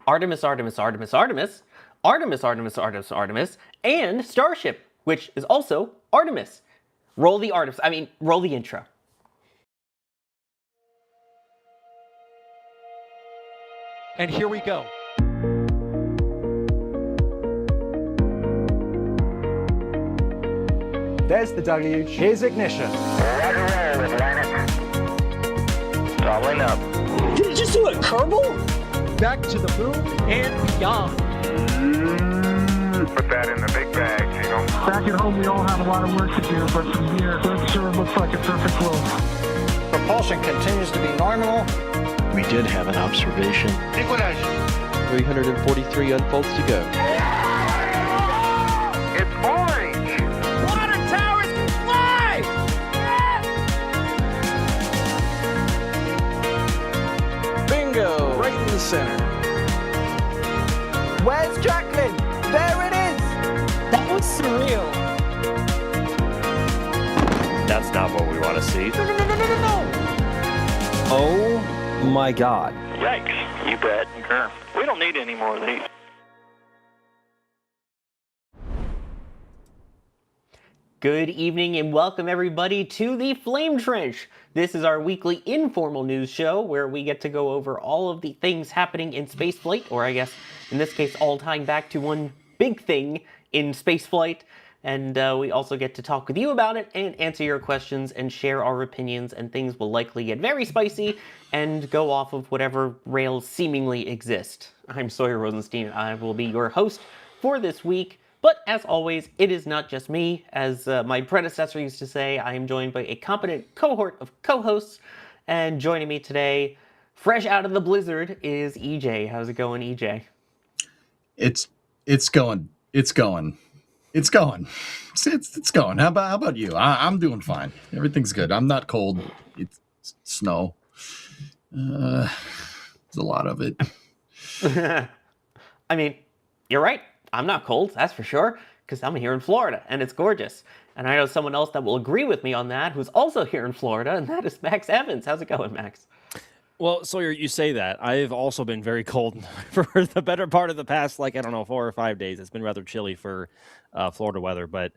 Artemis, Artemis, Artemis, Artemis, Artemis, Artemis, Artemis, Artemis, and Starship, which is also Artemis. Roll the intro. And here we go. There's the W. Here's ignition. Doubling up. Did it just do a Kerbal? Back to the moon and beyond. Put that in the big bag, you know. Back at home, we all have a lot of work to do, but from here, that sure looks like a perfect flow. Propulsion continues to be normal. We did have an observation. Equalize. 343 unfolds to go. It's orange. Water towers can fly! Bingo! Right in the center. Where's Jacqueline? There it is! That was surreal. That's not what we want to see. No! Oh my God. Yikes. You bet. We don't need any more of these. Good evening and welcome everybody to the Flame Trench. This is our weekly informal news show where we get to go over all of the things happening in spaceflight, or I guess in this case all tying back to one big thing in spaceflight. And we also get to talk with you about it and answer your questions and share our opinions, and things will likely get very spicy and go off of whatever rails seemingly exist. I'm Sawyer Rosenstein. I will be your host for this week. But as always, it is not just me. As my predecessor used to say, I am joined by a competent cohort of co-hosts. And joining me today, fresh out of the blizzard, is EJ. How's it going, EJ? It's going. It's going. It's going. How about you? I'm doing fine. Everything's good. I'm not cold. It's snow. There's a lot of it. I mean, you're right. I'm not cold, that's for sure, because I'm here in Florida, and it's gorgeous. And I know someone else that will agree with me on that, who's also here in Florida, and that is Max Evans. How's it going, Max? Well, Sawyer, you say that. I've also been very cold for the better part of the past, 4 or 5 days. It's been rather chilly for Florida weather. But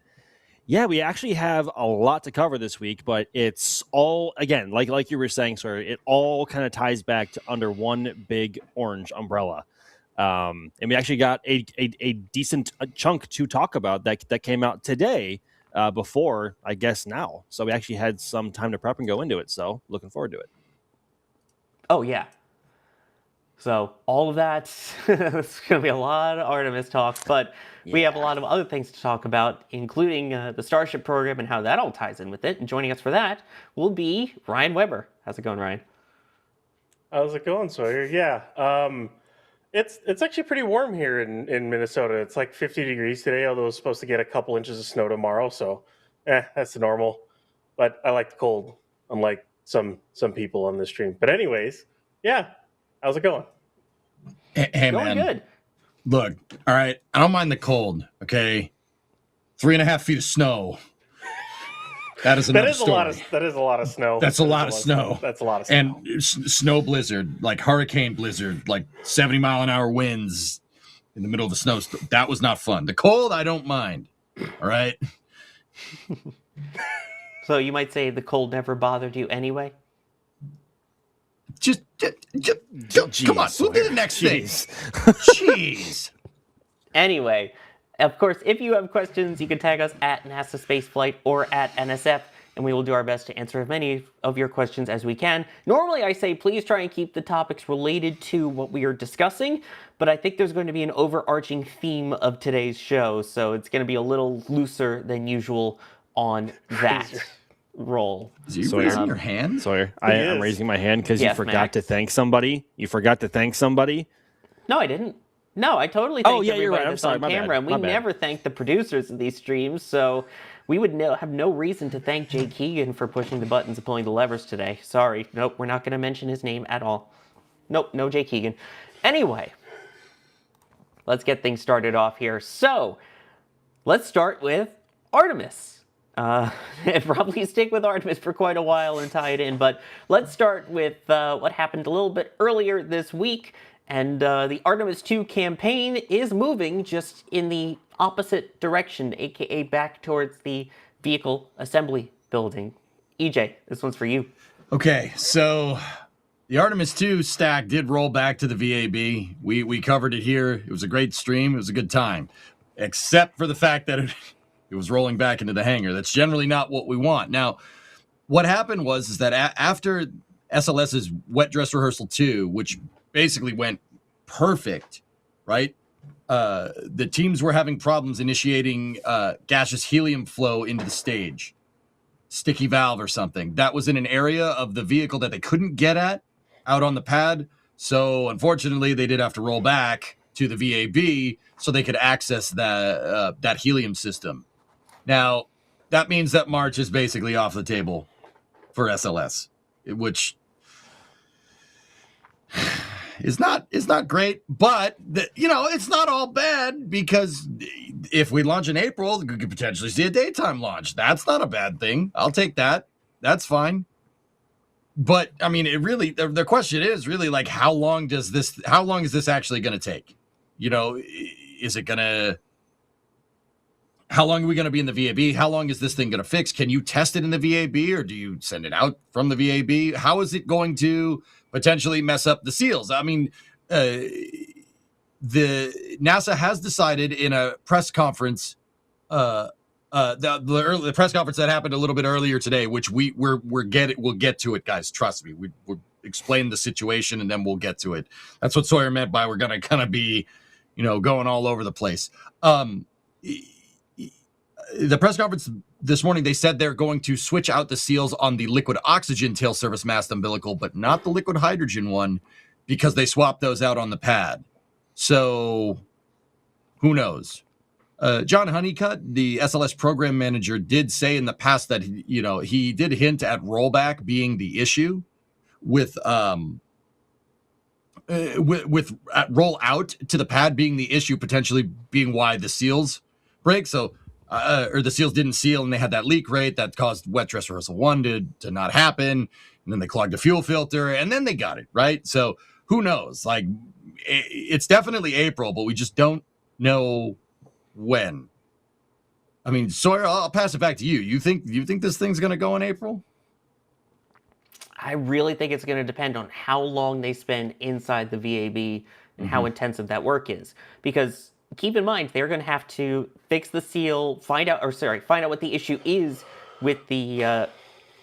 yeah, we actually have a lot to cover this week, but it's all, again, like you were saying, Sawyer, it all kind of ties back to under one big orange umbrella. And we actually got a decent chunk to talk about that came out today before, I guess, now. So we actually had some time to prep and go into it. So looking forward to it. Oh, yeah. So all of that, it's going to be a lot of Artemis talk, but we have a lot of other things to talk about, including the Starship program and how that all ties in with it. And joining us for that will be Ryan Weber. How's it going, Ryan? How's it going, Sawyer? Yeah. It's actually pretty warm here in Minnesota. It's like 50 degrees today, although it's supposed to get a couple inches of snow tomorrow. So, that's the normal. But I like the cold, unlike some people on this stream. But anyways, yeah. How's it going? Hey Going man. good. Look, all right. I don't mind the cold. Okay, 3.5 feet of snow. That is another story. That is a lot of snow. That's a lot of snow. That's a lot of snow. And snow blizzard, like hurricane blizzard, like 70-mile-an-hour winds in the middle of the snow. That was not fun. The cold, I don't mind. All right. So you might say the cold never bothered you anyway? Just come on. We'll do the next thing. Jeez. Anyway, of course, if you have questions, you can tag us at NASASpaceflight or at NSF, and we will do our best to answer as many of your questions as we can. Normally, I say please try and keep the topics related to what we are discussing, but I think there's going to be an overarching theme of today's show, so it's going to be a little looser than usual on that role. Is you raising your hand? Sawyer, I am raising my hand because you forgot Max. to thank somebody. You forgot to thank somebody. No, I didn't. No, I totally thanked you're everybody right. I'm that's sorry. on My bad. camera, and we My bad. never thank the producers of these streams, so we would have no reason to thank Jay Keegan for pushing the buttons and pulling the levers today. Sorry. Nope, we're not going to mention his name at all. Nope, no Jay Keegan. Anyway, let's get things started off here. So, let's start with Artemis. Probably stick with Artemis for quite a while and tie it in. But let's start with what happened a little bit earlier this week. And the Artemis II campaign is moving just in the opposite direction, aka back towards the vehicle assembly building. EJ, this one's for you. Okay, so the Artemis II stack did roll back to the VAB. We covered it here. It was a great stream. It was a good time, except for the fact that it was rolling back into the hangar. That's generally not what we want. Now, what happened is that after SLS's wet dress rehearsal 2, which basically went perfect, right? The teams were having problems initiating gaseous helium flow into the stage. Sticky valve or something. That was in an area of the vehicle that they couldn't get at out on the pad. So unfortunately, they did have to roll back to the VAB so they could access that helium system. Now, that means that March is basically off the table for SLS, which is not great, but it's not all bad, because if we launch in April, we could potentially see a daytime launch. That's not a bad thing. I'll take that. That's fine. But I mean, it really, the question is really like, how long is this actually going to take? How long are we going to be in the VAB? How long is this thing going to fix? Can you test it in the VAB, or do you send it out from the VAB? How is it going to potentially mess up the seals? I mean, the NASA has decided in a press conference, the press conference that happened a little bit earlier today, which we'll get to it, guys. Trust me. We'll explain the situation and then we'll get to it. That's what Sawyer meant by we're going to kind of be, going all over the place. The press conference this morning, they said they're going to switch out the seals on the liquid oxygen tail service mast umbilical, but not the liquid hydrogen one, because they swapped those out on the pad. So who knows? John Honeycutt, the SLS program manager, did say in the past that, he did hint at rollback being the issue with roll out to the pad being the issue, potentially being why the seals break. So, or the seals didn't seal and they had that leak rate that caused wet dress rehearsal 1 to not happen. And then they clogged the fuel filter and then they got it, right? So who knows? Like, it's definitely April, but we just don't know when. I mean, Sawyer, I'll pass it back to you. You think this thing's going to go in April? I really think it's going to depend on how long they spend inside the VAB and how intensive that work is. Because keep in mind, they're going to have to fix the seal, find out what the issue is with the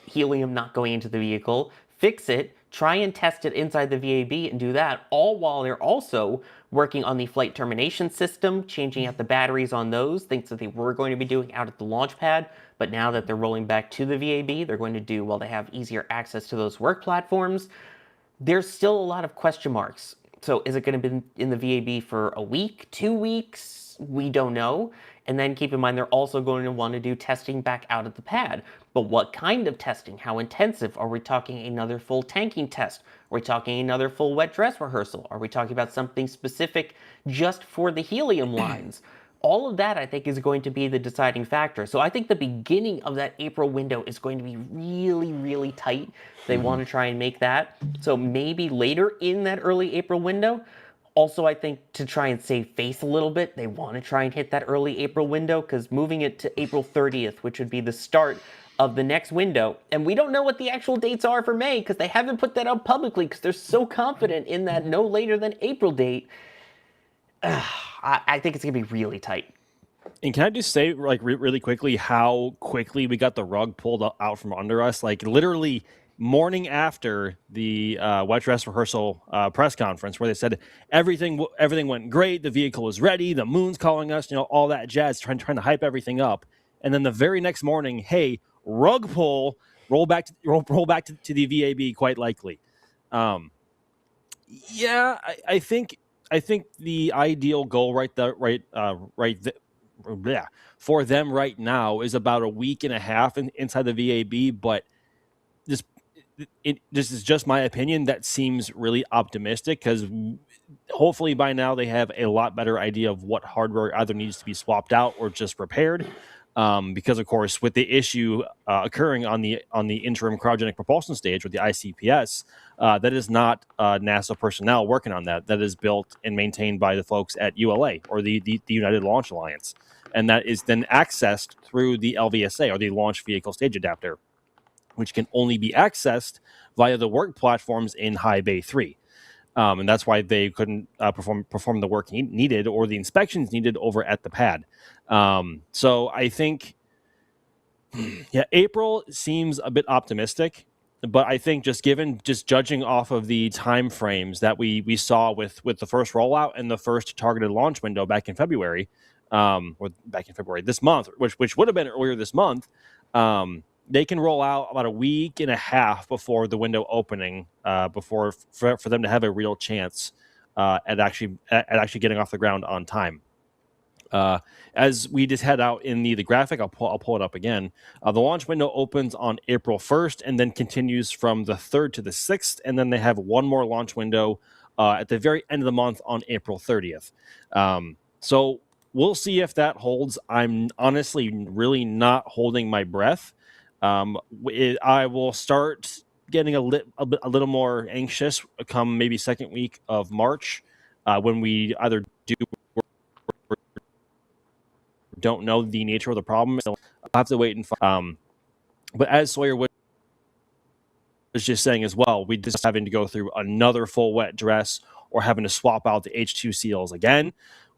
helium not going into the vehicle, fix it, try and test it inside the VAB and do that, all while they're also working on the flight termination system, changing out the batteries on those, things that they were going to be doing out at the launch pad, but now that they're rolling back to the VAB, they're going to do while they have easier access to those work platforms. There's still a lot of question marks. So is it going to be in the VAB for a week, 2 weeks? We don't know. And then keep in mind, they're also going to want to do testing back out at the pad. But what kind of testing? How intensive? Are we talking another full tanking test? Are we talking another full wet dress rehearsal? Are we talking about something specific just for the helium lines? All of that, I think, is going to be the deciding factor. So I think the beginning of that April window is going to be really, really tight. They want to try and make that. So maybe later in that early April window. Also, I think to try and save face a little bit, they want to try and hit that early April window, because moving it to April 30th, which would be the start of the next window, and we don't know what the actual dates are for May, because they haven't put that out publicly, because they're so confident in that no later than April date. I think it's going to be really tight. And can I just say, like, really quickly, how quickly we got the rug pulled out from under us? Like, literally morning after the wet dress rehearsal press conference, where they said everything went great, the vehicle was ready, the moon's calling us, all that jazz, trying to hype everything up. And then the very next morning, hey, rug pull, roll back to the VAB, quite likely. Yeah, I think the ideal goal for them right now is about a week and a half inside the VAB, but this is just my opinion. That seems really optimistic, because hopefully by now they have a lot better idea of what hardware either needs to be swapped out or just repaired. because of course with the issue occurring on the interim cryogenic propulsion stage with the ICPS, that is not NASA personnel working on that. That is built and maintained by the folks at ULA, or the United Launch Alliance, and that is then accessed through the LVSA, or the Launch Vehicle Stage Adapter, which can only be accessed via the work platforms in High Bay 3. And that's why they couldn't perform the work needed or the inspections needed over at the pad. So I think, April seems a bit optimistic, but I think just judging off of the time frames that we saw with the first rollout and the first targeted launch window back in February, this month, which would have been earlier this month, they can roll out about a week and a half before the window opening, for them to have a real chance at actually getting off the ground on time. As we just head out in the graphic, I'll pull it up again. The launch window opens on April 1st and then continues from the 3rd to the 6th, and then they have one more launch window at the very end of the month on April 30th. So we'll see if that holds. I'm honestly really not holding my breath. I will start getting a little more anxious come maybe second week of March, when we either do or don't know the nature of the problem. So I'll have to wait and find. But as Sawyer was just saying as well, we just having to go through another full wet dress, or having to swap out the H2 seals again,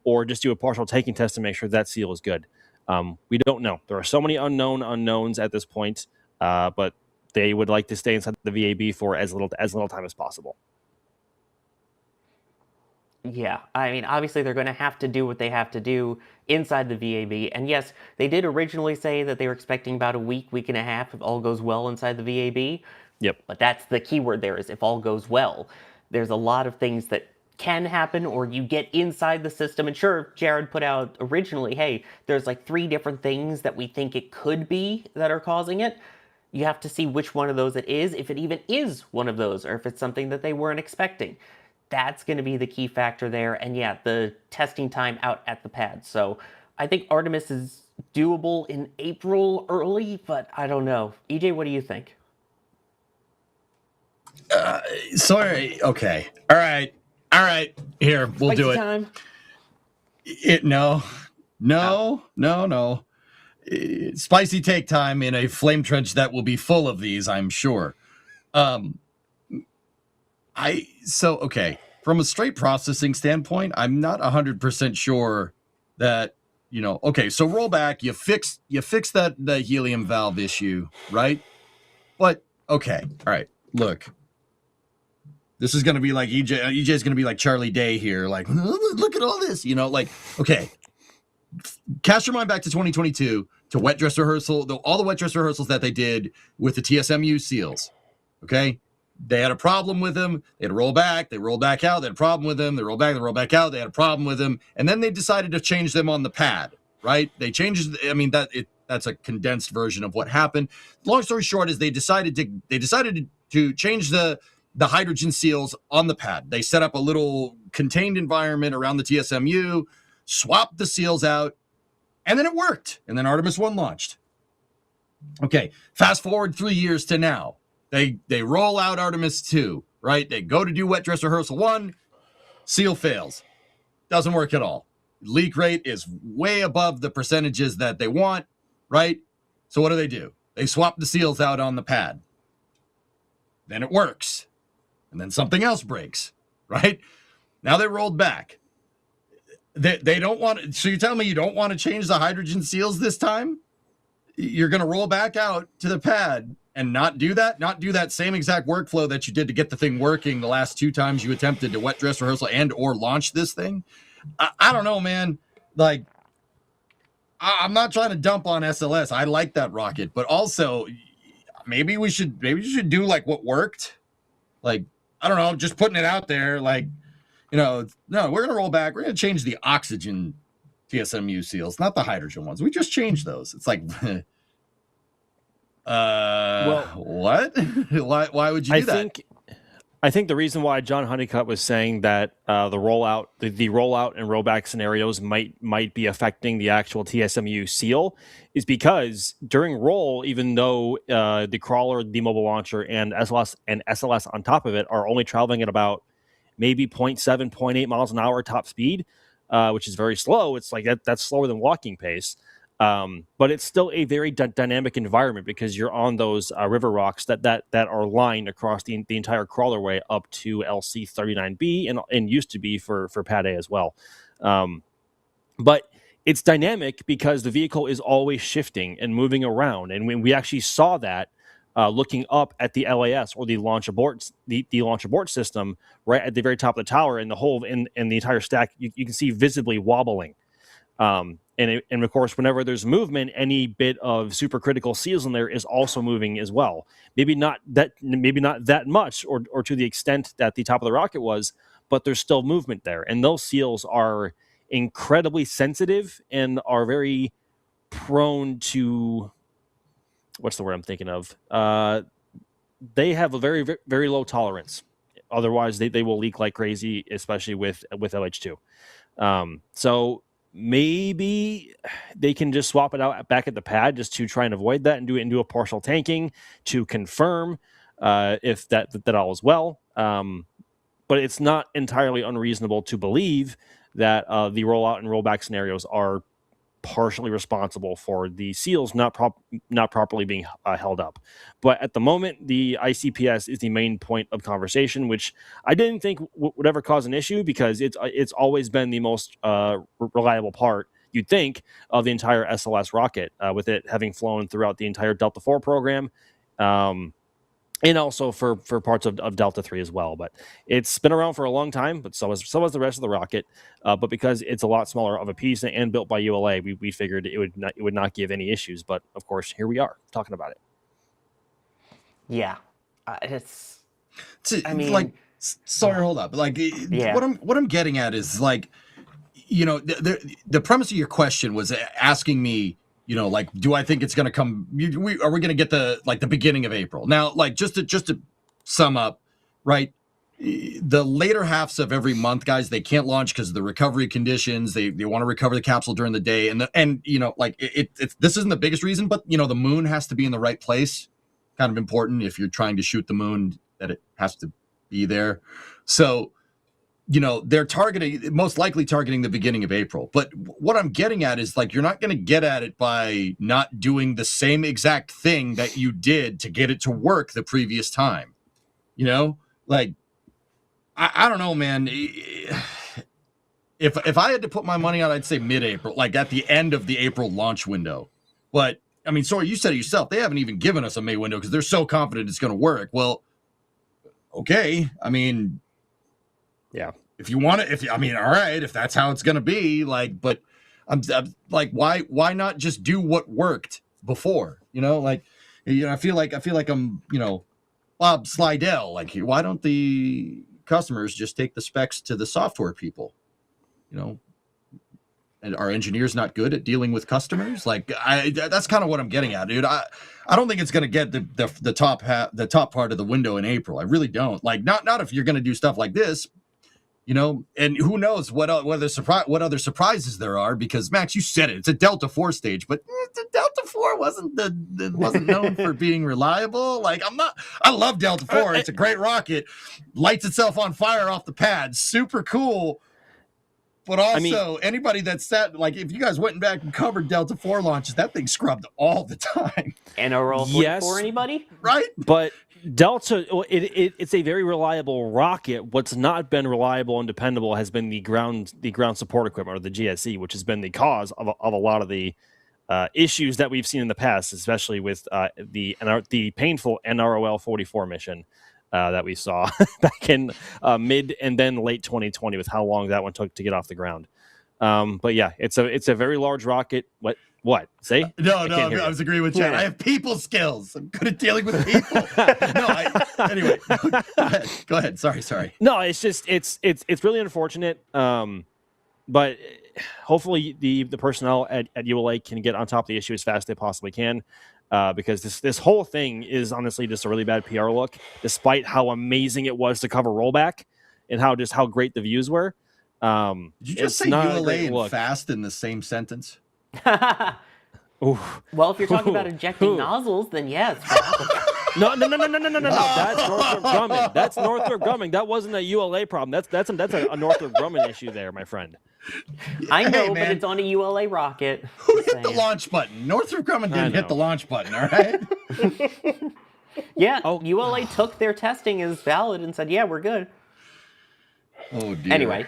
or just do a partial taking test to make sure that seal is good. We don't know. There are so many unknowns at this point, but they would like to stay inside the VAB for as little time as possible. Yeah, I mean, obviously they're going to have to do what they have to do inside the VAB. And yes, they did originally say that they were expecting about a week and a half if all goes well inside the VAB. Yep. But that's the key word there, is if all goes well. There's a lot of things that can happen, or you get inside the system. And sure, Jared put out originally, hey, there's like 3 different things that we think it could be that are causing it. You have to see which one of those it is, if it even is one of those, or if it's something that they weren't expecting. That's going to be the key factor there. And yeah, the testing time out at the pad. So I think Artemis is doable in April early, but I don't know. EJ, what do you think? Sorry. Okay. All right. Here, we'll do it. Time? No. Spicy take time in a flame trench that will be full of these, I'm sure. Okay. From a straight processing standpoint, I'm not 100% sure that, okay, so rollback, you fix that the helium valve issue, right? But okay, all right, look. This is going to be like EJ's going to be like Charlie Day here, like, look at all this, okay. Cast your mind back to 2022 to wet dress rehearsal, all the wet dress rehearsals that they did with the TSMU seals, okay? They had a problem with them. They had to roll back. They rolled back out. They had a problem with them. They rolled back. They rolled back out. They had a problem with them. And then they decided to change them on the pad, right? They changed. I mean, that's a condensed version of what happened. Long story short is they decided to change the hydrogen seals on the pad. They set up a little contained environment around the TSMU, swapped the seals out, and then it worked. And then Artemis I launched. Okay, fast forward 3 years to now. They roll out Artemis II, right? They go to do wet dress rehearsal 1, seal fails. Doesn't work at all. Leak rate is way above the percentages that they want, right? So what do? They swap the seals out on the pad. Then it works. And then something else breaks, right? Now they rolled back. They don't want to, so you're telling me you don't want to change the hydrogen seals this time? You're going to roll back out to the pad and not do that same exact workflow that you did to get the thing working the last 2 times you attempted to wet dress rehearsal and or launch this thing? I don't know, man. Like, I'm not trying to dump on SLS. I like that rocket, but also maybe you should do like what worked. Like, I don't know, just putting it out there. Like, no, we're going to roll back. We're going to change the oxygen TSMU seals, not the hydrogen ones. We just changed those. It's like, what? Why would you do that? I think the reason why John Honeycutt was saying that the rollout and rollback scenarios might be affecting the actual TSMU seal is because during roll, even though the crawler, the mobile launcher, and SLS on top of it are only traveling at about maybe 0.7, 0.8 miles an hour top speed, which is very slow. It's like that's slower than walking pace. But it's still a very dynamic environment because you're on those river rocks that are lined across the entire crawlerway up to LC-39B and used to be for Pad A as well. But it's dynamic because the vehicle is always shifting and moving around. And when we actually saw that looking up at the LAS or the launch abort system right at the very top of the tower, and the whole in the entire stack, you can see visibly wobbling. And of course, whenever there's movement, any bit of supercritical seals in there is also moving as well. Maybe not that much or to the extent that the top of the rocket was, but there's still movement there. And those seals are incredibly sensitive and are very prone to, what's the word I'm thinking of? They have a very, very low tolerance. Otherwise, they will leak like crazy, especially with LH2. So maybe they can just swap it out back at the pad just to try and avoid that and do a partial tanking to confirm if that all is well. But it's not entirely unreasonable to believe that the rollout and rollback scenarios are partially responsible for the seals not properly being held up. But at the moment, the ICPS is the main point of conversation, which I didn't think would ever cause an issue because it's always been the most reliable part, you'd think, of the entire SLS rocket, with it having flown throughout the entire Delta IV program, and also for parts of Delta III as well. But it's been around for a long time, but so was the rest of the rocket. But because it's a lot smaller of a piece and built by ULA, we figured it would not give any issues. But of course, here we are talking about it. Yeah, it's. Sorry, hold up. Yeah. What I'm getting at is the premise of your question was asking me, do I think it's going to come? Are we going to get the beginning of April? Now, just to sum up, right? The later halves of every month, guys, they can't launch because of the recovery conditions. They want to recover the capsule during the day, and this isn't the biggest reason, but the moon has to be in the right place. Kind of important if you're trying to shoot the moon, that it has to be there. So, they're most likely targeting the beginning of April. But what I'm getting at is you're not going to get at it by not doing the same exact thing that you did to get it to work the previous time. I don't know, man. If I had to put my money on, I'd say mid-April, at the end of the April launch window. But I mean, sorry, you said it yourself. They haven't even given us a May window because they're so confident it's going to work. Well, okay. I mean, yeah. If you want to, all right, if that's how it's going to be, but I'm why not just do what worked before? I feel like I'm, Bob Slidell. Why don't the customers just take the specs to the software people? And are engineers not good at dealing with customers? That's kind of what I'm getting at, dude. I don't think it's going to get the top part of the window in April. I really don't. Not if you're going to do stuff like this. And who knows what other surprises there are, because Max, you said it, it's a Delta IV stage, but the Delta IV wasn't known for being reliable. I love Delta IV. It's a great rocket, lights itself on fire off the pad, super cool. But also, anybody that sat, if you guys went back and covered Delta IV launches, that thing scrubbed all the time. NRL 44, anybody? Right? But Delta, it's a very reliable rocket. What's not been reliable and dependable has been the ground support equipment, or the GSE, which has been the cause of a lot of the issues that we've seen in the past, especially with the painful NROL 44 mission that we saw back in mid and then late 2020, with how long that one took to get off the ground. But yeah, it's a very large rocket. What? Say? No, I was agreeing with Chad. I have people skills. I'm good at dealing with people. Anyway, go ahead. Sorry. No, it's just it's really unfortunate. But hopefully the personnel at ULA can get on top of the issue as fast as they possibly can. because this whole thing is honestly just a really bad PR look, despite how amazing it was to cover rollback and how great the views were. Did you just say not a ULA great and look. fast in the same sentence? Oof. Well, if you're talking about Ooh. injecting Ooh. nozzles, then yes. Yeah, No. That's Northrop Grumman. That's Northrop Grumman. That wasn't a ULA problem. That's a Northrop Grumman issue there, my friend. I know, Hey, but man. it's on a ULA rocket. Who Just hit the saying. launch button? Northrop Grumman I didn't hit know. the launch button, all right? Yeah, Oh. ULA took their testing as valid and said, yeah, we're good. Oh, dear. Anyway.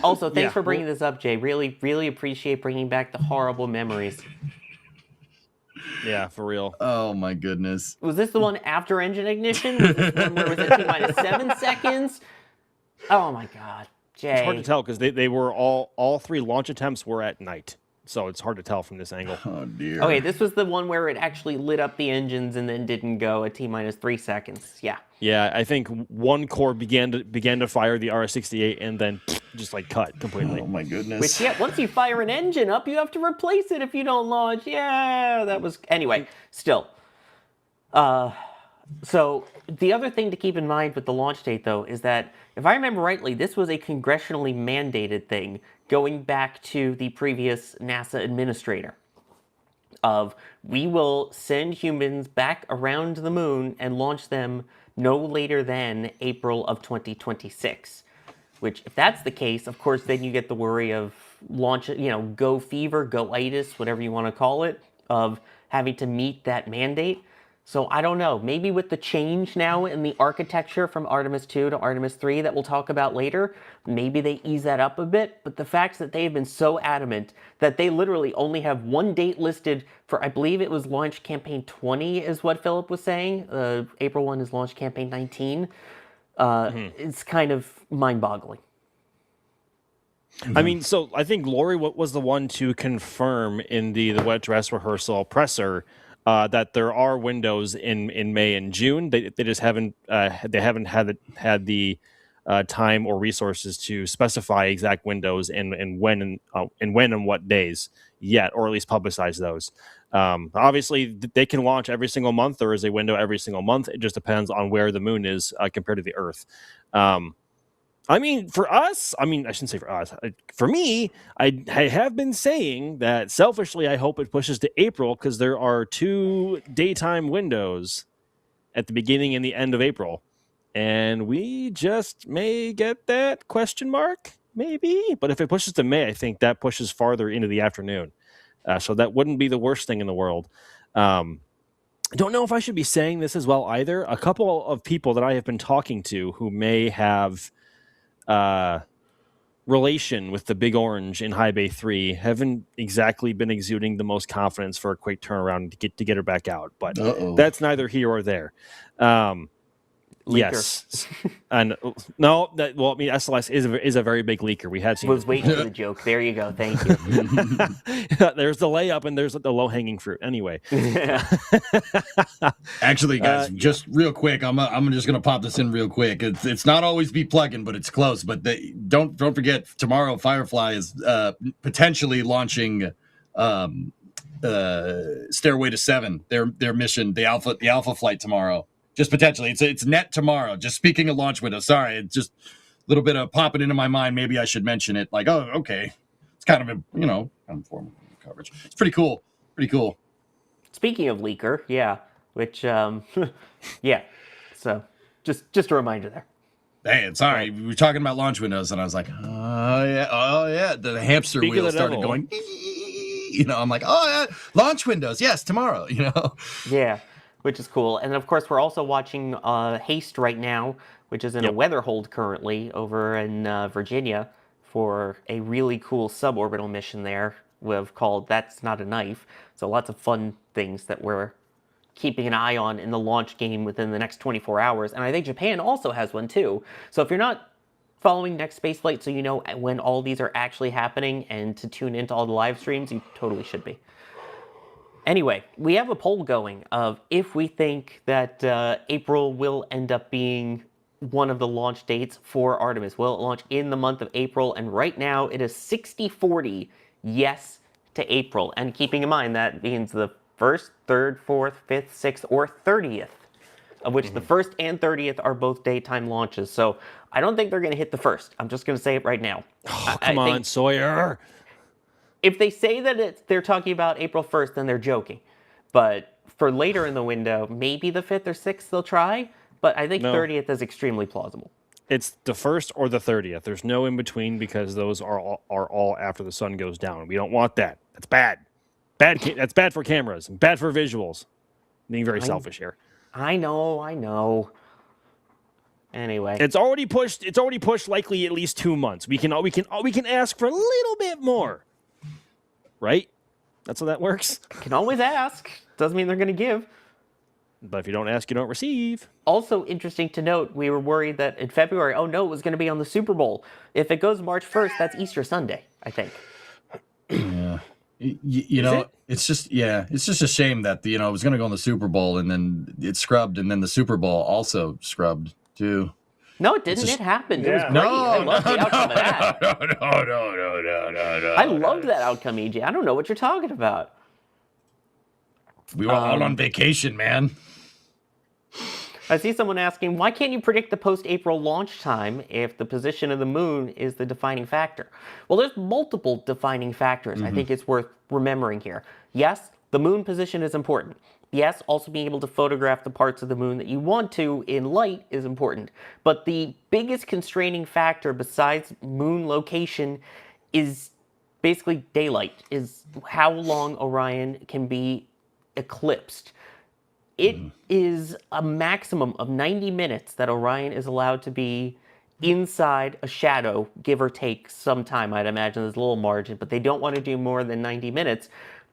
Also, thanks Yeah, for bringing this up, Jay. Really, really appreciate bringing back the horrible memories. Yeah, for real. Oh, my goodness. Was this the one after engine ignition? Was this one where it was at T-minus 7 seconds? Oh my God, Jay. It's hard to tell because they were all three launch attempts were at night, so it's hard to tell from this angle. Oh, dear. Okay, this was the one where it actually lit up the engines and then didn't go at T-minus 3 seconds. Yeah. Yeah, I think one core began to fire the RS-68 and then just like cut completely. Oh, my goodness. Which, yeah, once you fire an engine up, you have to replace it if you don't launch. Yeah, that was... Anyway, still. So, the other thing to keep in mind with the launch date, though, is that, if I remember rightly, this was a congressionally mandated thing going back to the previous NASA administrator. Of, we will send humans back around the moon and launch them no later than April of 2026. Which, if that's the case, of course, then you get the worry of launch, go fever, go itis, whatever you want to call it, of having to meet that mandate. So I don't know, maybe with the change now in the architecture from Artemis II to Artemis III that we'll talk about later, maybe they ease that up a bit, but the fact that they have been so adamant that they literally only have one date listed for, I believe it was Launch Campaign 20 is what Philip was saying, April 1 is Launch Campaign 19, it's kind of mind-boggling. I mean, so I think Lori was the one to confirm in the wet dress rehearsal presser that there are windows in May and June. They just haven't had the time or resources to specify exact windows and when and what days yet, or at least publicize those. Obviously, they can launch every single month. There is a window every single month. It just depends on where the moon is compared to the Earth. I mean, for us, I shouldn't say for us. For me, I have been saying that selfishly, I hope it pushes to April because there are 2 daytime windows at the beginning and the end of April. And we just may get that question mark, maybe. But if it pushes to May, I think that pushes farther into the afternoon. So that wouldn't be the worst thing in the world. I don't know if I should be saying this as well either. A couple of people that I have been talking to who may have relation with the Big Orange in High Bay 3 haven't exactly been exuding the most confidence for a quick turnaround to get her back out, but that's neither here or there. Yes, and no, SLS is a very big leaker. We have seen. Was waiting for the joke. There you go. Thank you. There's the layup and there's the low hanging fruit. Anyway, Actually, guys, just real quick, I'm just gonna pop this in real quick. It's not always be plugging, but it's close. But don't forget, tomorrow Firefly is potentially launching Stairway to 7. Their mission, the Alpha flight tomorrow. Just potentially, it's net tomorrow. Just speaking of launch window, sorry, it's just a little bit of popping into my mind. Maybe I should mention it. Like, oh, okay, it's kind of a kind of formal coverage. It's pretty cool. Pretty cool. Speaking of leaker, yeah, which yeah. So just a reminder there. Hey, sorry, we were talking about launch windows, and I was like, oh yeah, the hamster wheel started going. I'm like, oh yeah, launch windows, yes, tomorrow. Yeah. Which is cool. And of course, we're also watching HASTE right now, which is in a weather hold currently over in Virginia for a really cool suborbital mission there we've called That's Not a Knife. So lots of fun things that we're keeping an eye on in the launch game within the next 24 hours. And I think Japan also has one too. So if you're not following Next Spaceflight so you know when all these are actually happening and to tune into all the live streams, you totally should be. Anyway, we have a poll going of if we think that April will end up being one of the launch dates for Artemis. Will it launch in the month of April? And right now it is 60-40 yes to April. And keeping in mind that means the 1st, 3rd, 4th, 5th, 6th, or 30th, of which the 1st and 30th are both daytime launches. So I don't think they're going to hit the 1st. I'm just going to say it right now. Oh, come on, Sawyer. If they say that they're talking about April 1st, then they're joking. But for later in the window, maybe the 5th or 6th they'll try. But I think 30th is extremely plausible. It's the 1st or the 30th. There's no in between because those are all after the sun goes down. We don't want that. That's bad. That's bad for cameras and bad for visuals. Being very selfish here. I know. Anyway, it's already pushed. It's already pushed likely at least 2 months. We can ask for a little bit more. Right? That's how that works. Can always ask. Doesn't mean they're going to give. But if you don't ask, you don't receive. Also interesting to note, we were worried that in February, oh no, it was going to be on the Super Bowl. If it goes March 1st, that's Easter Sunday, I think. Yeah. You know, it's just a shame that, it was going to go on the Super Bowl and then it scrubbed and then the Super Bowl also scrubbed too. No, it didn't. It happened. It was great. I loved the outcome of that. No. I loved that outcome, EJ. I don't know what you're talking about. We were all on vacation, man. I see someone asking, why can't you predict the post-April launch time if the position of the moon is the defining factor? Well, there's multiple defining factors I think it's worth remembering here. Yes, the moon position is important. Yes, also being able to photograph the parts of the moon that you want to in light is important. But the biggest constraining factor besides moon location is basically daylight, is how long Orion can be eclipsed. It is a maximum of 90 minutes that Orion is allowed to be inside a shadow, give or take some time. I'd imagine there's a little margin, but they don't want to do more than 90 minutes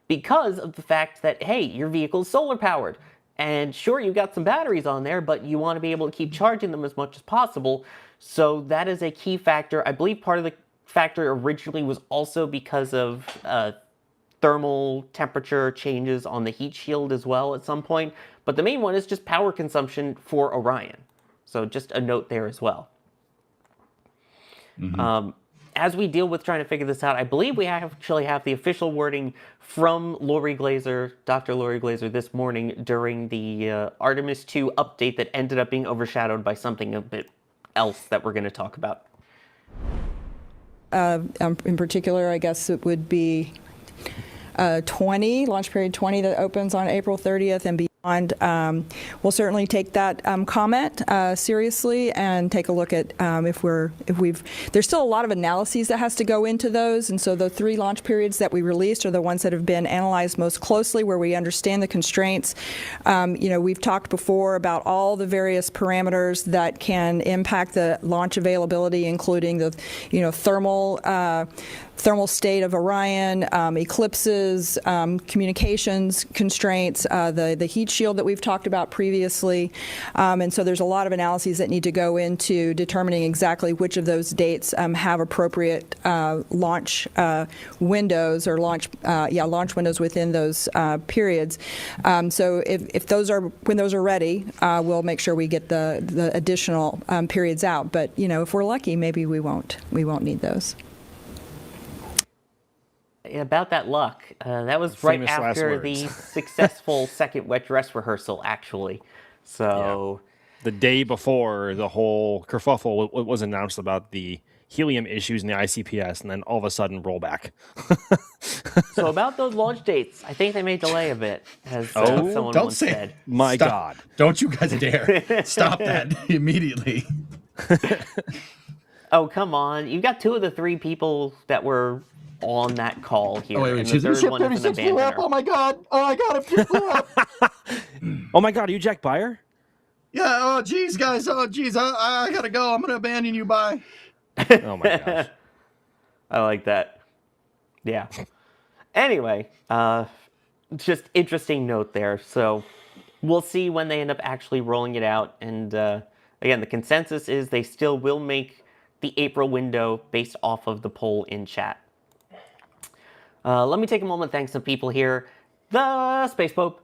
because of the fact that, hey, your vehicle is solar powered. And sure, you've got some batteries on there, but you want to be able to keep charging them as much as possible. So that is a key factor. I believe part of the factor originally was also because of thermal temperature changes on the heat shield as well at some point. But the main one is just power consumption for Orion. So just a note there as well. As we deal with trying to figure this out, I believe we actually have the official wording from Lori Glazer, Dr. Lori Glazer, this morning during the Artemis II update that ended up being overshadowed by something a bit else that we're going to talk about. In particular, I guess it would be 20, launch period 20 that opens on April 30th and beyond. We'll certainly take that comment seriously and take a look at there's still a lot of analyses that has to go into those, and so the 3 launch periods that we released are the ones that have been analyzed most closely, where we understand the constraints. We've talked before about all the various parameters that can impact the launch availability, including the thermal state of Orion, eclipses, communications constraints, the heat shield that we've talked about previously. And so there's a lot of analyses that need to go into determining exactly which of those dates have appropriate launch windows or launch windows within those periods. So if those are, when those are ready, we'll make sure we get the additional periods out. But, if we're lucky, maybe we won't need those. About that luck, that was right after the successful second wet dress rehearsal, actually. So the day before the whole kerfuffle was announced about the helium issues in the ICPS, and then all of a sudden rollback. So about those launch dates, I think they may delay a bit, as someone once said. My Stop. God. Don't you guys dare. Stop that immediately. Oh, come on. You've got 2 of the 3 people that were on that call here. Oh, wait, and the third one is an abandoner. Oh my God, it just blew up. Oh my God, are you Jack Byer? Yeah, oh geez, guys, I gotta go. I'm gonna abandon you, bye. Oh my gosh. I like that. Yeah. Anyway, just interesting note there. So we'll see when they end up actually rolling it out. And again, the consensus is they still will make the April window based off of the poll in chat. Let me take a moment to thank some people here. The Space Pope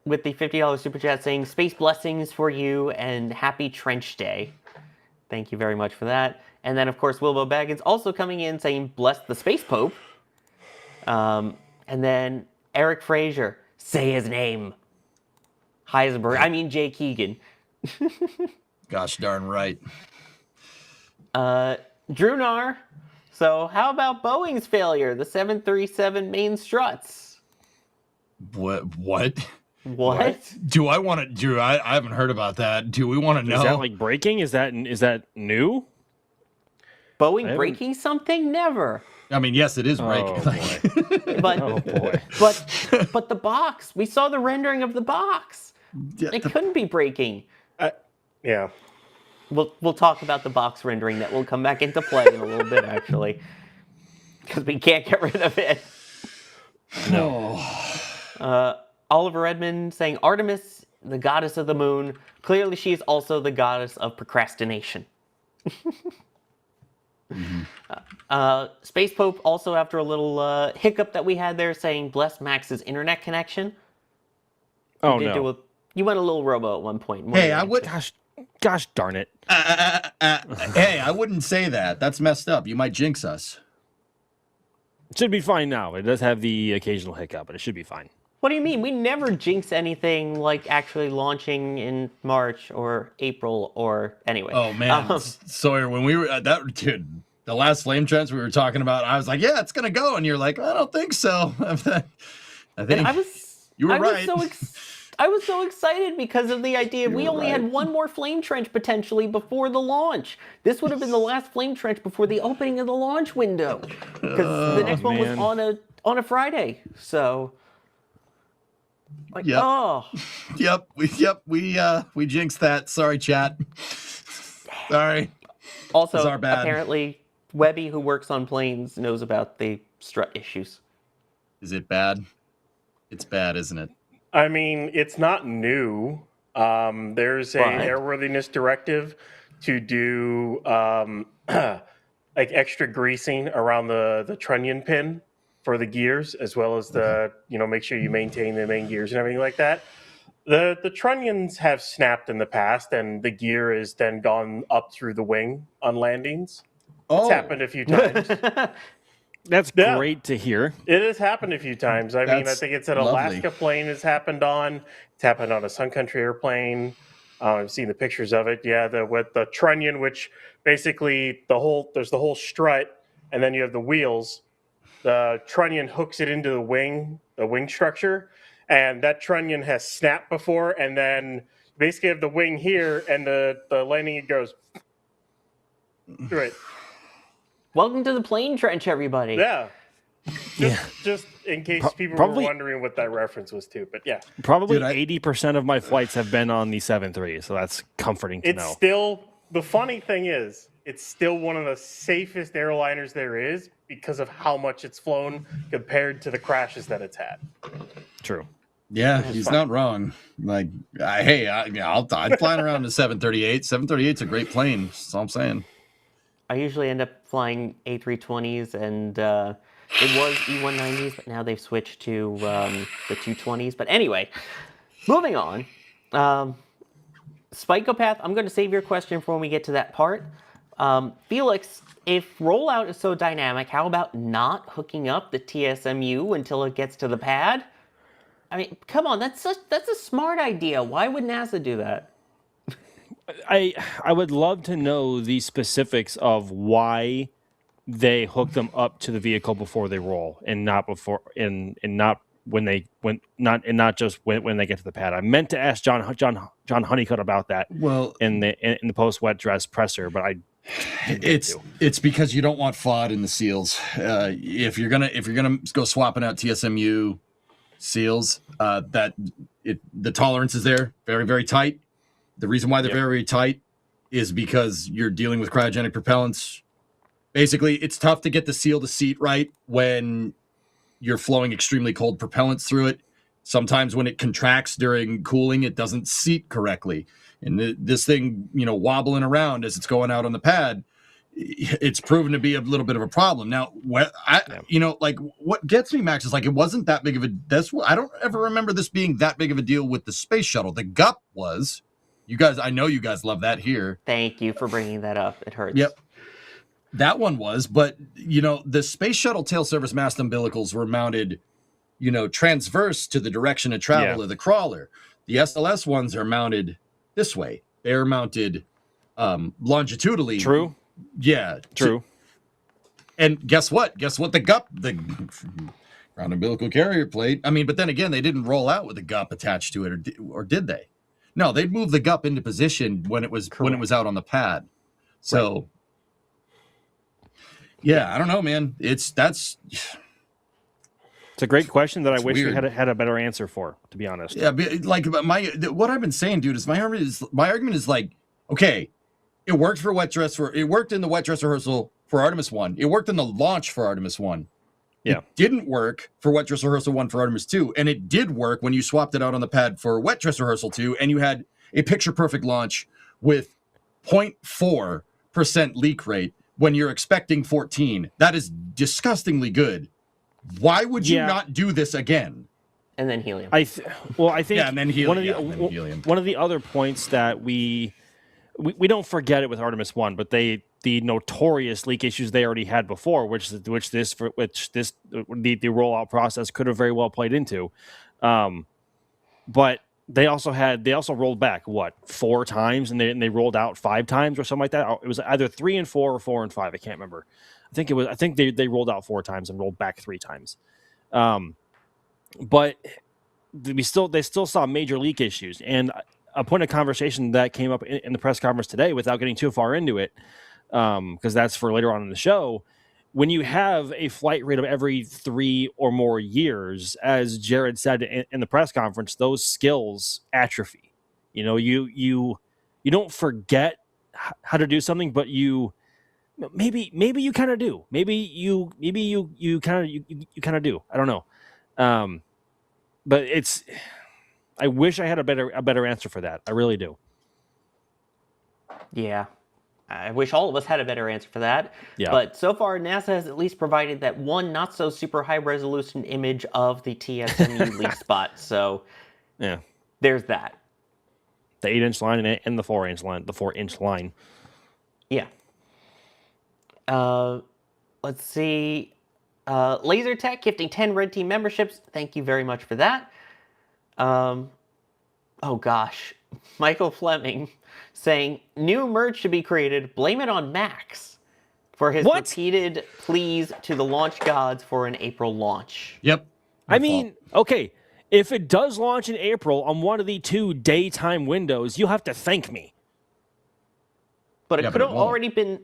with the $50 super chat saying, space blessings for you and happy trench day. Thank you very much for that. And then, of course, Wilbo Baggins also coming in saying, bless the Space Pope. And then Eric Fraser, say his name. Heisenberg, I mean Jay Keegan. Gosh darn right. Drew Nar, so how about Boeing's failure, the 737 main struts? What? What? Do I want to? Drew, I haven't heard about that. Do we want to know? Is that like breaking? Is that new? Boeing breaking something? Never. I mean, yes, it is breaking. Oh, boy. But, Oh, boy. but the box, we saw the rendering of the box. It couldn't be breaking. Yeah. We'll talk about the box rendering that will come back into play in a little bit, actually, because we can't get rid of it. No. Oliver Edmond saying Artemis, the goddess of the moon. Clearly, she is also the goddess of procrastination. Space Pope also, after a little hiccup that we had there, saying bless Max's internet connection. Oh no! You went a little robo at one point. Hey, I would. Gosh darn it! Hey, I wouldn't say that. That's messed up. You might jinx us. It should be fine now. It does have the occasional hiccup, but it should be fine. What do you mean? We never jinx anything like actually launching in March or April or anyway. Oh man, Sawyer, when we were at that, dude, the last flame trends we were talking about, I was like, yeah, it's gonna go, and you're like, I don't think so. I think you were right. I was so excited because of the idea we only had one more flame trench potentially before the launch. This would have been the last flame trench before the opening of the launch window, because the next one was on a Friday. So, like, we jinxed that. Sorry, chat. Sorry. Also, our bad. Apparently, Webby, who works on planes, knows about the strut issues. Is it bad? It's bad, isn't it? I mean, it's not new. There's a airworthiness directive to do like extra greasing around the trunnion pin for the gears, as well as the make sure you maintain the main gears and everything like that. The trunnions have snapped in the past, and the gear is then gone up through the wing on landings. It's happened a few times. That's great to hear. It has happened a few times. I mean, I think it's an Alaska plane it's happened on. It's happened on a Sun Country airplane. I've seen the pictures of it. Yeah, with the trunnion, which basically there's the whole strut, and then you have the wheels. The trunnion hooks it into the wing structure, and that trunnion has snapped before, and then basically have the wing here, and the landing it goes right. Welcome to the plane trench, everybody. Yeah. Just in case people were wondering what that reference was to, but yeah. Probably 80% of my flights have been on the 7.3, so that's comforting to know. Still, the funny thing is, it's still one of the safest airliners there is because of how much it's flown compared to the crashes that it's had. True. Yeah, he's not wrong. Like, I'm flying around the 738. 738's a great plane. That's all I'm saying. I usually end up flying A320s, and it was E190s, but now they've switched to the 220s. But anyway, moving on. Spikeopath, I'm going to save your question for when we get to that part. Felix, if rollout is so dynamic, how about not hooking up the TSMU until it gets to the pad? I mean, come on, that's a smart idea. Why would NASA do that? I would love to know the specifics of why they hook them up to the vehicle before they roll, and not before and not when they not just when they get to the pad. I meant to ask John Honeycutt about that. Well, in the post wet dress presser, but it's because you don't want FOD in the seals. If you're gonna go swapping out TSMU seals, the tolerance is there, very, very tight. The reason why they're very, very tight is because you're dealing with cryogenic propellants. Basically, it's tough to get the seal to seat right when you're flowing extremely cold propellants through it. Sometimes when it contracts during cooling, it doesn't seat correctly. And this thing, wobbling around as it's going out on the pad, it's proven to be a little bit of a problem. Now, what gets me, Max, is like it wasn't that big of a. I don't ever remember this being that big of a deal with the space shuttle. The GUP was. You guys, I know you guys love that here. Thank you for bringing that up. It hurts. Yep. That one was, but the space shuttle tail service mast umbilicals were mounted, transverse to the direction of travel of the crawler. The SLS ones are mounted this way. They're mounted longitudinally. True. Yeah. True. And guess what? The ground umbilical carrier plate. I mean, but then again, they didn't roll out with the GUP attached to it, or did they? No, they'd move the GUP into position when it was out on the pad. So, yeah, I don't know, man. It's a great question that I wish weird. we had a better answer for, to be honest. Yeah, what I've been saying, dude, is my argument is like, okay, it worked for it worked in the wet dress rehearsal for Artemis 1. It worked in the launch for Artemis 1. Yeah. It didn't work for wet dress rehearsal 1 for Artemis 2, and it did work when you swapped it out on the pad for wet dress rehearsal 2, and you had a picture perfect launch with 0.4% leak rate when you're expecting 14. That is disgustingly good. Why would you not do this again? And then helium. I think and then helium. One of the other points that we don't forget it with Artemis 1, but the notorious leak issues they already had before, which the rollout process could have very well played into. But they also rolled back 4 times, and they rolled out 5 times or something like that. It was either 3 and 4 or 4 and 5. I can't remember. I think they rolled out 4 times and rolled back 3 times. But they still saw major leak issues. And a point of conversation that came up in the press conference today, without getting too far into it, because that's for later on in the show, when you have a flight rate of every 3 or more years, as Jared said in the press conference, those skills atrophy. You don't forget how to do something, but maybe you kind of do. Maybe you kind of do. I don't know. But I wish I had a better answer for that. I really do. Yeah. I wish all of us had a better answer for that. Yeah. But so far, NASA has at least provided that one not so super high resolution image of the TSMU leak spot. So yeah, there's that. The 8-inch line and the 4-inch line. The 4-inch line. Yeah. Let's see. Laser Tech gifting 10 Red Team memberships. Thank you very much for that. Oh gosh. Michael Fleming saying new merge should be created. Blame it on Max for his repeated pleas to the launch gods for an April launch. Yep. I mean, okay, if it does launch in April on one of the 2 daytime windows, you'll have to thank me. But it could have already been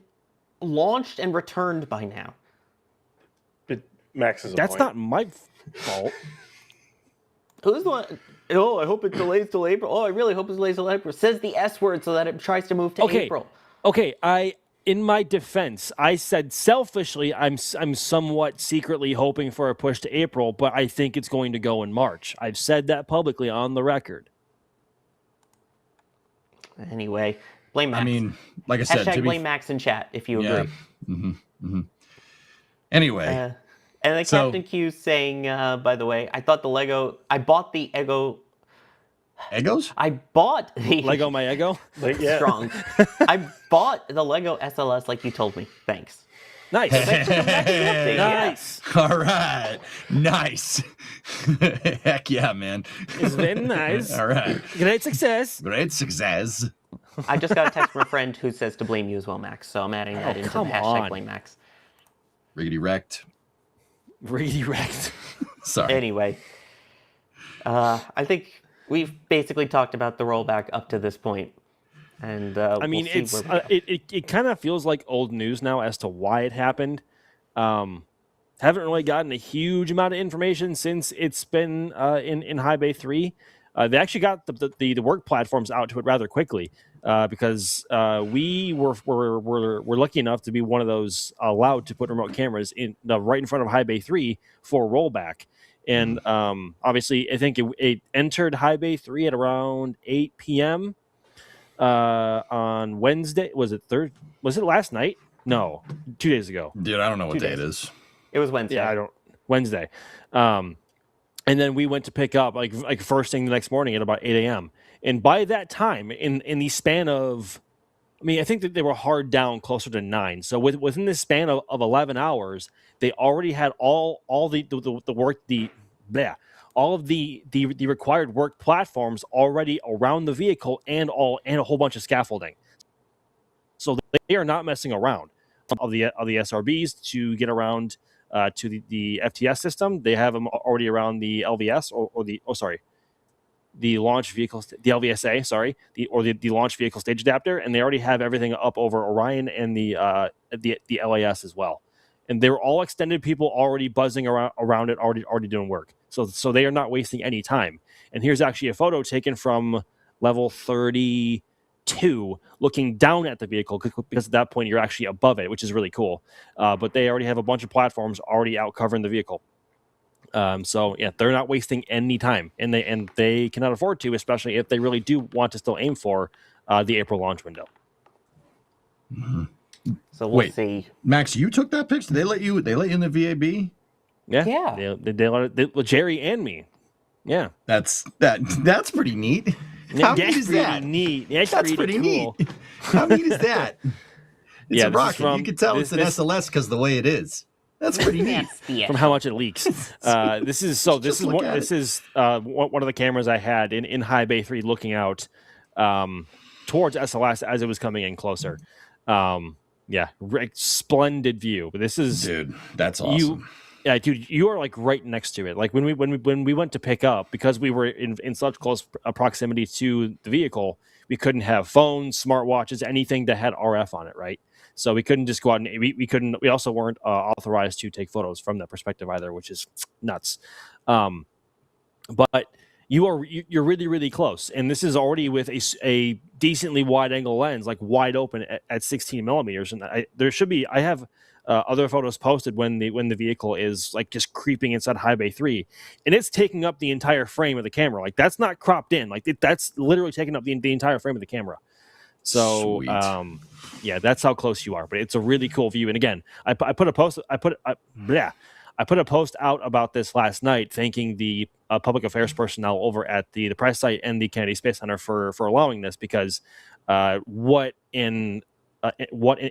launched and returned by now. But Max is That's not my fault. Who's the one? Oh, I hope it delays till April. Oh, I really hope it delays till April. Says the S word so that it tries to move to April. Okay, in my defense, I said selfishly I'm somewhat secretly hoping for a push to April, but I think it's going to go in March. I've said that publicly on the record. Anyway, blame Max. I mean, like I said, hashtag blame Max in chat if you agree. Mm-hmm, mm-hmm. Anyway. And then Captain Q saying, by the way, I bought the Ego. Egos? I bought the Lego my ego? Strong. I bought the Lego SLS like you told me. Thanks. Nice. Nice. All right. Nice. Heck yeah, man. It's very nice. All right. Great success. Great success. I just got a text from a friend who says to blame you as well, Max. So I'm adding that into the hashtag blame Max. Riggedy wrecked. Sorry. Anyway, I think we've basically talked about the rollback up to this point, and I mean, it kind of feels like old news now as to why it happened. Haven't really gotten a huge amount of information since it's been in High Bay 3. They actually got the work platforms out to it rather quickly because we were lucky enough to be one of those allowed to put remote cameras in right in front of High Bay 3 for rollback. And obviously, I think it entered High Bay 3 at around 8 p.m. On Wednesday. Was it last night? No, 2 days ago. Dude, I don't know what day it is. It was Wednesday. Yeah, Wednesday. And then we went to pick up like first thing the next morning at about 8 a.m. And by that time, in the span of I mean, I think that they were hard down closer to 9. So within this span of 11 hours, they already had all the work, all of the required work platforms already around the vehicle and a whole bunch of scaffolding. So they are not messing around. Of the SRBs to get around to the FTS system, they have them already around the LVS the launch vehicle, the LVSA, the launch vehicle stage adapter, and they already have everything up over Orion and the LAS as well. And they're all extended people already buzzing around it, already doing work. So they are not wasting any time. And here's actually a photo taken from level 32, looking down at the vehicle, because at that point you're actually above it, which is really cool. But they already have a bunch of platforms already out covering the vehicle. So yeah, they're not wasting any time, and they cannot afford to, especially if they really do want to still aim for the April launch window. Mm-hmm. So we'll see. Max, you took that picture? They let you in the VAB? Yeah. They Jerry and me. Yeah, that's pretty neat. How neat is that? Neat. That's pretty cool. neat. How neat is that? It's a rocket. You can tell it's an SLS because the way it is. That's pretty neat. From how much it leaks. This is one of the cameras I had in High Bay 3 looking out towards SLS as it was coming in closer. Splendid view. But this is, dude, that's awesome. You are like right next to it. Like when we went to pick up, because we were in such close proximity to the vehicle, we couldn't have phones, smartwatches, anything that had RF on it, right? So we couldn't just go out and we also weren't authorized to take photos from that perspective either, which is nuts. But you're really, really close. And this is already with a decently wide angle lens, like wide open at 16 millimeters. And I have other photos posted when the vehicle is like just creeping inside High Bay 3, and it's taking up the entire frame of the camera. Like that's not cropped in, like that's literally taking up the entire frame of the camera. So that's how close you are. But it's a really cool view. And again, I put a post out about this last night, thanking the public affairs personnel over at the press site and the Kennedy Space Center for allowing this, because what an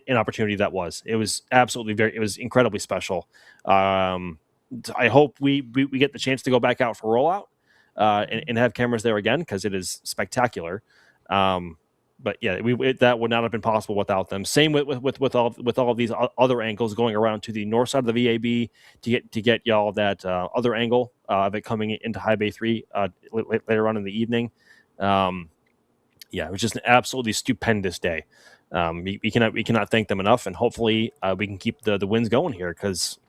opportunity that was. It was absolutely it was incredibly special. I hope we get the chance to go back out for rollout and have cameras there again, because it is spectacular. But yeah, that would not have been possible without them. Same with all of these other angles going around to the north side of the VAB to get y'all that other angle of it coming into High Bay 3 later on in the evening. It was just an absolutely stupendous day. We cannot thank them enough, and hopefully we can keep the wins going here, because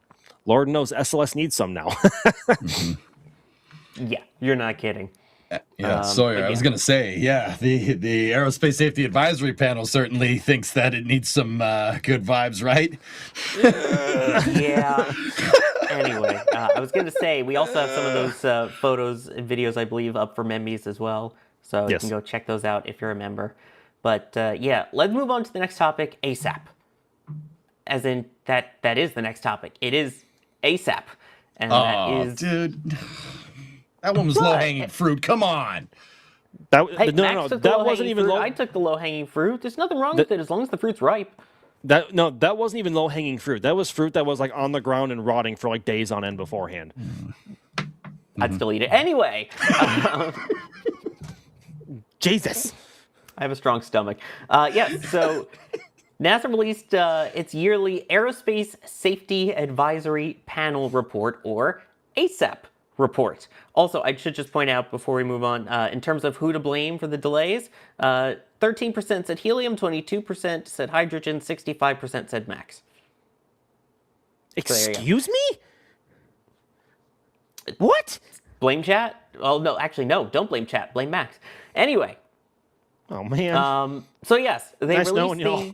Lord knows SLS needs some now. Mm-hmm. Yeah, you're not kidding. Sawyer, I was going to say, the Aerospace Safety Advisory Panel certainly thinks that it needs some good vibes, right? Yeah. Anyway, I was going to say, we also have some of those photos and videos, I believe, up for members as well. So you can go check those out if you're a member. But let's move on to the next topic, ASAP. As in, that is the next topic. It is ASAP. And that is... dude. That one was low-hanging fruit. Come on. That wasn't even low. I took the low-hanging fruit. There's nothing wrong with it as long as the fruit's ripe. That wasn't even low-hanging fruit. That was fruit that was like on the ground and rotting for like days on end beforehand. I'd still eat it. Anyway. Jesus. I have a strong stomach. So NASA released its yearly Aerospace Safety Advisory Panel report, or ASAP report. Also, I should just point out before we move on, in terms of who to blame for the delays, 13% said helium, 22% said hydrogen, 65% said max. Excuse me? What? Blame chat? Oh, no, actually, no, don't blame chat. Blame max. Anyway. Oh, man. So, yes, they nice released y'all.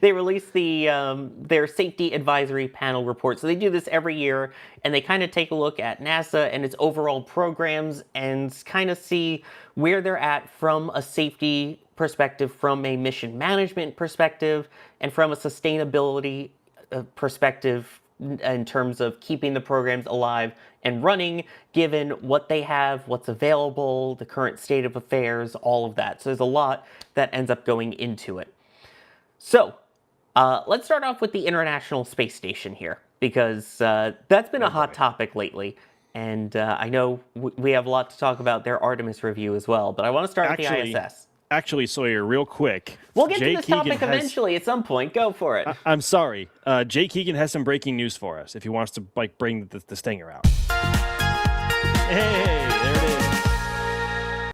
They released their safety advisory panel report. So they do this every year, and they kind of take a look at NASA and its overall programs and kind of see where they're at from a safety perspective, from a mission management perspective, and from a sustainability perspective in terms of keeping the programs alive and running, given what they have, what's available, the current state of affairs, all of that. So there's a lot that ends up going into it. So let's start off with the International Space Station here, because that's been a hot topic lately. And I know we have a lot to talk about their Artemis review as well, but I want to start with the ISS. Actually, Sawyer, real quick. We'll get to this topic eventually at some point. Go for it. I'm sorry. Jay Keegan has some breaking news for us if he wants to bring the stinger out. Hey, there it is.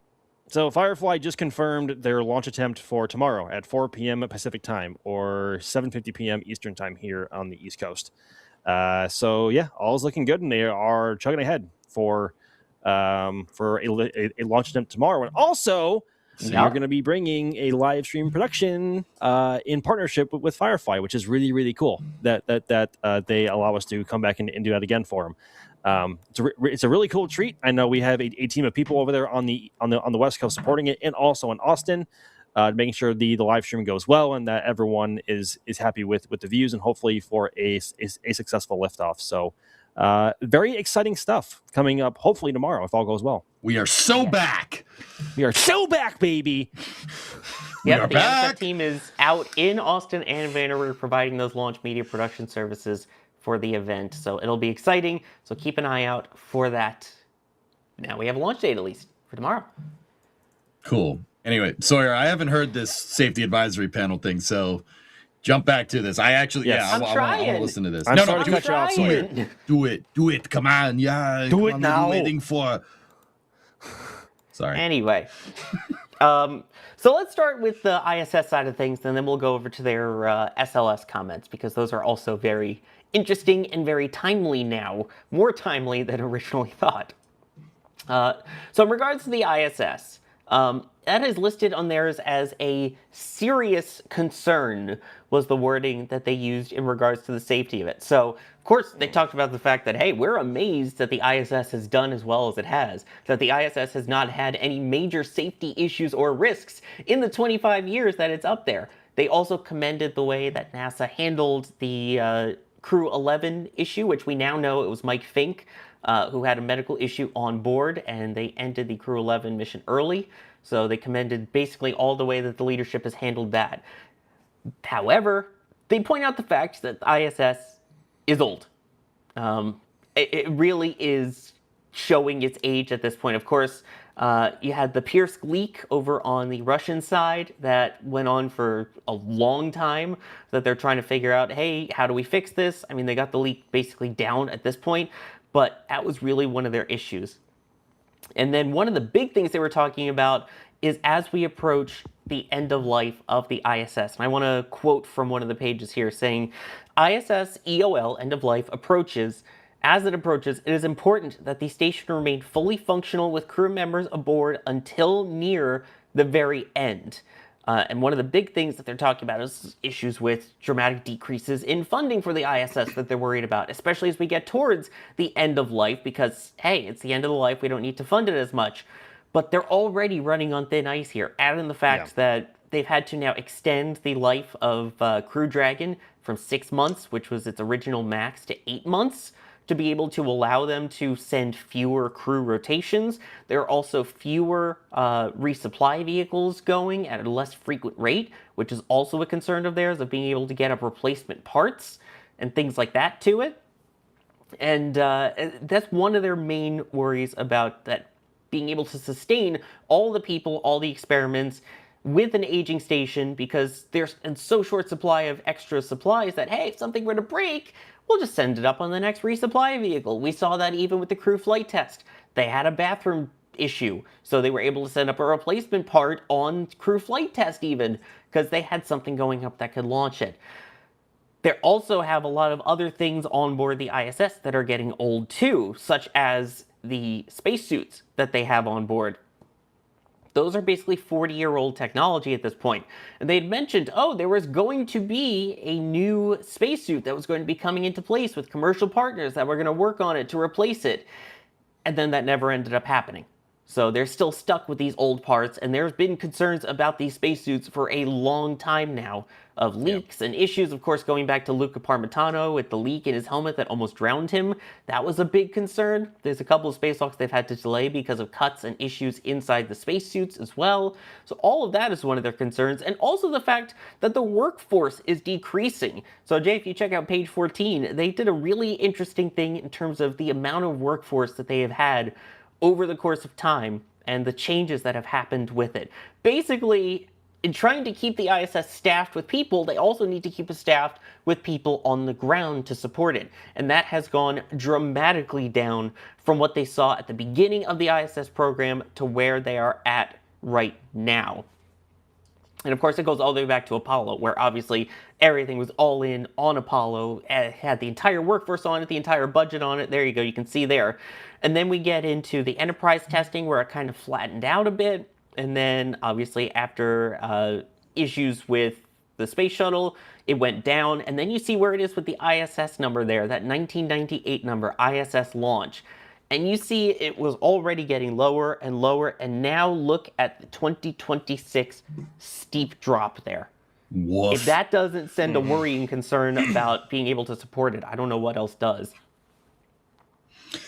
So Firefly just confirmed their launch attempt for tomorrow at 4 p.m. Pacific time, or 7:50 p.m. Eastern time here on the East Coast. So yeah, all's looking good, and they are chugging ahead for a launch attempt tomorrow. And also, you're going to be bringing a live stream production in partnership with Firefly, which is really, really cool that they allow us to come back and do that again for them. It's a really cool treat. I know we have a team of people over there on the West Coast supporting it, and also in Austin, making sure the live stream goes well and that everyone is happy with the views, and hopefully for a successful liftoff. So very exciting stuff coming up, hopefully tomorrow, if all goes well. We are so back. We are so back, baby. Yep, the NASA team is out in Austin and Vandenberg providing those launch media production services for the event. So it'll be exciting. So keep an eye out for that. Now we have a launch date, at least, for tomorrow. Cool. Anyway, Sawyer, I haven't heard this safety advisory panel thing, so jump back to this. I actually, I want to listen to this. I'm sorry to cut you off, Sawyer. Do it. Come on. Yeah. Do it now. Waiting for... Sorry. Anyway, so let's start with the ISS side of things, and then we'll go over to their SLS comments, because those are also very interesting and very timely now, more timely than originally thought. So in regards to the ISS, that is listed on theirs as a serious concern, was the wording that they used in regards to the safety of it. So, of course, they talked about the fact that, hey, we're amazed that the ISS has done as well as it has, that the ISS has not had any major safety issues or risks in the 25 years that it's up there. They also commended the way that NASA handled the Crew 11 issue, which we now know it was Mike Fink, who had a medical issue on board, and they ended the Crew 11 mission early. So they commended basically all the way that the leadership has handled that. However, they point out the fact that the ISS is old. It really is showing its age at this point. Of course, you had the Pierce leak over on the Russian side that went on for a long time, that they're trying to figure out, hey, how do we fix this? I mean, they got the leak basically down at this point, but that was really one of their issues. And then one of the big things they were talking about is as we approach the end of life of the ISS. And I want to quote from one of the pages here saying, ISS EOL end of life approaches. As it approaches, it is important that the station remain fully functional with crew members aboard until near the very end. And one of the big things that they're talking about is issues with dramatic decreases in funding for the ISS that they're worried about, especially as we get towards the end of life, because, hey, it's the end of the life, we don't need to fund it as much. But they're already running on thin ice here, add in the fact that they've had to now extend the life of Crew Dragon from 6 months, which was its original max, to 8 months, to be able to allow them to send fewer crew rotations. There are also fewer resupply vehicles going at a less frequent rate, which is also a concern of theirs, of being able to get up replacement parts and things like that to it. And that's one of their main worries about that, being able to sustain all the people, all the experiments with an aging station, because there's in so short supply of extra supplies that, hey, if something were to break, we'll just send it up on the next resupply vehicle. We saw that even with the crew flight test. They had a bathroom issue, so they were able to send up a replacement part on crew flight test even, because they had something going up that could launch it. They also have a lot of other things on board the ISS that are getting old too, such as the spacesuits that they have on board. Those are basically 40-year-old technology at this point. And they'd mentioned, oh, there was going to be a new spacesuit that was going to be coming into place with commercial partners that were going to work on it to replace it. And then that never ended up happening. So they're still stuck with these old parts, and there's been concerns about these spacesuits for a long time now of leaks and issues. Of course, going back to Luca Parmitano with the leak in his helmet that almost drowned him, that was a big concern. There's a couple of spacewalks they've had to delay because of cuts and issues inside the spacesuits as well. So all of that is one of their concerns, and also the fact that the workforce is decreasing. So Jay, if you check out page 14, they did a really interesting thing in terms of the amount of workforce that they have had over the course of time and the changes that have happened with it. Basically, in trying to keep the ISS staffed with people, they also need to keep it staffed with people on the ground to support it. And that has gone dramatically down from what they saw at the beginning of the ISS program to where they are at right now. And of course, it goes all the way back to Apollo, where obviously everything was all in on Apollo, had the entire workforce on it, the entire budget on it. There you go, you can see there. And then we get into the Enterprise testing, where it kind of flattened out a bit. And then obviously after issues with the space shuttle, it went down. And then you see where it is with the ISS number there, that 1998 number, ISS launch. And you see it was already getting lower and lower, and now look at the 2026 steep drop there. Woof. If that doesn't send a worrying concern about being able to support it, I don't know what else does.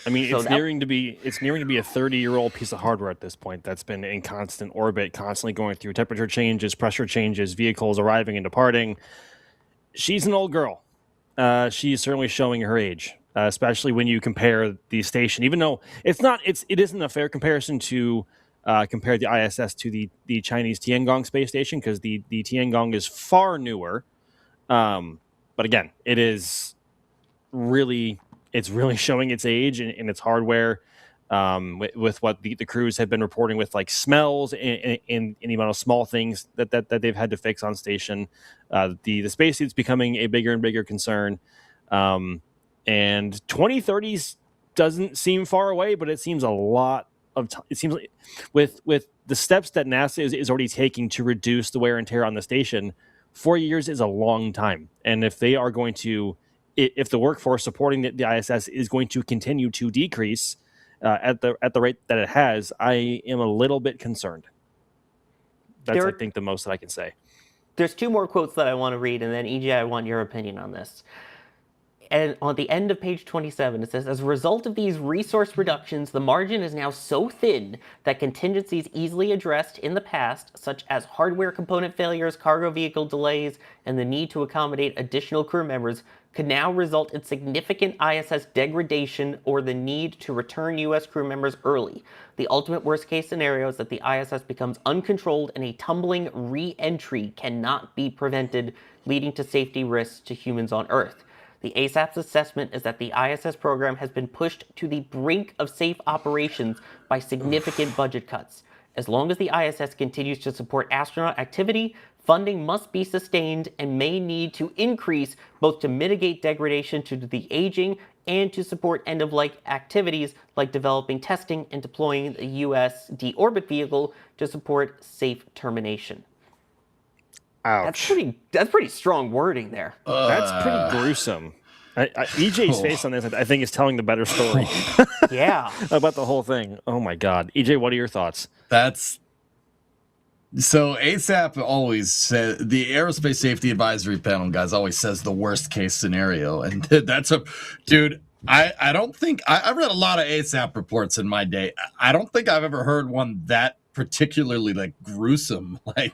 I mean, it's nearing to be a 30-year-old piece of hardware at this point that's been in constant orbit, constantly going through temperature changes, pressure changes, vehicles arriving and departing. She's an old girl. She's certainly showing her age. Especially when you compare the station, even though it isn't a fair comparison to compare the ISS to the Chinese Tiangong space station, because the Tiangong is far newer. But again, it's really showing its age and its hardware, with what the crews have been reporting with, like smells and the amount of small things that they've had to fix on station. The spacesuit's becoming a bigger and bigger concern. And 2030s doesn't seem far away, but it seems a lot of time. It seems like with the steps that NASA is already taking to reduce the wear and tear on the station, 4 years is a long time. And if they are going to, if the workforce supporting the ISS is going to continue to decrease at the rate that it has, I am a little bit concerned. That's, I think, the most that I can say. There's two more quotes that I want to read, and then EJ, I want your opinion on this. And on the end of page 27, it says, as a result of these resource reductions, the margin is now so thin that contingencies easily addressed in the past, such as hardware component failures, cargo vehicle delays, and the need to accommodate additional crew members, could now result in significant ISS degradation or the need to return U.S. crew members early. The ultimate worst-case scenario is that the ISS becomes uncontrolled and a tumbling re-entry cannot be prevented, leading to safety risks to humans on Earth. The ASAP's assessment is that the ISS program has been pushed to the brink of safe operations by significant budget cuts. As long as the ISS continues to support astronaut activity, funding must be sustained and may need to increase both to mitigate degradation due to the aging and to support end-of-life activities like developing, testing, and deploying the U.S. deorbit vehicle to support safe termination. Ouch. That's pretty strong wording there. That's pretty gruesome. EJ's face on this, I think, is telling the better story. Yeah. About the whole thing. Oh my God. EJ, what are your thoughts? So ASAP always says, the Aerospace Safety Advisory Panel guys always says the worst case scenario. And that's dude, I don't think, I've read a lot of ASAP reports in my day. I don't think I've ever heard one that particularly like gruesome, like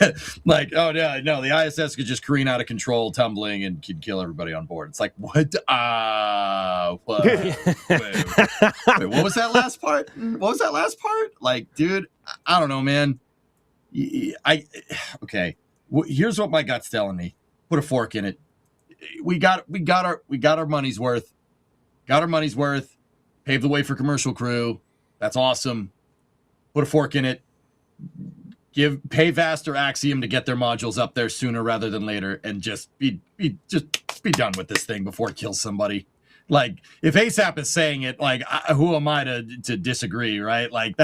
oh yeah, no, the ISS could just careen out of control, tumbling, and could kill everybody on board. It's like, what? Wait, what was that last part? What was that last part? Like, dude, I don't know, man. Okay. Here's what my gut's telling me. Put a fork in it. We got our money's worth. Got our money's worth. Paved the way for commercial crew. That's awesome. Put a fork in it. Pay Vast or Axiom to get their modules up there sooner rather than later, and just be done with this thing before it kills somebody. Like, if ASAP is saying it, like, who am I to disagree, right? Like,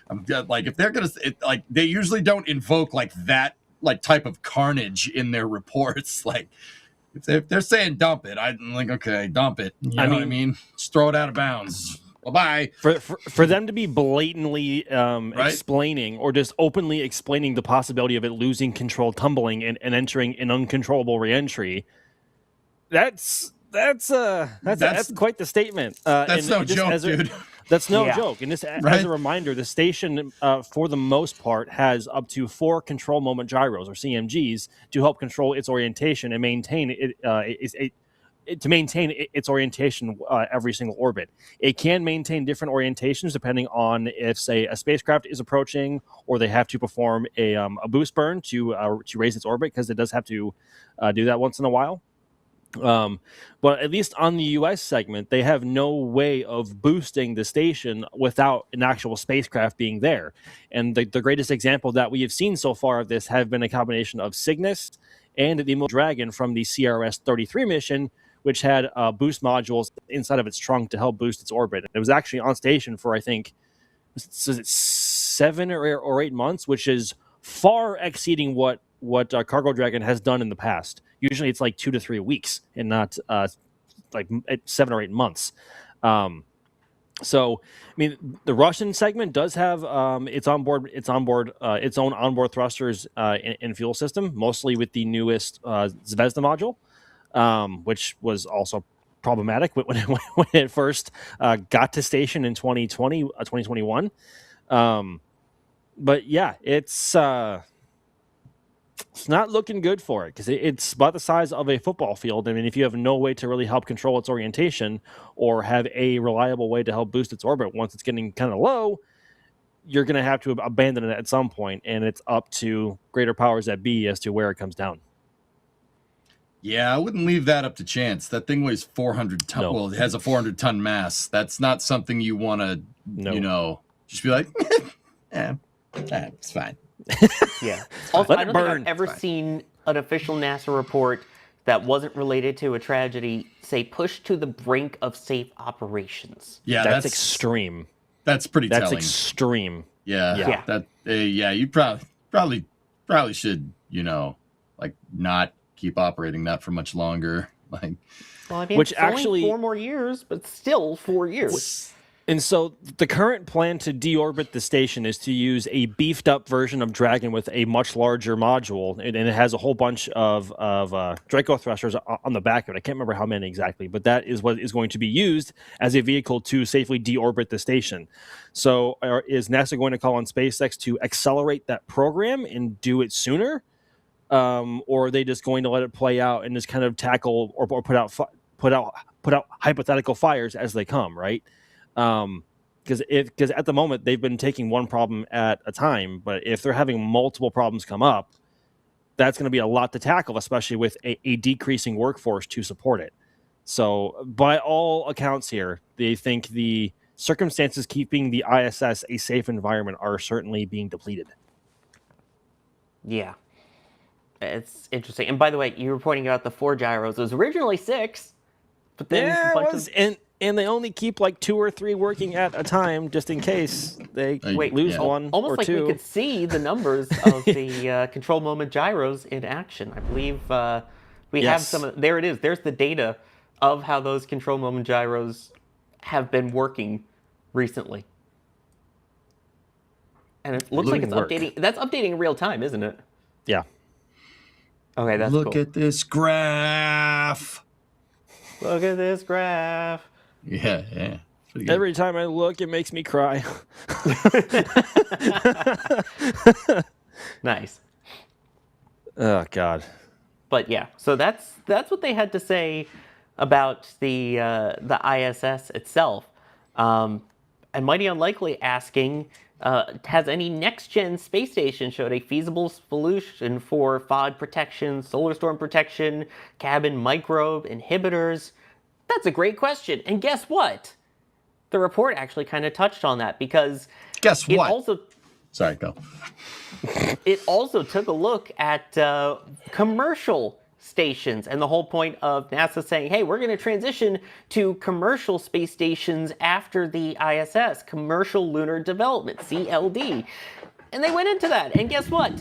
I'm like, if they're gonna, like, they usually don't invoke like that, like, type of carnage in their reports. Like, if they're saying dump it, I'm like, okay, dump it. You know what I mean? Just throw it out of bounds. Bye-bye. For them to be blatantly explaining or just openly explaining the possibility of it losing control, tumbling, and entering an uncontrollable reentry, that's quite the statement. That's no joke, dude. That's no joke. And just as a reminder, the station, for the most part, has up to 4 control moment gyros, or CMGs, to help control its orientation and maintain its orientation every single orbit. It can maintain different orientations depending on if, say, a spacecraft is approaching, or they have to perform a boost burn to raise its orbit, because it does have to do that once in a while. But at least on the U.S. segment, they have no way of boosting the station without an actual spacecraft being there. And the greatest example that we have seen so far of this have been a combination of Cygnus and the Dragon from the CRS-33 mission, which had boost modules inside of its trunk to help boost its orbit. It was actually on station for, I think, 7 or 8 months, which is far exceeding what Cargo Dragon has done in the past. Usually it's like 2 to 3 weeks and not like 7 or 8 months. So, I mean, the Russian segment does have its own onboard thrusters and fuel system, mostly with the newest Zvezda module, which was also problematic when it first got to station in 2021. But yeah, it's not looking good for it, because it's about the size of a football field. I mean, if you have no way to really help control its orientation or have a reliable way to help boost its orbit once it's getting kind of low, you're going to have to abandon it at some point, and it's up to greater powers that be as to where it comes down. Yeah, I wouldn't leave that up to chance. That thing weighs 400 tons. No. Well, it has a 400-ton mass. That's not something you want to, just be like, it's fine. Yeah. Also, I don't think I've ever seen an official NASA report that wasn't related to a tragedy say pushed to the brink of safe operations. Yeah, that's extreme. That's pretty telling. That's extreme. Yeah. You probably should, like, not keep operating that for much longer. Like, well, I mean, it's only 4 more years, but still 4 years. And so the current plan to deorbit the station is to use a beefed up version of Dragon with a much larger module, and it has a whole bunch of Draco thrusters on the back of it. I can't remember how many exactly, but that is what is going to be used as a vehicle to safely deorbit the station. So is NASA going to call on SpaceX to accelerate that program and do it sooner? Or are they just going to let it play out and just kind of tackle or put out hypothetical fires as they come, right? Because at the moment they've been taking one problem at a time, but if they're having multiple problems come up, that's going to be a lot to tackle, especially with a decreasing workforce to support it. So by all accounts here, they think the circumstances keeping the ISS a safe environment are certainly being depleted. Yeah. It's interesting. And by the way, you were pointing out the 4 gyros. It was originally 6, but then and they only keep like 2 or 3 working at a time, just in case they lose one almost or like 2. We could see the numbers of the control moment gyros in action. I believe we have some of. There it is. There's the data of how those control moment gyros have been working recently. And it looks like it's updating. That's updating in real time, isn't it? Yeah. Okay, that's cool. Look at this graph. Look at this graph. Yeah. Every time I look, it makes me cry. Nice. Oh, God. But yeah, so that's what they had to say about the ISS itself. And Mighty Unlikely asking, has any next-gen space station showed a feasible solution for fog protection, solar storm protection, cabin microbe inhibitors? That's a great question. And guess what? The report actually kind of touched on that, because guess what? Sorry, go. It also took a look at commercial stations, and the whole point of NASA saying, hey, we're going to transition to commercial space stations after the ISS, Commercial Lunar Development, CLD. And they went into that, and guess what?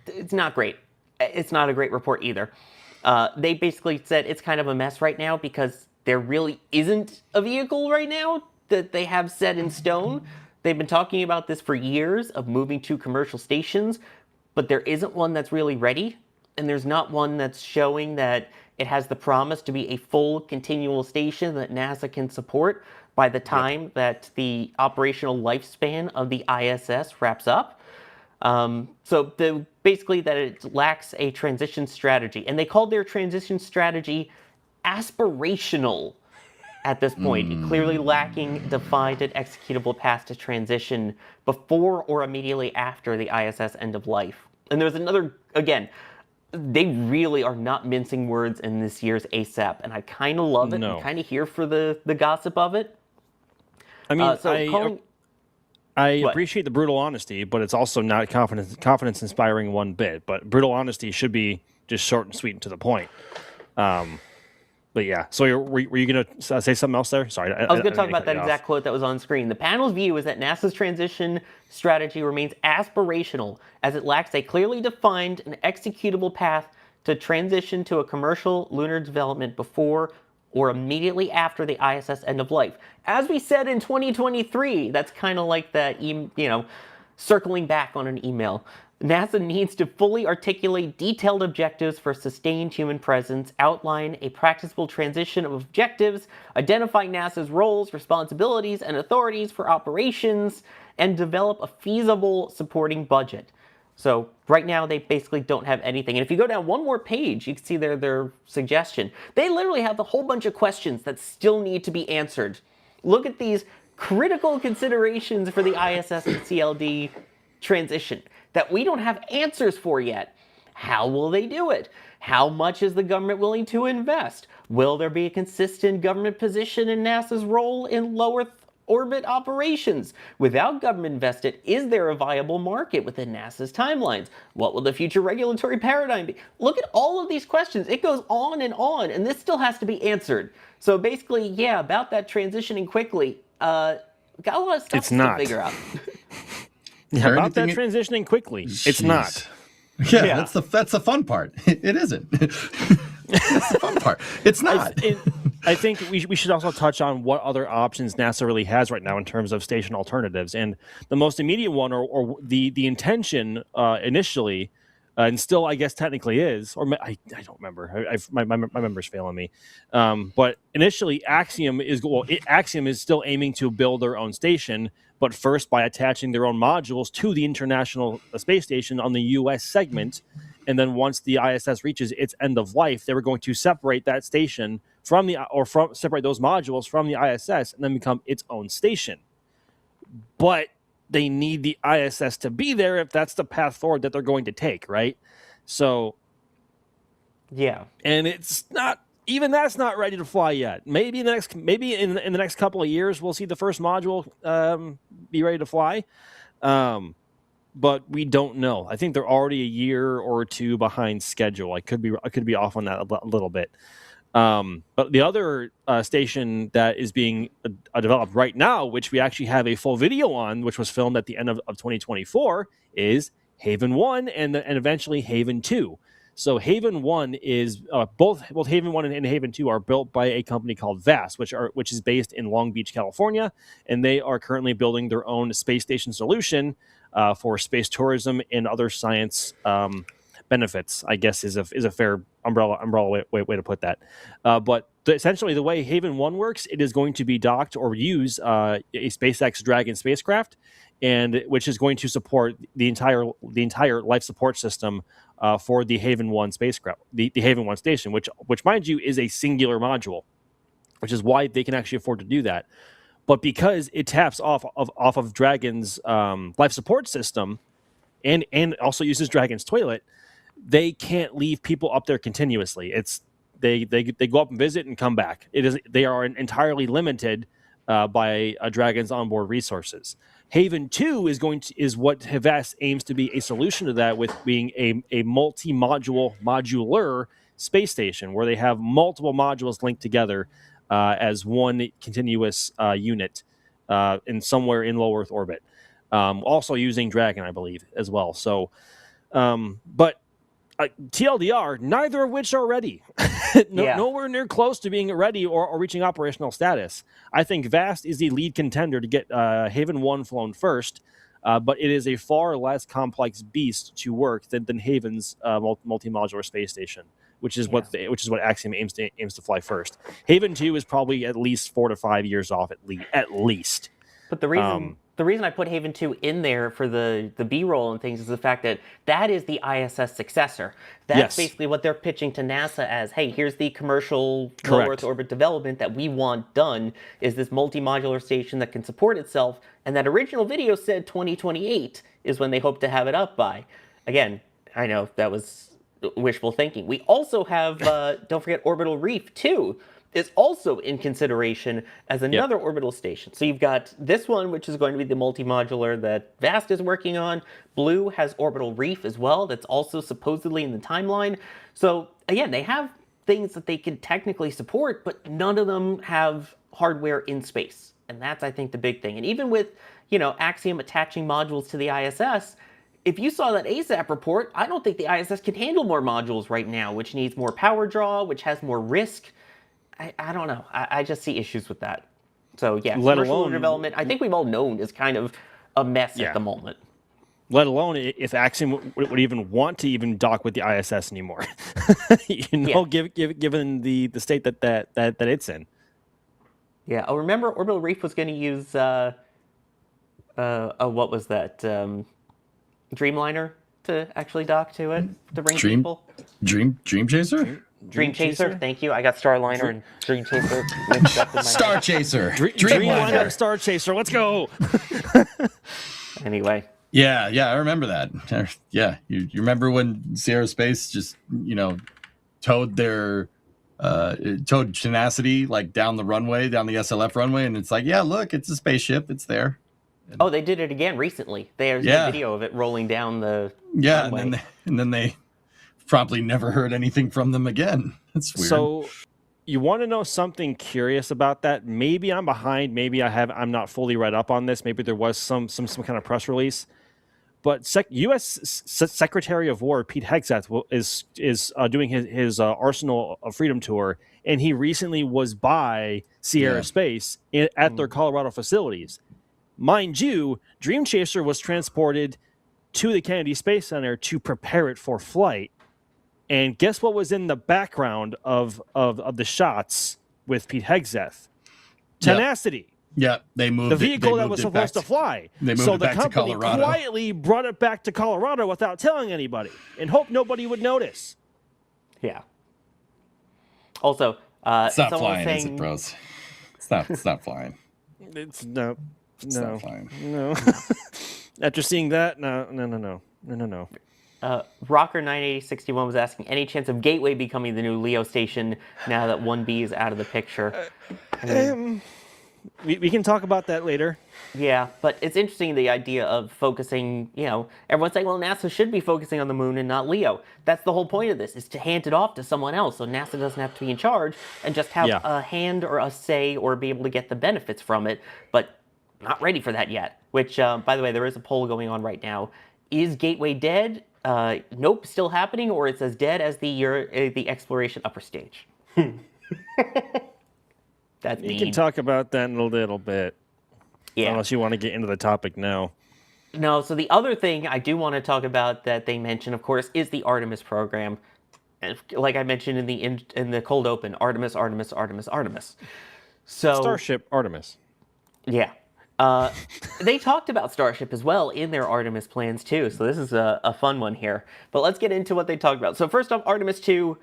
It's not great. It's not a great report either. They basically said it's kind of a mess right now because there really isn't a vehicle right now that they have set in stone. They've been talking about this for years of moving to commercial stations, but there isn't one that's really ready, and there's not one that's showing that it has the promise to be a full continual station that NASA can support by the time that the operational lifespan of the ISS wraps up. Basically that it lacks a transition strategy, and they called their transition strategy aspirational at this point, clearly lacking defined and executable path to transition before or immediately after the ISS end of life. And there's another, again, they really are not mincing words in this year's ASAP, and I kind of love it. I'm kind of here for the gossip of it. I mean, I appreciate the brutal honesty, but it's also not confidence inspiring one bit. But brutal honesty should be just short and sweet and to the point. But yeah, so were you going to say something else there? Sorry, I was going to talk about that exact quote that was on screen. The panel's view is that NASA's transition strategy remains aspirational as it lacks a clearly defined and executable path to transition to a commercial lunar development before or immediately after the ISS end of life. As we said in 2023, that's kind of like that, circling back on an email. NASA needs to fully articulate detailed objectives for sustained human presence, outline a practicable transition of objectives, identify NASA's roles, responsibilities, and authorities for operations, and develop a feasible supporting budget. So right now they basically don't have anything. And if you go down one more page, you can see their suggestion. They literally have a whole bunch of questions that still need to be answered. Look at these critical considerations for the ISS and CLD transition that we don't have answers for yet. How will they do it? How much is the government willing to invest? Will there be a consistent government position in NASA's role in low Earth orbit operations? Without government invested, is there a viable market within NASA's timelines? What will the future regulatory paradigm be? Look at all of these questions. It goes on, and this still has to be answered. So basically, yeah, about that transitioning quickly, got a lot of stuff to figure out. Yeah, about that transitioning quickly. It's not. Yeah, that's the fun part. It isn't. That's the fun part. It's not. I think we should also touch on what other options NASA really has right now in terms of station alternatives. And the most immediate one, or the intention initially, and still I guess technically is, or I don't remember. My memory's failing me. But initially, Axiom is still aiming to build their own station, but first by attaching their own modules to the International Space Station on the U.S. segment. And then once the ISS reaches its end of life, they were going to separate that station separate those modules from the ISS and then become its own station. But they need the ISS to be there if that's the path forward that they're going to take, right? So, yeah. And it's not, even that's not ready to fly yet. Maybe in the next couple of years we'll see the first module be ready to fly. But we don't know. I think they're already a year or two behind schedule. I could be off on that a little bit. But the other station that is being developed right now, which we actually have a full video on, which was filmed at the end of 2024, is Haven 1 and eventually Haven 2. So Haven 1 is both Haven 1 and Haven 2 are built by a company called VAST, which is based in Long Beach, California, and they are currently building their own space station solution for space tourism and other science benefits, I guess is a fair umbrella way to put that. But essentially, the way Haven 1 works, it is going to be docked or use a SpaceX Dragon spacecraft, and which is going to support the entire life support system for the Haven 1 spacecraft, the Haven 1 station, which mind you is a singular module, which is why they can actually afford to do that. But because it taps off of Dragon's life support system, and also uses Dragon's toilet, they can't leave people up there continuously. They go up and visit and come back. They are entirely limited by Dragon's onboard resources. Haven 2 is what Havas aims to be a solution to that, with being a modular space station where they have multiple modules linked together as one continuous unit in somewhere in low Earth orbit. Also using Dragon, I believe, as well. So, but TLDR, neither of which are ready. Nowhere near close to being ready or reaching operational status. I think VAST is the lead contender to get Haven 1 flown first, but it is a far less complex beast to work than Haven's multi-modular space station, which is what Axiom aims to fly first. Haven 2 is probably at least 4 to 5 years off at least. But the reason I put Haven 2 in there for the B-roll and things is the fact that is the ISS successor. That's basically what they're pitching to NASA as, hey, here's the commercial low Earth orbit development that we want done, is this multi-modular station that can support itself. And that original video said 2028 is when they hope to have it up by. Again, I know that was wishful thinking. We also have, don't forget, Orbital Reef 2 is also in consideration as another orbital station. So you've got this one, which is going to be the multi-modular that VAST is working on. Blue has Orbital Reef as well. That's also supposedly in the timeline. So again, they have things that they can technically support, but none of them have hardware in space. And that's, I think, the big thing. And even with, Axiom attaching modules to the ISS, if you saw that ASAP report, I don't think the ISS can handle more modules right now, which needs more power draw, which has more risk. I don't know. I just see issues with that. So yeah, commercial development, I think we've all known is kind of a mess at the moment. Let alone if Axiom would even want to even dock with the ISS anymore. Given the state that it's in. Yeah. Oh, remember Orbital Reef was going to use what was that? Dreamliner to actually dock to it to bring people. Dream Chaser. Dream Chaser, thank you. I got Starliner and Dream Chaser mixed up in my Star Chaser. Dreamliner, Star Chaser. Let's go. Anyway. Yeah, I remember that. Yeah, you remember when Sierra Space just towed Tenacity like down the runway, down the SLF runway, and it's like, yeah, look, it's a spaceship, it's there. Oh, they did it again recently. There's a video of it rolling down the runway. and then they probably never heard anything from them again. That's weird. So you want to know something curious about that? Maybe I'm behind. Maybe I'm not fully read up on this. Maybe there was some kind of press release. But U.S. Secretary of War Pete Hegseth is doing his Arsenal of Freedom tour, and he recently was by Sierra Space at their Colorado facilities. Mind you, Dream Chaser was transported to the Kennedy Space Center to prepare it for flight. And guess what was in the background of the shots with Pete Hegseth? Tenacity. Yeah, they moved the vehicle that was supposed to fly. They moved it back to Colorado. So the company quietly brought it back to Colorado without telling anybody and hoped nobody would notice. Yeah. Also, it's not flying, is it, bros? It's not flying. It's not flying. No. After seeing that, no. Rocker 9861 was asking, any chance of Gateway becoming the new LEO station now that 1B is out of the picture? We can talk about that later. Yeah, but it's interesting, the idea of focusing, everyone's saying, well, NASA should be focusing on the moon and not LEO. That's the whole point of this, is to hand it off to someone else so NASA doesn't have to be in charge and just have a hand or a say or be able to get the benefits from it, but not ready for that yet. Which, by the way, there is a poll going on right now. Is Gateway dead? Nope, still happening, or it's as dead as the exploration upper stage. That's mean. You can talk about that in a little bit. Yeah. Unless you want to get into the topic now. No, so the other thing I do want to talk about that they mentioned, of course, is the Artemis program. And like I mentioned in the cold open, Artemis. So Starship Artemis. Yeah. They talked about Starship as well in their Artemis plans too, so this is a fun one here. But let's get into what they talked about. So first off, Artemis II,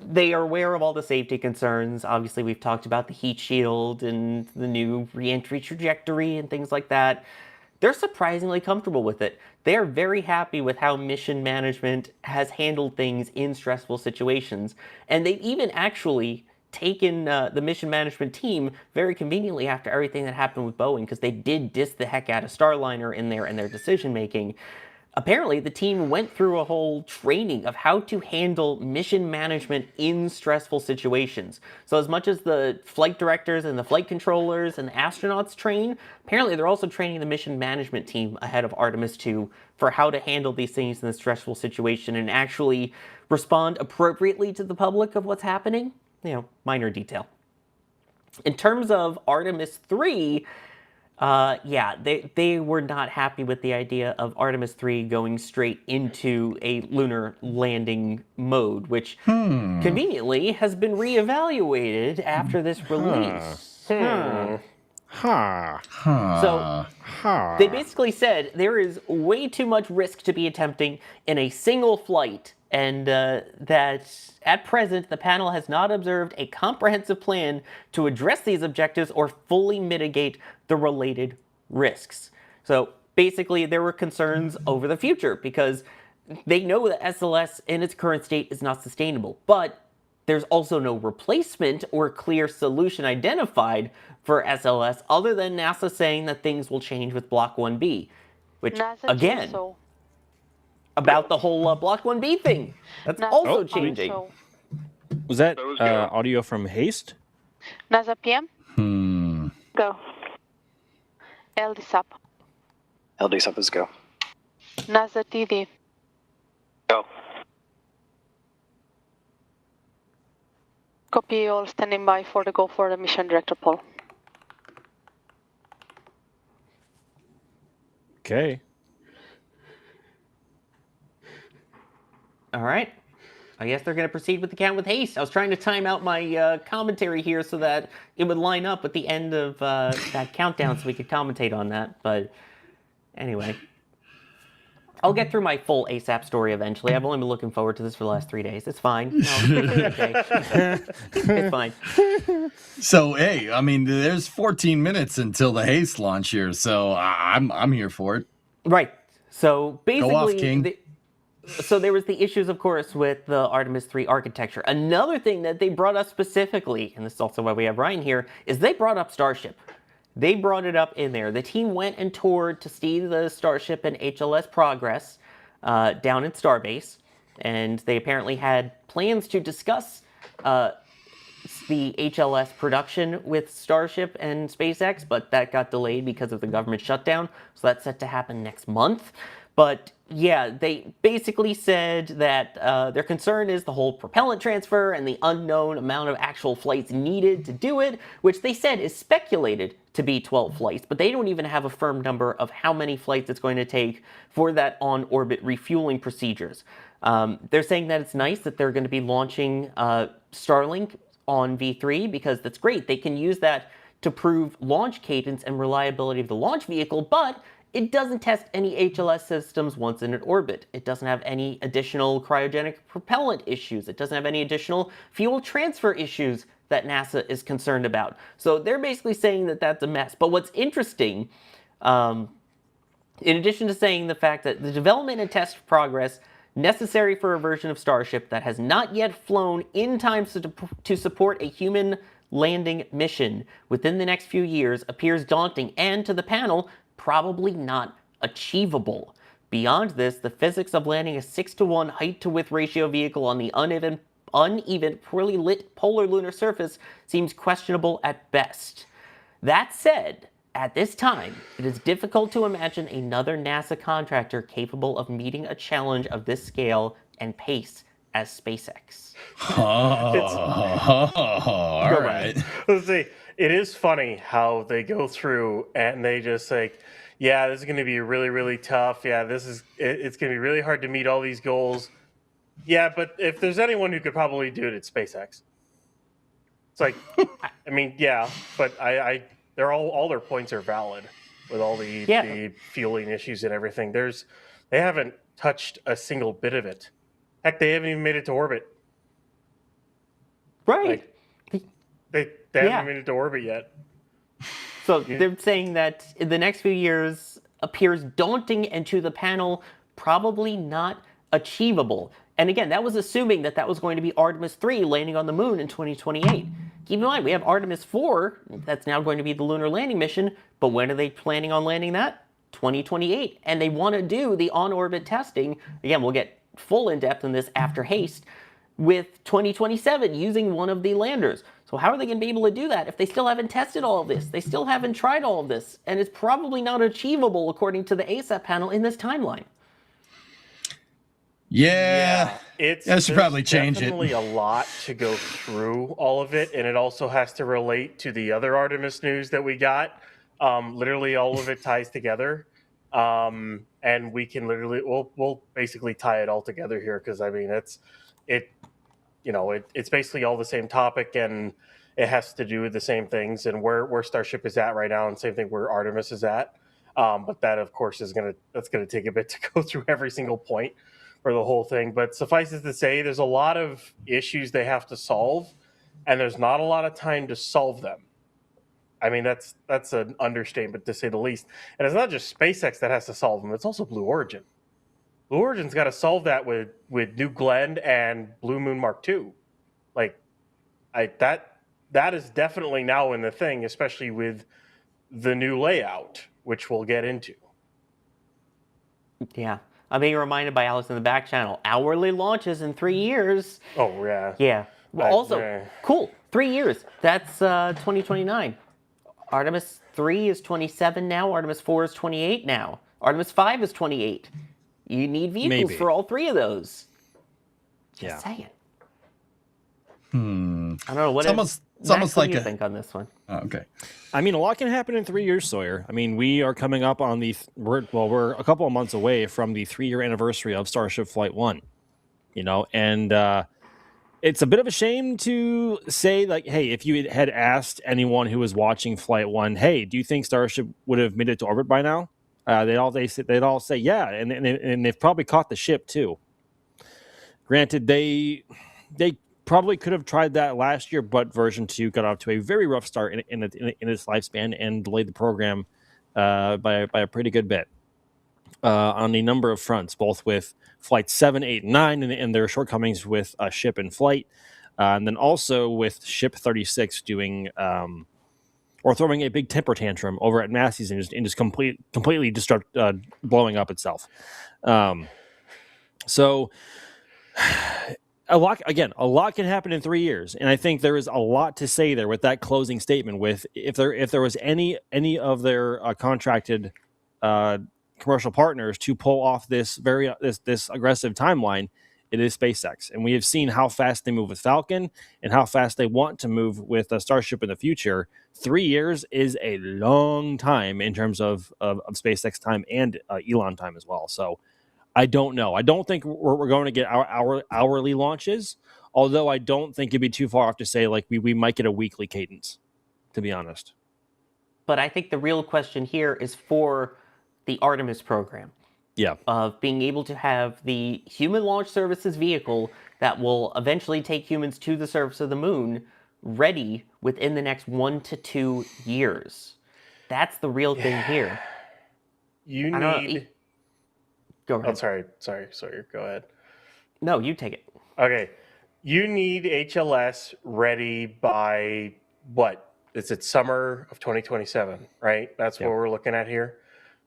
they are aware of all the safety concerns. Obviously, we've talked about the heat shield and the new re-entry trajectory and things like that. They're surprisingly comfortable with it. They're very happy with how mission management has handled things in stressful situations. And they've even actually taken the mission management team very conveniently after everything that happened with Boeing, because they did diss the heck out of Starliner in their decision making. apparently the team went through a whole training of how to handle mission management in stressful situations. So as much as the flight directors and the flight controllers and the astronauts train, apparently they're also training the mission management team ahead of Artemis II for how to handle these things in a stressful situation and actually respond appropriately to the public of what's happening. You know, minor detail. In terms of Artemis III, they were not happy with the idea of Artemis III going straight into a lunar landing mode, which conveniently has been reevaluated after this release. So they basically said there is way too much risk to be attempting in a single flight, and that at present the panel has not observed a comprehensive plan to address these objectives or fully mitigate the related risks. So basically there were concerns over the future because they know that SLS in its current state is not sustainable, but there's also no replacement or clear solution identified for SLS other than NASA saying that things will change with Block 1B, which again, about the whole Block 1B thing, that's also changing. Was that audio from Haste? NASA PM? Go. LD sub. LD sub is go. NASA TD. Go. Copy, all standing by for the go for the mission director poll. Okay. All right. I guess they're going to proceed with the count with haste. I was trying to time out my commentary here so that it would line up with the end of that countdown so we could commentate on that. But anyway, I'll get through my full ASAP story eventually. I've only been looking forward to this for the last 3 days. It's fine. No, it's okay. It's fine. So, hey, I mean, there's 14 minutes until the haste launch here, so I'm here for it. Right. So basically, go off, King. So there was the issues, of course, with the Artemis III architecture. Another thing that they brought up specifically, and this is also why we have Ryan here, is they brought up Starship. They brought it up in there. The team went and toured to see the Starship and HLS progress down in Starbase, and they apparently had plans to discuss the HLS production with Starship and SpaceX, but that got delayed because of the government shutdown, so that's set to happen next month. But yeah, they basically said that their concern is the whole propellant transfer and the unknown amount of actual flights needed to do it, which they said is speculated to be 12 flights, but they don't even have a firm number of how many flights it's going to take for that on-orbit refueling procedures. They're saying that it's nice that they're going to be launching Starlink on V3 because that's great. They can use that to prove launch cadence and reliability of the launch vehicle, but it doesn't test any HLS systems once in an orbit. It doesn't have any additional cryogenic propellant issues. It doesn't have any additional fuel transfer issues that NASA is concerned about. So they're basically saying that that's a mess. But what's interesting, in addition to saying the fact that the development and test progress necessary for a version of Starship that has not yet flown in time to support a human landing mission within the next few years appears daunting and, to the panel, probably not achievable. Beyond this, the physics of landing a 6-to-1 height-to-width ratio vehicle on the uneven, poorly lit polar lunar surface seems questionable at best. That said, at this time, it is difficult to imagine another NASA contractor capable of meeting a challenge of this scale and pace as SpaceX. All right. Let's see. It is funny how they go through and they just like, yeah, this is going to be really, really tough. Yeah, it's going to be really hard to meet all these goals. Yeah, but if there's anyone who could probably do it, it's SpaceX. It's like, I mean, yeah, but they're all their points are valid with all the fueling issues and everything. They haven't touched a single bit of it. Heck, they haven't even made it to orbit. Right. Like, they haven't made it to orbit yet. So they're saying that in the next few years appears daunting and to the panel probably not achievable. And again, that was assuming that was going to be Artemis III landing on the moon in 2028. Keep in mind, we have Artemis IV, that's now going to be the lunar landing mission, but when are they planning on landing that? 2028. And they want to do the on-orbit testing. Again, we'll get full in-depth in this after haste with 2027 using one of the landers. So how are they going to be able to do that if they still haven't tested all of this? They still haven't tried all of this. And it's probably not achievable according to the ASAP panel in this timeline. Yeah, I should probably change it. Definitely a lot to go through all of it, and it also has to relate to the other Artemis news that we got. Literally, all of it ties together, and we can we'll basically tie it all together here because I mean it's basically all the same topic and it has to do with the same things and where Starship is at right now, and same thing where Artemis is at. But that, of course, that's gonna take a bit to go through every single point for the whole thing. But suffice it to say, there's a lot of issues they have to solve, and there's not a lot of time to solve them. I mean, that's an understatement to say the least. And it's not just SpaceX that has to solve them; it's also Blue Origin. Blue Origin's got to solve that with New Glenn and Blue Moon Mark II. Like, that is definitely now in the thing, especially with the new layout, which we'll get into. Yeah. I'm being reminded by Alex in the back channel. Hourly launches in 3 years. Oh, yeah. Yeah. Well, also, cool. 3 years. That's 2029. Artemis 3 is 27 now. Artemis 4 is 28 now. Artemis 5 is 28. You need vehicles for all three of those. Just saying. I don't know. It's almost like do you think on this one? Oh, okay. I mean, a lot can happen in 3 years, Sawyer. I mean, we are coming up on we're a couple of months away from the 3-year anniversary of Starship Flight 1. And it's a bit of a shame to say, like, hey, if you had asked anyone who was watching Flight 1, hey, do you think Starship would have made it to orbit by now? They'd all say yeah, and they've probably caught the ship too. Granted, they probably could have tried that last year, but version 2 got off to a very rough start in its lifespan and delayed the program by a pretty good bit on a number of fronts, both with Flight 7, 8, 9, and their shortcomings with ship and flight, and then also with Ship 36 doing or throwing a big temper tantrum over at Massey's and just completely blowing up itself. So a lot can happen in 3 years, and I think there is a lot to say there with that closing statement. With if there was any of their contracted commercial partners to pull off this aggressive timeline, it is SpaceX, and we have seen how fast they move with Falcon and how fast they want to move with Starship in the future. 3 years is a long time in terms of SpaceX time and Elon time as well. So I don't know. I don't think we're going to get our hourly launches, although I don't think it'd be too far off to say like we might get a weekly cadence, to be honest. But I think the real question here is for the Artemis program. Yeah. Of being able to have the human launch services vehicle that will eventually take humans to the surface of the moon ready within the next 1 to 2 years. That's the real thing here. You need... Go ahead. Oh, sorry. Go ahead. No, you take it. Okay. You need HLS ready by what? Is it summer of 2027, right? That's what we're looking at here.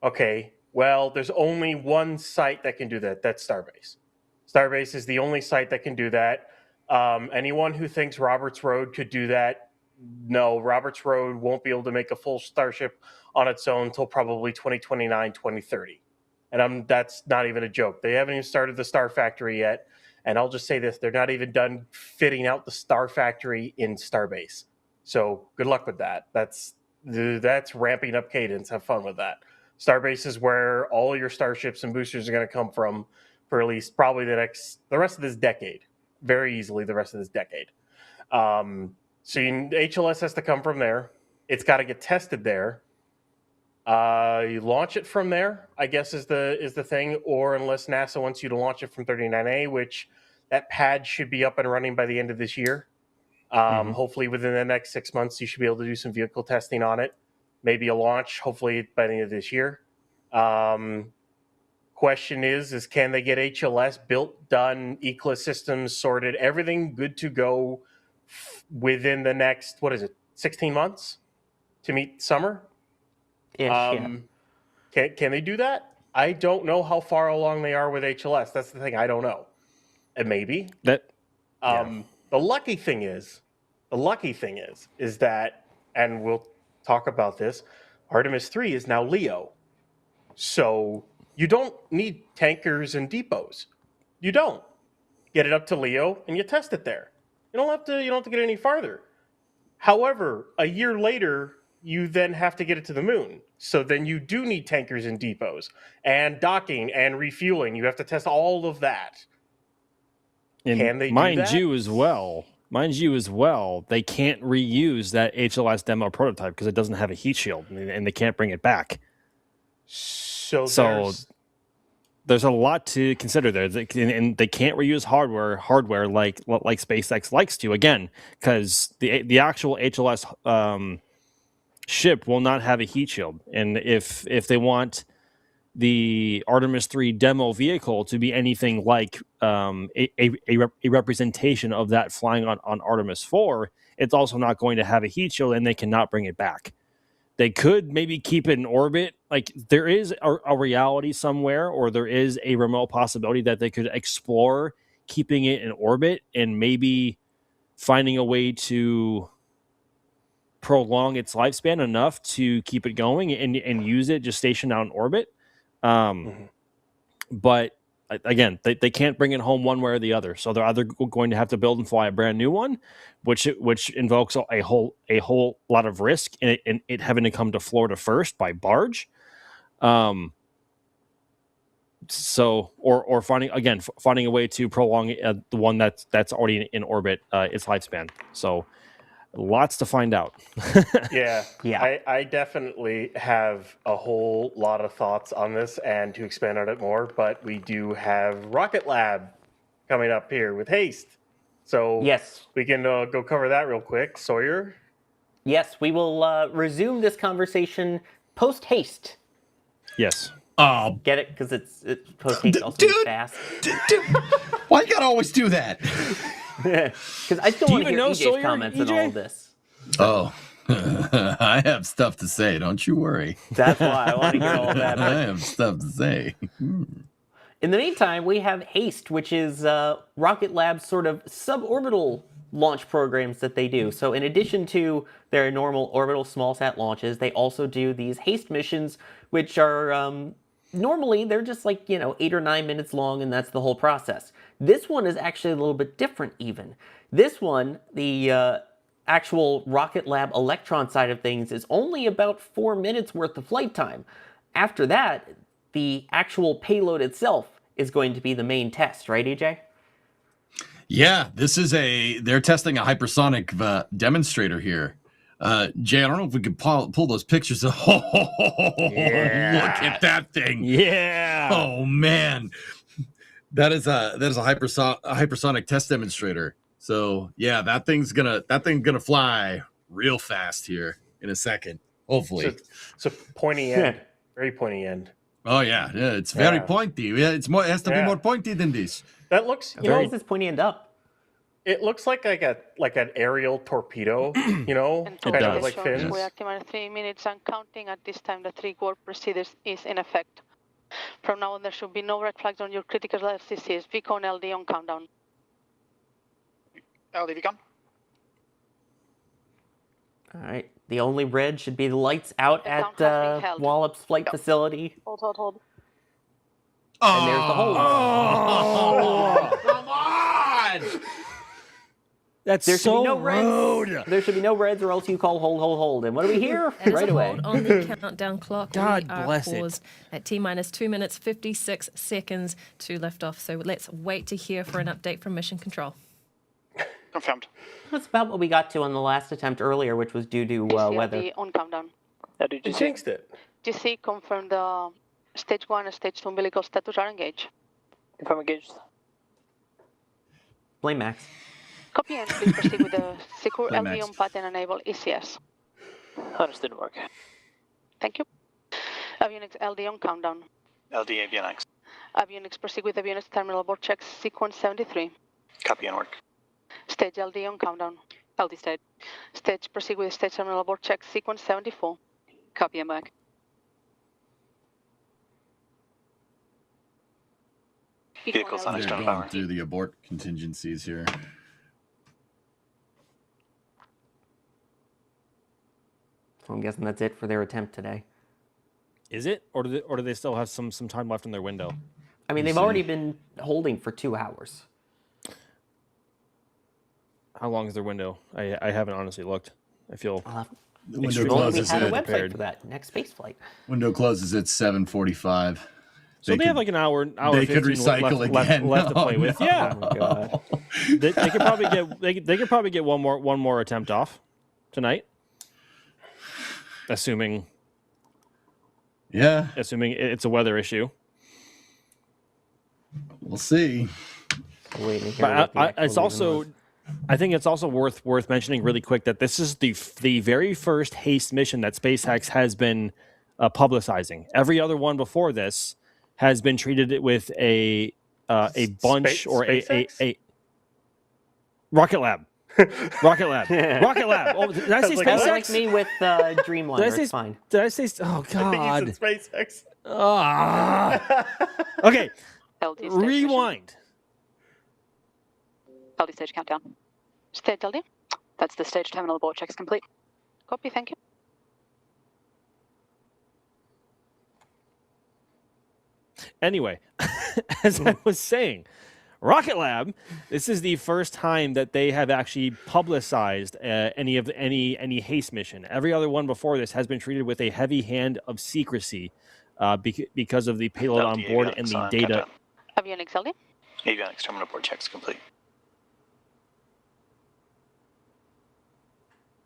Okay. Well, there's only one site that can do that. That's Starbase. Starbase is the only site that can do that. Anyone who thinks Roberts Road could do that, no, Roberts Road won't be able to make a full Starship on its own until probably 2029, 2030. And that's not even a joke. They haven't even started the Star Factory yet. And I'll just say this, they're not even done fitting out the Star Factory in Starbase. So good luck with that. That's ramping up cadence. Have fun with that. Starbase is where all your starships and boosters are going to come from for at least probably the rest of this decade. Very easily the rest of this decade. So HLS has to come from there. It's got to get tested there. You launch it from there, I guess is the thing, or unless NASA wants you to launch it from 39A, which that pad should be up and running by the end of this year. Hopefully within the next 6 months, you should be able to do some vehicle testing on it. Maybe a launch, hopefully by the end of this year. Question is can they get HLS built, done, ecosystems sorted, everything good to go within the next, 16 months to meet summer? Yeah. Can they do that? I don't know how far along they are with HLS. That's the thing. I don't know. And maybe. That. The lucky thing is that, and we'll talk about this, Artemis III is now LEO. So you don't need tankers and depots. You don't. Get it up to LEO and you test it there. You don't have to get any farther. However, a year later, you then have to get it to the moon. So then you do need tankers and depots and docking and refueling. You have to test all of that. And can they mind do that? you as well, they can't reuse that HLS demo prototype because it doesn't have a heat shield, and they can't bring it back. So there's a lot to consider there, and they can't reuse hardware like SpaceX likes to, again, because the actual HLS ship will not have a heat shield, and if they want the Artemis III demo vehicle to be anything like a representation of that flying on Artemis IV, it's also not going to have a heat shield, and they cannot bring it back. They could maybe keep it in orbit. Like, there is a reality somewhere, or there is a remote possibility that they could explore keeping it in orbit and maybe finding a way to prolong its lifespan enough to keep it going and use it just stationed out in orbit. But again, they can't bring it home one way or the other. So they're either going to have to build and fly a brand new one, which invokes a whole lot of risk in it having to come to Florida first by barge. So or finding a way to prolong the one that's already in orbit its lifespan. So lots to find out. Yeah. I definitely have a whole lot of thoughts on this and to expand on it more, but we do have Rocket Lab coming up here with HASTE. So yes, we can go cover that real quick. Sawyer? Yes, we will resume this conversation post-haste. Yes. Get it? Because it's post-haste also fast. Why you gotta always do that? Because I still want to hear EJ's comments on all of this. Oh, I have stuff to say. Don't you worry. That's why I want to hear all that. I have stuff to say. In the meantime, we have HASTE, which is Rocket Lab's sort of suborbital launch programs that they do. So in addition to their normal orbital smallsat launches, they also do these HASTE missions, which are normally they're just like 8 or 9 minutes long, and that's the whole process. This one is actually a little bit different even. This one, the actual Rocket Lab Electron side of things, is only about 4 minutes worth of flight time. After that, the actual payload itself is going to be the main test, right, EJ? Yeah, they're testing a hypersonic demonstrator here. Jay, I don't know if we could pull those pictures. Oh, yeah. Look at that thing. Yeah. Oh, man. That is a hypersonic test demonstrator. So yeah, that thing's gonna fly real fast here in a second. Hopefully. So pointy end. Very pointy end. Oh yeah, it's very pointy. Yeah, it has to be more pointy than this. That looks, Where is this pointy end up? It looks like an aerial torpedo, kind of like fins. We are 3 minutes and counting. At this time, the 3-warp procedure is in effect. From now on, there should be no red flags on your critical LCCs. VCON LD on countdown. LD VCON. All right. The only red should be the lights out at Wallops Flight Facility. Hold. And there's the hole. Oh, come on! There should be no reds. There should be no reds, or else you call hold. And what do we hear? Right away. Hold on the countdown clock. God we are bless it. paused at T-minus 2 minutes 56 seconds to liftoff. So let's wait to hear for an update from Mission Control. Confirmed. That's about what we got to on the last attempt earlier, which was due to weather. On countdown. You jinxed it. GC confirm the stage 1 and stage 2 umbilical status are engaged. Confirm engaged. Blame Max. Copy and please proceed with the secure LV on path and enable ECS. Understood work. Thank you. Avionics LD on countdown. LD avionics. Avionics proceed with avionics terminal board check sequence 73. Copy and work. Stage LD on countdown. LD stage. Stage proceed with stage terminal board check sequence 74. Copy and back. Vehicles on They're external going power. through the abort contingencies here. So I'm guessing that's it for their attempt today. Is it, or do they still have some time left in their window? I mean, they've already been holding for 2 hours. How long is their window? I haven't honestly looked. I feel The window we closes had a at website for that next space flight. window closes at 7:45. So they have like an hour. They could 15 recycle again. left to play with. No. Yeah, Oh my God. they could probably get they could probably get one more attempt off tonight, assuming it's a weather issue. We'll see. Waiting here But what the actual it's also, was. I think it's also worth mentioning really quick that this is the very first HASTE mission that SpaceX has been publicizing. Every other one before this has been treated with a bunch or a Rocket Lab. Rocket Lab. Rocket Lab. Oh, did I say Like, SpaceX? Like me with Dreamliner. Did I say It's fine. Did I say? Oh God. He said SpaceX. Okay. LD stage Rewind. LD stage countdown. Stage LD. That's the stage terminal abort checks complete. Copy, thank you. Anyway, as I was saying, Rocket Lab. This is the first time that they have actually publicized any HASTE mission. Every other one before this has been treated with a heavy hand of secrecy because of the payload on board and the data. Avionics LD. Avionics terminal abort checks complete.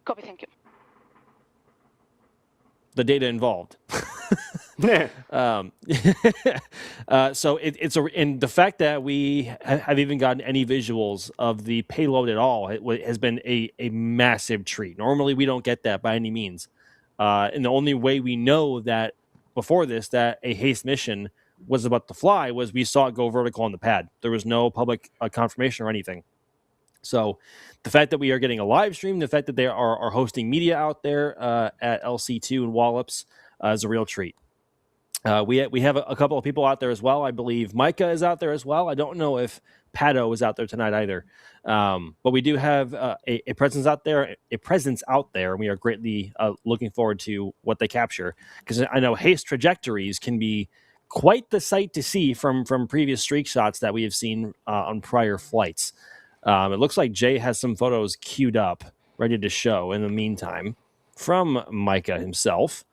Copy, thank you. The data involved. So and the fact that we have even gotten any visuals of the payload at all has been a massive treat. Normally we don't get that by any means, and the only way we know that before this that a HASTE mission was about to fly was we saw it go vertical on the pad. There was no public confirmation or anything. So the fact that we are getting a live stream, the fact that they are hosting media out there at LC2 and Wallops is a real treat. We have a couple of people out there as well. I believe Micah is out there as well. I don't know if Pato is out there tonight either. But we do have a presence out there, and we are greatly looking forward to what they capture. Because I know HASTE trajectories can be quite the sight to see from previous streak shots that we have seen on prior flights. It looks like Jay has some photos queued up, ready to show in the meantime from Micah himself.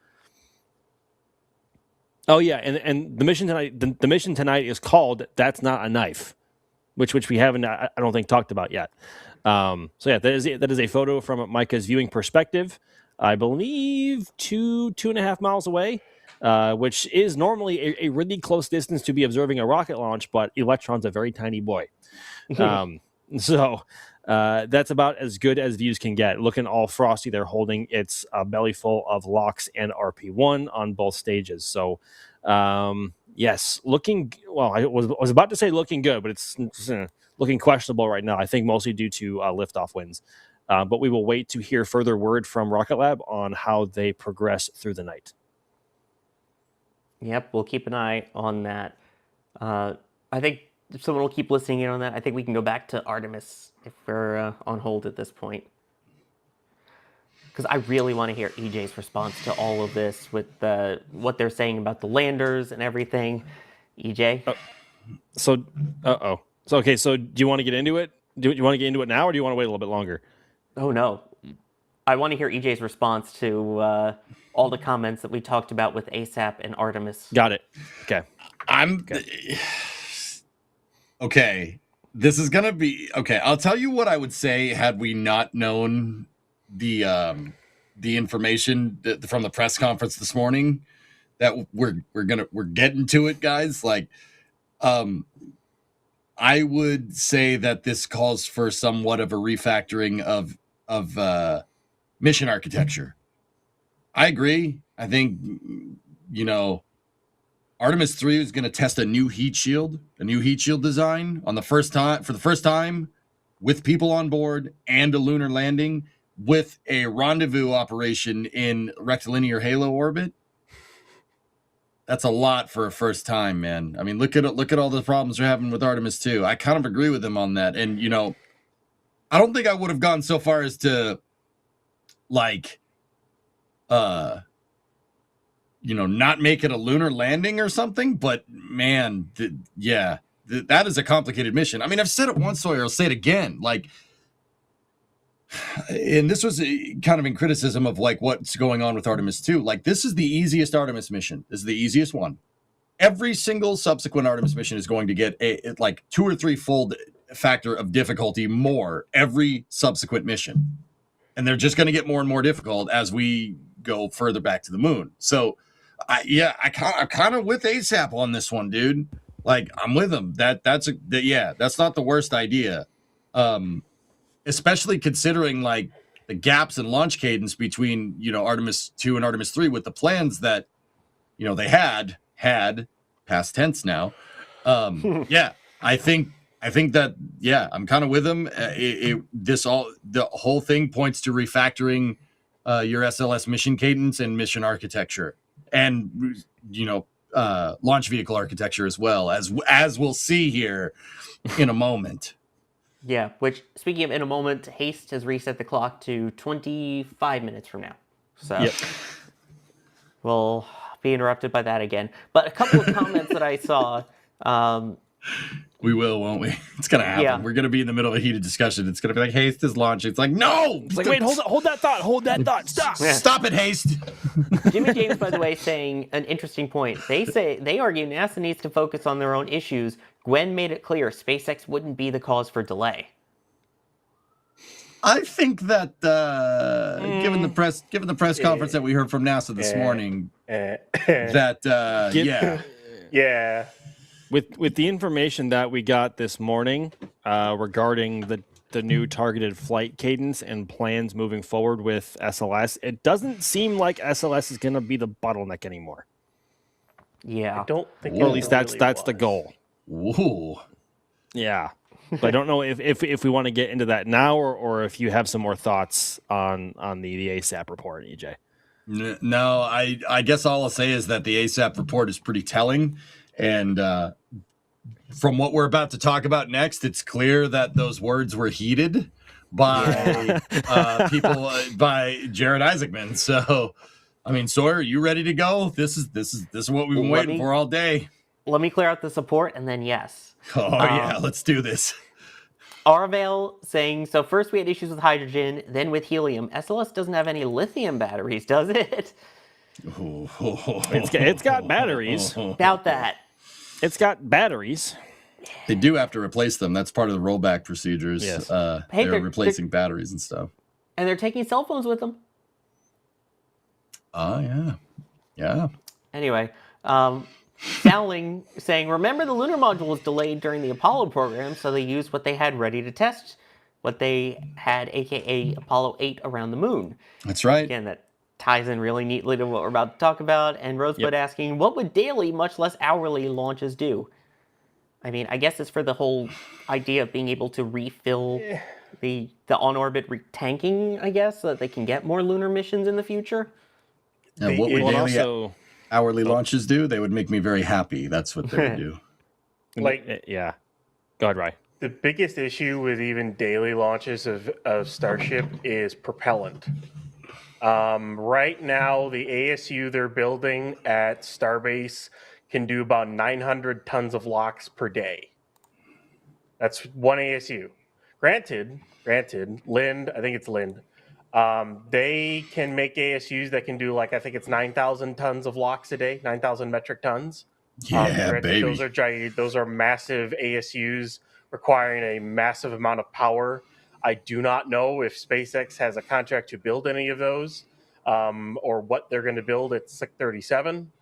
Oh yeah, and the mission tonight. The mission tonight is called "That's Not a Knife," which we haven't, I don't think, talked about yet. So yeah, that is a photo from Micah's viewing perspective. I believe 2.5 miles away, which is normally a really close distance to be observing a rocket launch, but Electron's a very tiny boy. So that's about as good as views can get. Looking all frosty, they're holding its belly full of LOX and RP1 on both stages. So, yes, looking well. I was about to say looking good, but it's looking questionable right now. I think mostly due to liftoff winds. But we will wait to hear further word from Rocket Lab on how they progress through the night. Yep, we'll keep an eye on that. I think if someone will keep listening in on that, I think we can go back to Artemis if we're on hold at this point. Because I really want to hear EJ's response to all of this with what they're saying about the landers and everything. EJ? So okay, so do you want to get into it? Do you want to get into it now, or do you want to wait a little bit longer? Oh, no. I want to hear EJ's response to all the comments that we talked about with ASAP and Artemis. Got it. Okay. Okay, this is gonna be okay. I'll tell you what I would say had we not known the information from the press conference this morning. That we're getting to it, guys. Like, I would say that this calls for somewhat of a refactoring of mission architecture. I agree. I think Artemis III is going to test a new heat shield design for the first time with people on board and a lunar landing with a rendezvous operation in rectilinear halo orbit. That's a lot for a first time, man. I mean, look at all the problems we're having with Artemis II. I kind of agree with him on that. And I don't think I would have gone so far as to like not make it a lunar landing or something, but man, that is a complicated mission. I mean, I've said it once, Sawyer, I'll say it again. Like, and this was kind of in criticism of like what's going on with Artemis II. Like, this is the easiest Artemis mission. This is the easiest one. Every single subsequent Artemis mission is going to get a like 2 or 3-fold factor of difficulty more every subsequent mission. And they're just going to get more and more difficult as we go further back to the moon. So, I'm kind of with ASAP on this one, dude. Like, I'm with him. That's not the worst idea. Especially considering like the gaps in launch cadence between, Artemis 2 and Artemis 3 with the plans that, they had past tense now. I think that, I'm kind of with him. The whole thing points to refactoring your SLS mission cadence and mission architecture, and launch vehicle architecture as well, as we'll see here in a moment. Yeah, which, speaking of in a moment, Haste has reset the clock to 25 minutes from now. So we'll be interrupted by that again. But a couple of comments that I saw. We will, won't we? It's going to happen. Yeah. We're going to be in the middle of a heated discussion. It's going to be like, Haste is launching. It's like, no! It's like, wait, hold that thought. Stop! Yeah. Stop it, Haste! Jimmy James, by the way, saying an interesting point. They argue NASA needs to focus on their own issues. Gwen made it clear SpaceX wouldn't be the cause for delay. I think that given the press conference that we heard from NASA this morning, With the information that we got this morning regarding the new targeted flight cadence and plans moving forward with SLS, it doesn't seem like SLS is going to be the bottleneck anymore. Yeah, I don't think. Or at least that's the goal. Ooh. Yeah, but I don't know if we want to get into that now, or if you have some more thoughts on the ASAP report, EJ. No, I guess all I'll say is that the ASAP report is pretty telling. And from what we're about to talk about next, it's clear that those words were heeded by people, by Jared Isaacman. So, I mean, Sawyer, are you ready to go? This is what we've been waiting for all day. Let me clear out the support, and then yes. Oh yeah, let's do this. Arvale saying, so first we had issues with hydrogen, then with helium. SLS doesn't have any lithium batteries, does it? It's got batteries. Doubt that. It's got batteries. They do have to replace them. That's part of the rollback procedures. Yes. They're replacing batteries and stuff. And they're taking cell phones with them. Oh, yeah. Anyway, Dowling saying, remember the lunar module was delayed during the Apollo program, so they used what they had ready to test, what they had, aka Apollo 8, around the moon. That's right. Again, that ties in really neatly to what we're about to talk about. And Rosebud asking, what would daily, much less hourly, launches do? I mean, I guess it's for the whole idea of being able to refill the on-orbit tanking, I guess, so that they can get more lunar missions in the future. And what would daily hourly launches do? They would make me very happy. That's what they would do. Yeah. Go ahead, Rye. The biggest issue with even daily launches of Starship is propellant. Right now, the ASU they're building at Starbase can do about 900 tons of LOX per day. That's one ASU. Granted, Lind, I think it's Lind. They can make ASUs that can do, like, I think it's 9,000 tons of LOX a day, 9,000 metric tons. Yeah, baby. Those are massive ASUs requiring a massive amount of power. I do not know if SpaceX has a contract to build any of those, or what they're going to build at Slick 37,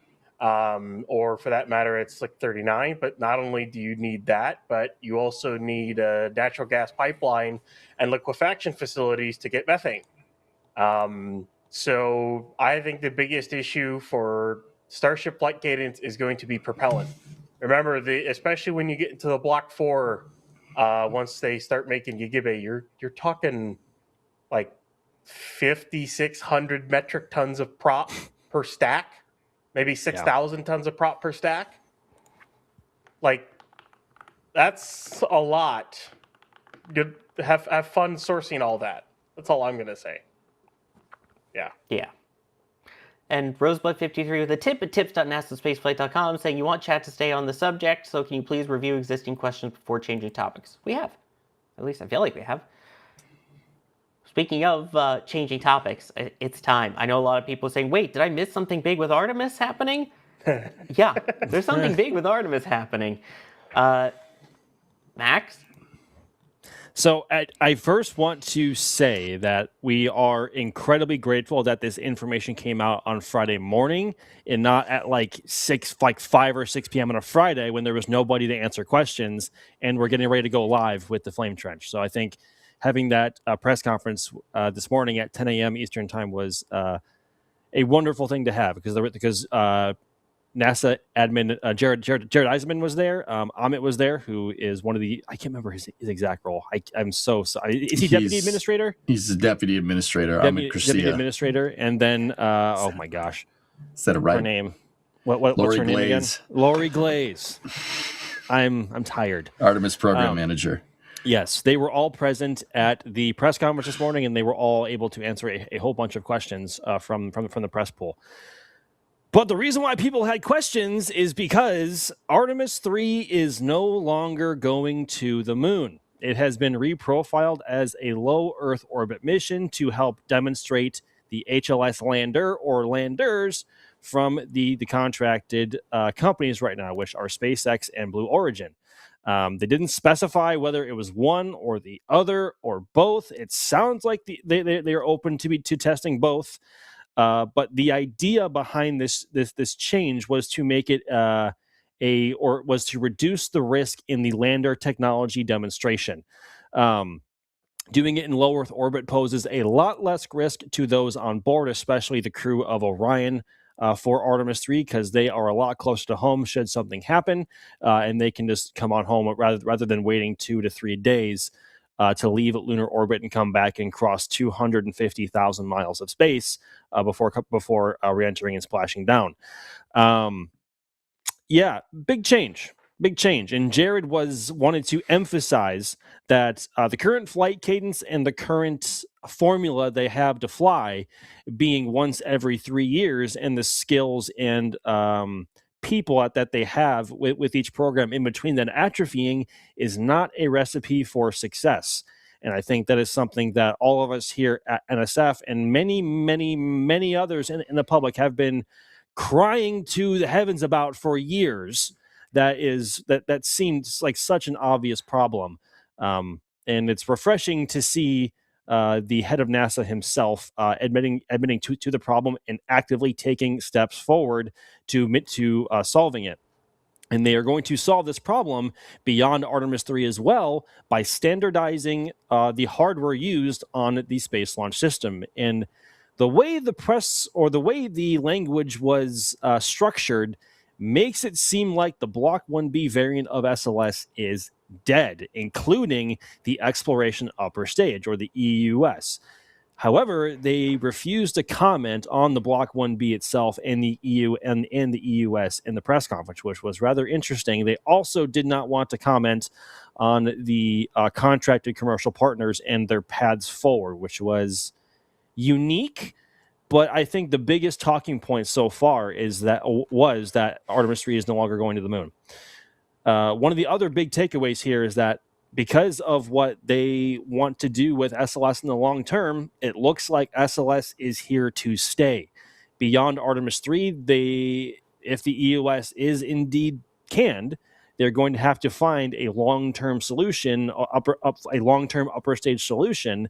or for that matter, at Slick 39. But not only do you need that, but you also need a natural gas pipeline and liquefaction facilities to get methane. So I think the biggest issue for Starship flight cadence is going to be propellant. Remember, especially when you get into the Block 4, once they start making Gigabay, you're talking like 5,600 metric tons of prop per stack. maybe 6,000 tons of prop per stack. Like, that's a lot. Good. Have fun sourcing all that. That's all I'm gonna say. Yeah. Yeah. And Rosebud53 with a tip at tips.nasaspaceflight.com saying you want chat to stay on the subject, so can you please review existing questions before changing topics? We have. At least I feel like we have. Speaking of changing topics, it's time. I know a lot of people saying, wait, did I miss something big with Artemis happening? Yeah, there's something big with Artemis happening. Max? So I first want to say that we are incredibly grateful that this information came out on Friday morning and not at like 5 or 6 p.m. on a Friday when there was nobody to answer questions and we're getting ready to go live with the Flame Trench. So I think having that press conference this morning at 10 a.m. Eastern time was a wonderful thing to have because NASA admin Jared Eisenman was there. Amit was there, who is one of the, I can't remember his exact role. I'm so sorry. Is he deputy administrator? He's the deputy administrator. Deputy Amit administrator, and then oh my gosh, is that a right? Her name? What's her name again? Lori Glaze. I'm tired. Artemis program manager. Yes, they were all present at the press conference this morning, and they were all able to answer a whole bunch of questions from the press pool. But the reason why people had questions is because Artemis III is no longer going to the moon. It has been reprofiled as a low Earth orbit mission to help demonstrate the HLS lander or landers from the contracted companies right now, which are SpaceX and Blue Origin. They didn't specify whether it was one or the other or both. It sounds like they are open to testing both. But the idea behind this change was to make it was to reduce the risk in the lander technology demonstration. Doing it in low Earth orbit poses a lot less risk to those on board, especially the crew of Orion for Artemis III, because they are a lot closer to home should something happen, and they can just come on home rather than waiting 2 to 3 days to leave lunar orbit and come back and cross 250,000 miles of space before re-entering and splashing down. Yeah, big change. And Jared wanted to emphasize that the current flight cadence and the current formula they have to fly being once every 3 years, and the skills and people that they have with each program in between that atrophying is not a recipe for success. And I think that is something that all of us here at NSF and many, many, many others in the public have been crying to the heavens about for years. That seems like such an obvious problem. And it's refreshing to see the head of NASA himself admitting to the problem and actively taking steps forward to solving it. And they are going to solve this problem beyond Artemis III as well by standardizing the hardware used on the Space Launch System. And the way the press or the way the language was structured makes it seem like the Block 1B variant of SLS is dead, including the Exploration Upper Stage, or the EUS. However, they refused to comment on the Block 1B itself and the EU and the EUS in the press conference, which was rather interesting. They also did not want to comment on the contracted commercial partners and their paths forward, which was unique. But I think the biggest talking point so far was that Artemis III is no longer going to the moon. One of the other big takeaways here is that because of what they want to do with SLS in the long term, it looks like SLS is here to stay. Beyond Artemis III, if the EOS is indeed canned, they're going to have to find a long-term solution, a long-term upper stage solution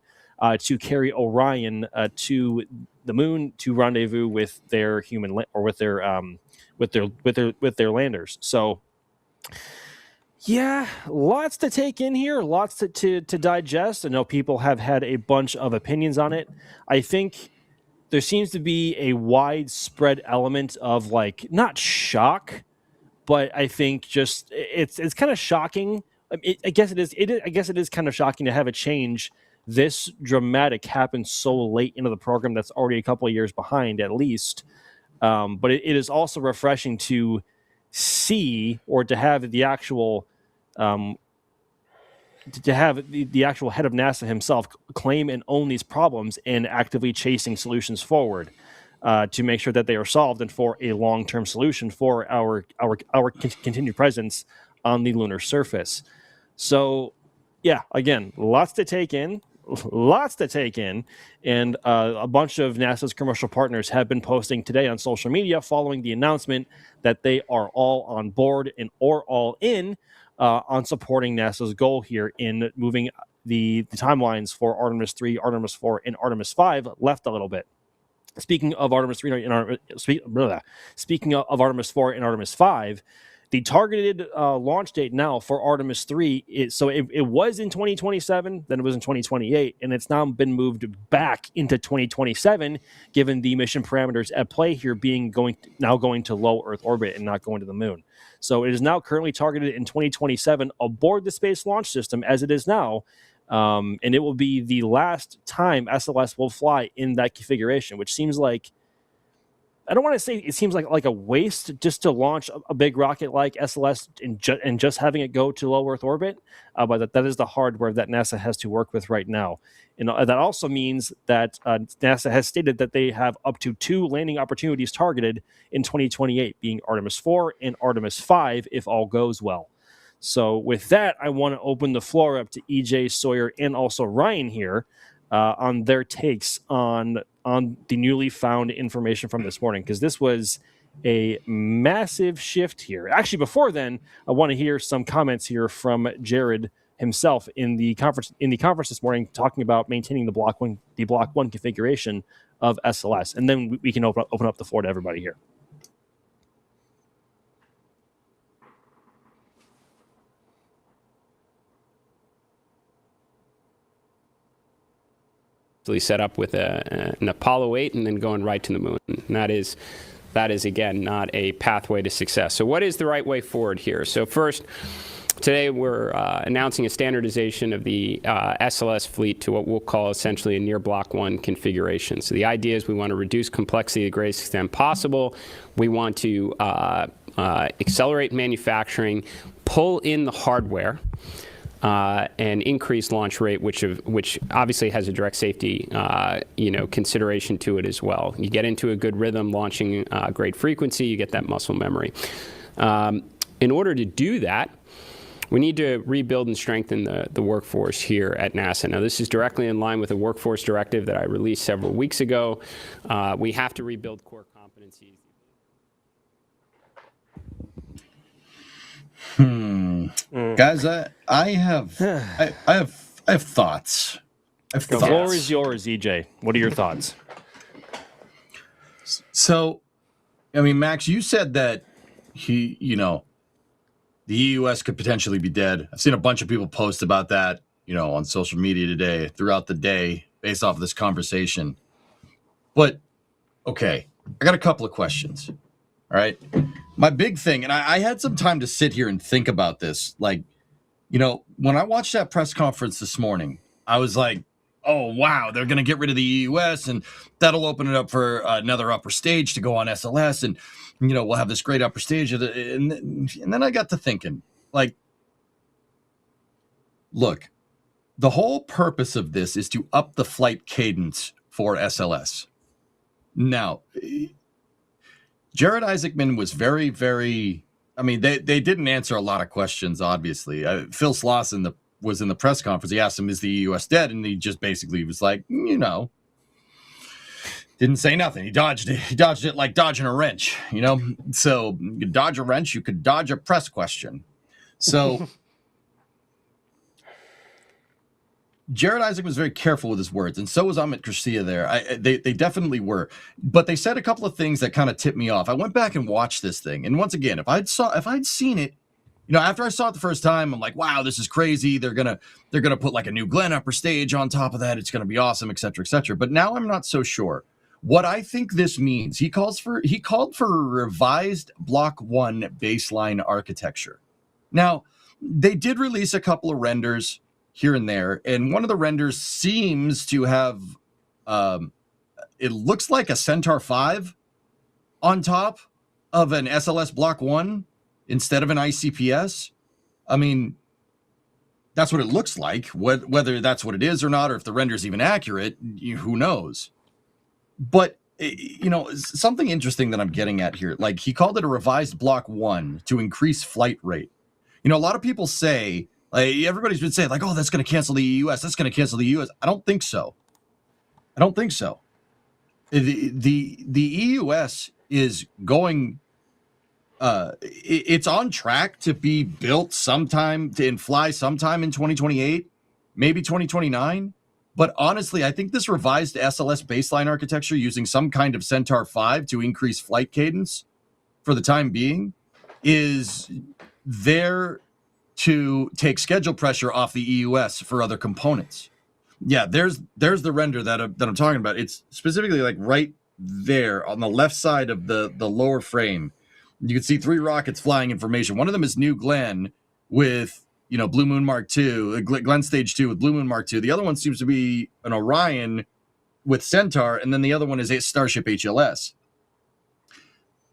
to carry Orion to the moon to rendezvous with their with their landers. So, yeah, lots to take in here, lots to digest. I know people have had a bunch of opinions on it. I think there seems to be a widespread element of not shock, but I think just it's kind of shocking. I guess it is. I guess it is kind of shocking to have a change this dramatic happen so late into the program that's already a couple of years behind, at least. But it is also refreshing to see, or to have the actual the actual head of NASA himself claim and own these problems and actively chasing solutions forward to make sure that they are solved and for a long-term solution for our continued presence on the lunar surface. So, yeah, again, lots to take in. And a bunch of NASA's commercial partners have been posting today on social media following the announcement that they are all on board and or all in on supporting NASA's goal here in moving the timelines for Artemis III, Artemis IV, and Artemis V left a little bit. Speaking of Artemis III and speaking of Artemis IV and Artemis V, the targeted launch date now for Artemis III is, so it was in 2027, then it was in 2028, and it's now been moved back into 2027, given the mission parameters at play here being going to low Earth orbit and not going to the moon. So it is now currently targeted in 2027 aboard the Space Launch System as it is now, and it will be the last time SLS will fly in that configuration, which seems like, I don't want to say it seems like a waste just to launch a big rocket like SLS and just having it go to low Earth orbit, but that is the hardware that NASA has to work with right now. And that also means that NASA has stated that they have up to 2 landing opportunities targeted in 2028, being Artemis IV and Artemis V, if all goes well. So with that, I want to open the floor up to EJ, Sawyer, and also Ryan here on their takes on the newly found information from this morning, because this was a massive shift here. Actually, before then, I want to hear some comments here from Jared himself in the conference this morning, talking about maintaining the block one configuration of SLS, and then we can open up the floor to everybody here. Set up with an Apollo 8 and then going right to the moon. And that is again not a pathway to success. So what is the right way forward here? So first, today we're announcing a standardization of the SLS fleet to what we'll call essentially a near Block 1 configuration. So the idea is we want to reduce complexity to the greatest extent possible. We want to accelerate manufacturing, pull in the hardware, and increased launch rate, which obviously has a direct safety consideration to it as well. You get into a good rhythm, launching great frequency, you get that muscle memory. In order to do that, we need to rebuild and strengthen the workforce here at NASA. Now, this is directly in line with a workforce directive that I released several weeks ago. We have to rebuild core competencies. Guys, I have thoughts. The floor is yours, EJ. What are your thoughts? So, I mean, Max, you said that the EUS could potentially be dead. I've seen a bunch of people post about that, on social media today, throughout the day, based off of this conversation. But, okay, I got a couple of questions. All right. My big thing, and I had some time to sit here and think about this. Like, when I watched that press conference this morning, I was like, oh, wow, they're going to get rid of the EUS, and that'll open it up for another upper stage to go on SLS. And, we'll have this great upper stage. And then I got to thinking, like, look, the whole purpose of this is to up the flight cadence for SLS. Now, Jared Isaacman was very, very, I mean, they didn't answer a lot of questions, obviously. Phil Slauson was in the press conference. He asked him, is the EUS dead? And he just basically was like, didn't say nothing. He dodged it like dodging a wrench, So you could dodge a wrench, you could dodge a press question. So Jared Isaac was very careful with his words, and so was Amit Garcia there. They definitely were. But they said a couple of things that kind of tipped me off. I went back and watched this thing, and once again, if I'd seen it, after I saw it the first time, I'm like, wow, this is crazy. They're gonna put like a new Glenn upper stage on top of that. It's gonna be awesome, et cetera, et cetera. But now I'm not so sure. What I think this means, he called for a revised Block 1 baseline architecture. Now, they did release a couple of renders here and there, and one of the renders seems to have it looks like a Centaur 5 on top of an SLS Block 1 instead of an ICPS. I mean, that's what it looks like. Whether that's what it is or not, or if the render is even accurate, who knows? But, something interesting that I'm getting at here, like he called it a revised Block 1 to increase flight rate. A lot of people say, everybody's been saying, like, oh, that's going to cancel the EUS. That's going to cancel the EUS. I don't think so. The EUS is going, it's on track to be built sometime and fly sometime in 2028, maybe 2029. But honestly, I think this revised SLS baseline architecture using some kind of Centaur 5 to increase flight cadence for the time being is there to take schedule pressure off the EUS for other components. Yeah, there's the render that I'm talking about. It's specifically like right there on the left side of the lower frame. You can see 3 rockets flying in formation. One of them is New Glenn with, Blue Moon Mark II, Glenn Stage 2 with Blue Moon Mark II. The other one seems to be an Orion with Centaur, and then the other one is a Starship HLS.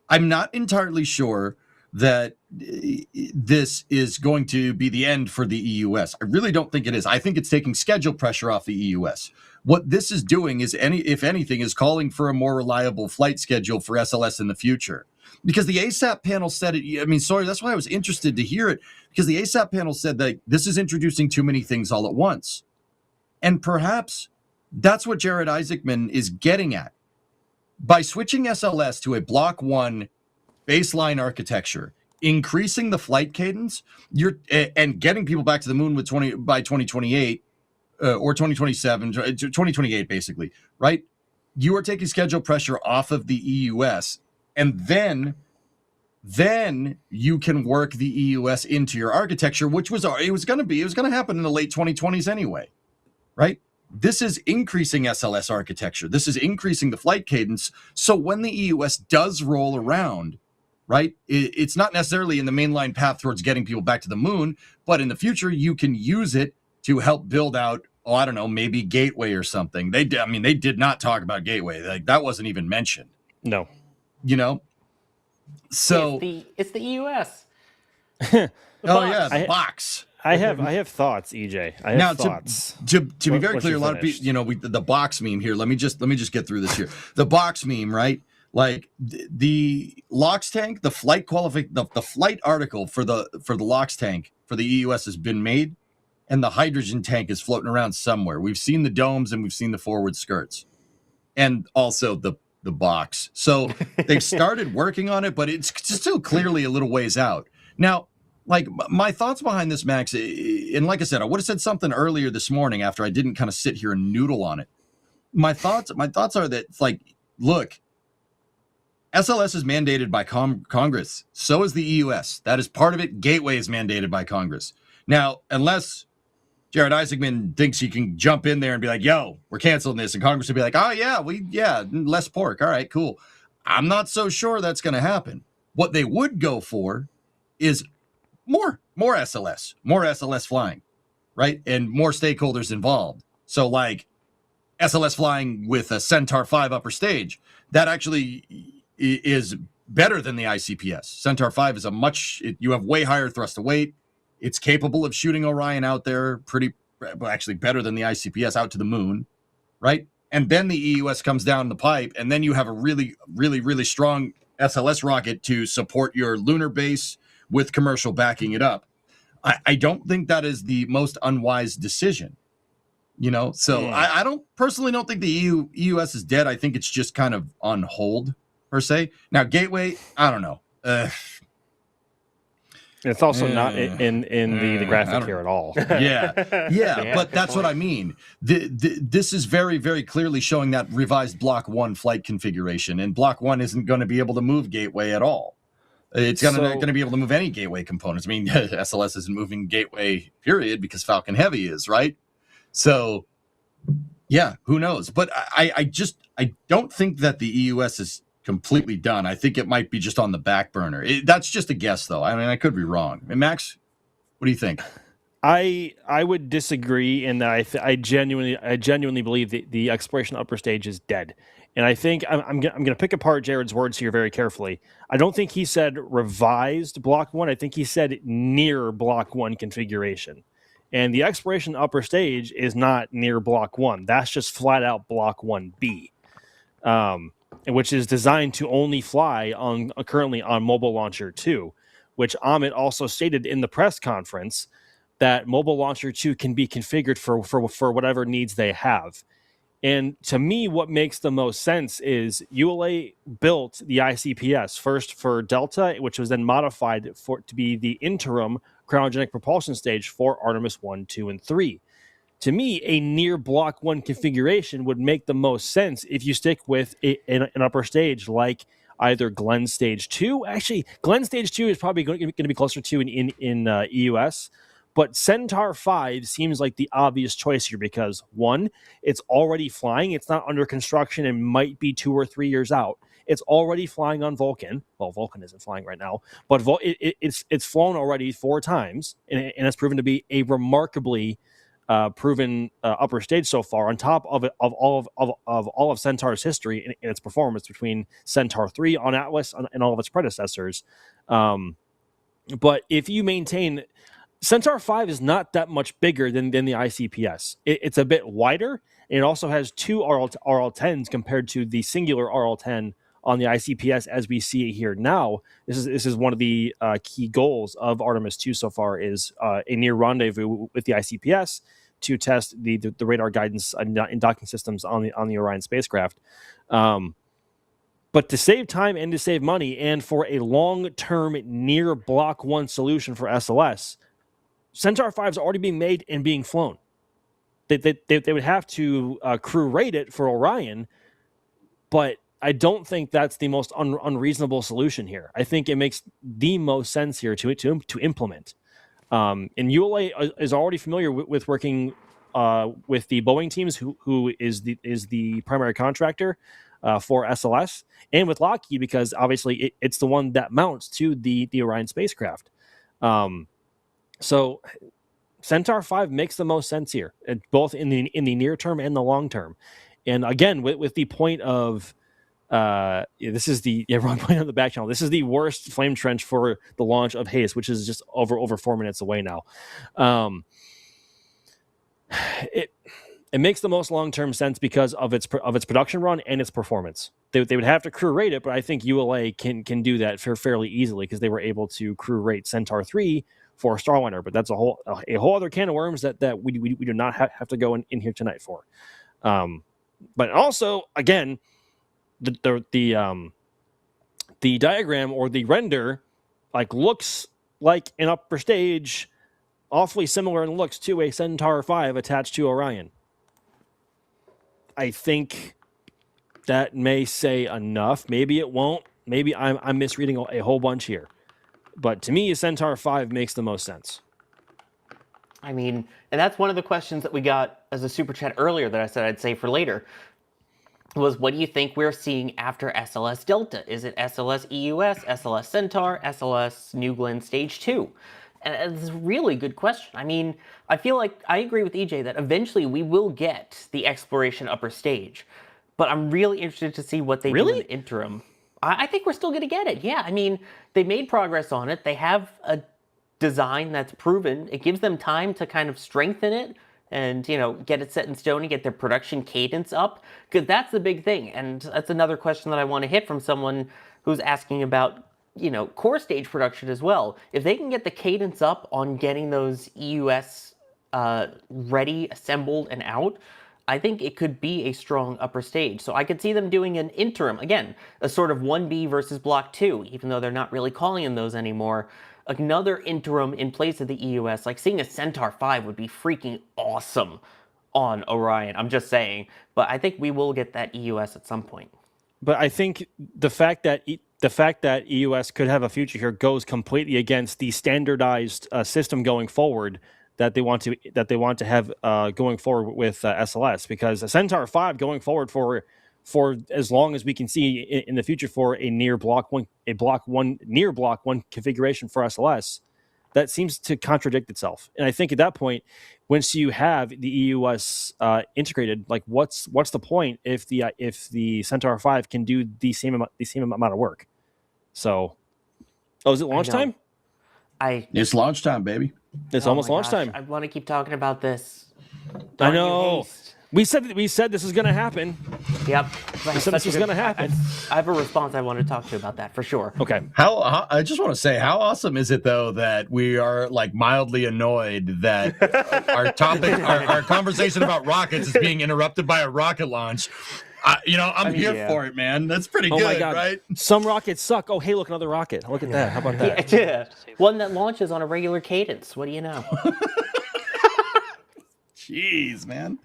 I'm not entirely sure that this is going to be the end for the EUS. I really don't think it is. I think it's taking schedule pressure off the EUS. What this is doing is, if anything, is calling for a more reliable flight schedule for SLS in the future. Because the ASAP panel said it, that's why I was interested to hear it, because the ASAP panel said that this is introducing too many things all at once. And perhaps that's what Jared Isaacman is getting at. By switching SLS to a Block 1 baseline architecture, increasing the flight cadence, and getting people back to the moon by 2028 or 2027, 2028 basically, right? You are taking schedule pressure off of the EUS, and then you can work the EUS into your architecture, which was going to happen in the late 2020s anyway, right? This is increasing SLS architecture. This is increasing the flight cadence. So when the EUS does roll around, right, it's not necessarily in the mainline path towards getting people back to the moon, but in the future, you can use it to help build out, maybe Gateway or something. They did not talk about Gateway. Like, that wasn't even mentioned. No. So it's the EUS. The box. I have thoughts, EJ. I have thoughts. To be very clear, a lot of people, the box meme here. Let me just get through this here. The box meme, right? Like the LOX tank, the flight the flight article for the LOX tank for the EUS has been made, and the hydrogen tank is floating around somewhere. We've seen the domes and we've seen the forward skirts, and also the box. So they've started working on it, but it's still clearly a little ways out. Now, like, my thoughts behind this, Max, and like I said, I would have said something earlier this morning after I didn't kind of sit here and noodle on it. My thoughts are that, like, look, SLS is mandated by Congress. So is the EUS. That is part of it. Gateway is mandated by Congress. Now, unless Jared Isaacman thinks he can jump in there and be like, yo, we're canceling this. And Congress would be like, oh, yeah, less pork. All right, cool. I'm not so sure that's going to happen. What they would go for is more SLS flying, right? And more stakeholders involved. So, like, SLS flying with a Centaur 5 upper stage, that actually is better than the ICPS. Centaur 5 is you have way higher thrust to weight. It's capable of shooting Orion out there actually better than the ICPS out to the moon, right? And then the EUS comes down the pipe, and then you have a really, really, really strong SLS rocket to support your lunar base with commercial backing it up. I don't think that is the most unwise decision, So I don't think the EUS is dead. I think it's just kind of on hold, per se. Now, Gateway, I don't know. It's also not in the graphic here at all. Yeah, but that's what I mean. This is very, very clearly showing that revised Block 1 flight configuration, and Block 1 isn't going to be able to move Gateway at all. It's going to be able to move any Gateway components. I mean, SLS isn't moving Gateway, period, because Falcon Heavy is, right? So, yeah, who knows? But I don't think that the EUS is completely done. I think it might be just on the back burner. That's just a guess, though. I mean, I could be wrong. And Max, what do you think? I would disagree in that I genuinely believe the exploration upper stage is dead. And I think I'm going to pick apart Jared's words here very carefully. I don't think he said revised Block 1. I think he said near Block 1 configuration. And the exploration upper stage is not near Block 1. That's just flat out Block 1B, which is designed to only fly currently on Mobile Launcher 2, which Amit also stated in the press conference that Mobile Launcher 2 can be configured for whatever needs they have. And to me, what makes the most sense is ULA built the ICPS first for Delta, which was then modified to be the interim cryogenic propulsion stage for Artemis 1, 2, and 3. To me, a near Block 1 configuration would make the most sense if you stick with an upper stage like either Glenn Stage 2. Actually, Glenn Stage 2 is probably going to be closer to in EUS. But Centaur 5 seems like the obvious choice here because, one, it's already flying. It's not under construction and might be 2 or 3 years out. It's already flying on Vulcan. Well, Vulcan isn't flying right now, but it's flown already 4 times, and it's proven to be a remarkably proven upper stage so far, on top of all of Centaur's history and its performance between Centaur 3 on Atlas and all of its predecessors. But if you maintain... Centaur 5 is not that much bigger than the ICPS. It's a bit wider, and it also has 2 RL10s compared to the singular RL10 on the ICPS as we see it here now. This is one of the key goals of Artemis II so far is a near rendezvous with the ICPS to test the radar guidance and docking systems on the Orion spacecraft. But to save time and to save money, and for a long-term near Block 1 solution for SLS, Centaur 5 is already being made and being flown. They would have to crew rate it for Orion, but I don't think that's the most unreasonable solution here. I think it makes the most sense here to implement. And ULA is already familiar with working with the Boeing teams, who is the primary contractor for SLS, and with Lockheed because obviously it's the one that mounts to the Orion spacecraft. So Centaur 5 makes the most sense here, both in the near term and the long term. And again, with the point of this is the wrong point on the back channel. This is the worst flame trench for the launch of HASTE, which is just over 4 minutes away now. It makes the most long-term sense because of its production run and its performance. They would have to crew rate it, but I think ULA can do that fairly easily because they were able to crew rate Centaur 3 for Starliner, but that's a whole other can of worms that we do not have to go in here tonight for. But also, again, the diagram or the render looks like an upper stage, awfully similar in looks to a Centaur 5 attached to Orion. I think that may say enough. Maybe it won't. Maybe I'm misreading a whole bunch here. But to me, a Centaur 5 makes the most sense. I mean, and that's one of the questions that we got as a super chat earlier that I said I'd save for later, was what do you think we're seeing after SLS Delta? Is it SLS EUS, SLS Centaur, SLS New Glenn Stage 2? And it's a really good question. I mean, I feel like I agree with EJ that eventually we will get the exploration upper stage, but I'm really interested to see what they do in the interim. I think we're still going to get it. Yeah, I mean, they made progress on it. They have a design that's proven. It gives them time to kind of strengthen it and, get it set in stone and get their production cadence up. Because that's the big thing. And that's another question that I want to hit from someone who's asking about, core stage production as well. If they can get the cadence up on getting those EUS ready, assembled, and out, I think it could be a strong upper stage. So I could see them doing an interim, again, a sort of 1B versus Block 2, even though they're not really calling them those anymore. Another interim in place of the EUS, like seeing a Centaur 5 would be freaking awesome on Orion. I'm just saying. But I think we will get that EUS at some point. But I think the fact that EUS could have a future here goes completely against the standardized system going forward that they want to have going forward with SLS, because a Centaur 5 going forward for as long as we can see in the future for a near Block 1 configuration for SLS, that seems to contradict itself. And I think at that point, once you have the EUS integrated, like what's the point if the Centaur 5 can do the same amount of work? So, is it launch time? It's launch time, baby. It's almost launch time. I want to keep talking about this. I know. We said this is going to happen. Yep. We said this is going to happen. I have a response I want to talk to you about that for sure. Okay. How I just want to say, how awesome is it though that we are like mildly annoyed that our topic, our conversation about rockets is being interrupted by a rocket launch. I'm here for it, man. That's pretty good, my God. right? Some rockets suck. Oh, hey, look, another rocket. Look at that. How about that? Yeah. One that launches on a regular cadence. What do you know? Jeez, man.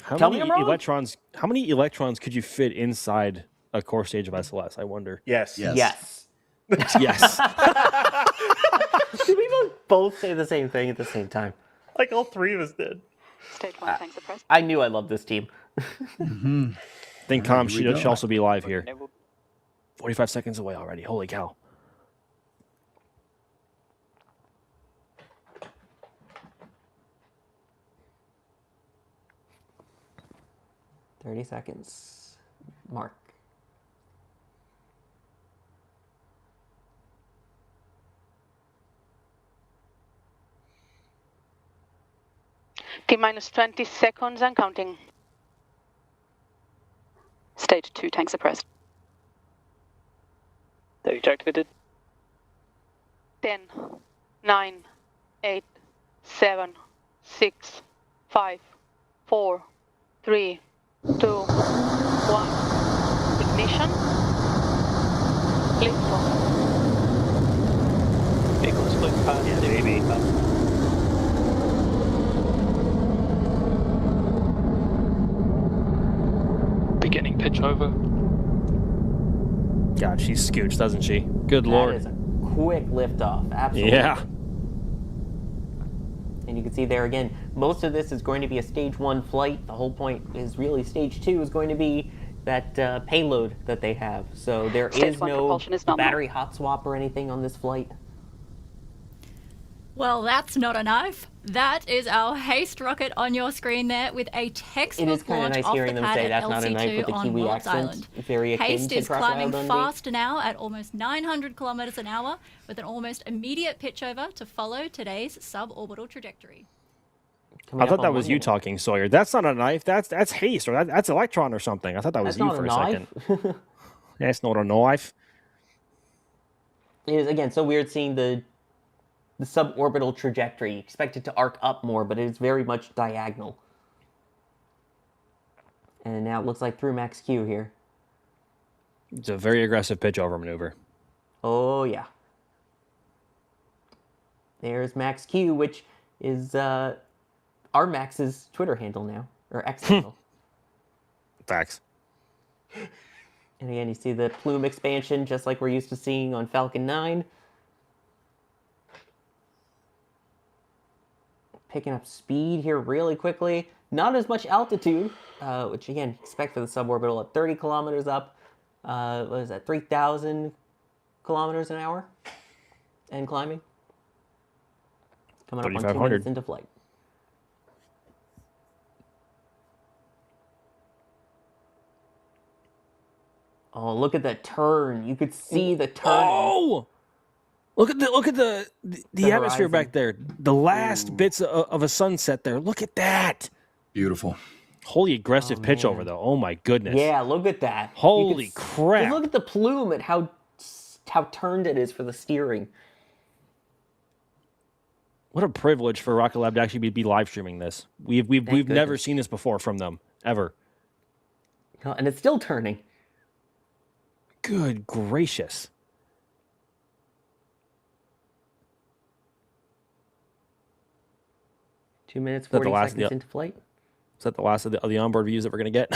How many electrons could you fit inside a core stage of SLS? I wonder. Yes. Yes. Yes. Did we both say the same thing at the same time? Like all three of us did. Stage 1, thanks, the press. I knew I loved this team. I think Tom should also be live here. 45 seconds away already. Holy cow. $30 seconds. Mark. T-minus 20 seconds and counting. Stage 2, tanks are pressed. Stage activated. 10, 9, 8, 7, 6, 5, 4, 3, 2, 1. Ignition. Liftoff. Vehicle is split past. Yeah, baby. Beginning pitch over. God, she scoots, doesn't she? Good Lord. That is a quick liftoff. Absolutely. Yeah. And you can see there again, most of this is going to be a stage 1 flight. The whole point is really stage 2 is going to be that payload that they have. So there is no battery hot swap or anything on this flight. Well, that's not a knife. That is our HASTE rocket on your screen there with a textbook launch off the pad at LC2 on Wallops Island. It is kind of nice hearing them say that's not a knife with the Kiwi accent. Very akin HASTE to is climbing Crocodile Dundee. fast now at almost 900 kilometers an hour with an almost immediate pitch over to follow today's suborbital trajectory. I thought that was you talking, Sawyer. That's not a knife. That's HASTE, or that's Electron or something. I thought that was you for a second. That's not a knife. It is, again, so weird seeing the suborbital trajectory. You expect it to arc up more, but it is very much diagonal. And now it looks like through max Q here. It's a very aggressive pitch over maneuver. Oh, yeah. There's Max Q, which is Max's Twitter handle now, or X handle. Facts. And again, you see the plume expansion, just like we're used to seeing on Falcon 9. Picking up speed here really quickly. Not as much altitude, which again, expect for the suborbital at 30 kilometers up. What is that, 3,000 kilometers an hour? And climbing. Coming up on 2 minutes into flight. Oh, look at that turn. You could see the turn. Oh! Look at the atmosphere horizon back there. The last bits of a sunset there. Look at that. Beautiful. Holy aggressive pitch over though. Oh my goodness. Yeah, look at that. Holy crap. Look at the plume and how turned it is for the steering. What a privilege for Rocket Lab to actually be live streaming this. We've never seen this before from them ever. And it's still turning. Good gracious. Two minutes, 40 seconds into flight. Is that the last of the onboard views that we're going to get?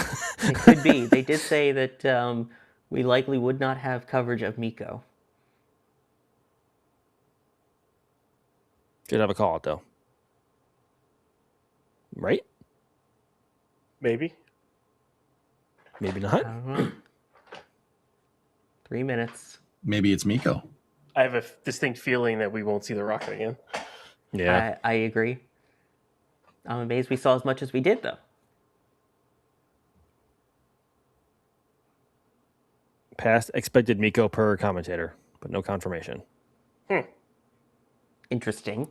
It could be. They did say that we likely would not have coverage of Miko. Should have a call out though. Right? Maybe. Maybe not. I don't know. 3 minutes. Maybe it's Miko. I have a distinct feeling that we won't see the rocket again. Yeah. I agree. I'm amazed we saw as much as we did, though. Past expected Miko per commentator, but no confirmation. Interesting.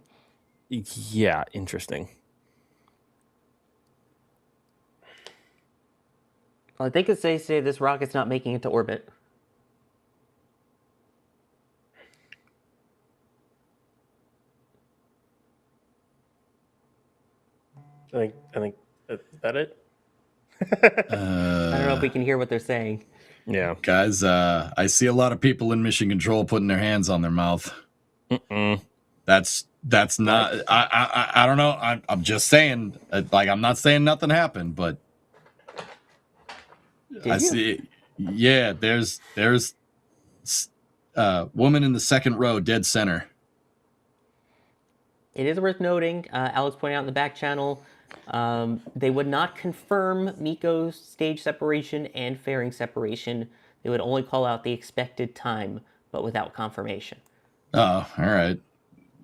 Yeah, interesting. Well, I think it's safe to say this rocket's not making it to orbit. I think is that it? I don't know if we can hear what they're saying. Yeah. Guys, I see a lot of people in mission control putting their hands on their mouth. That's not. I don't know. I'm just saying. Like, I'm not saying nothing happened, but I see. Yeah, there's woman in the second row, dead center. It is worth noting, Alex pointed out in the back channel, they would not confirm Miko's stage separation and fairing separation. They would only call out the expected time, but without confirmation. Oh, all right.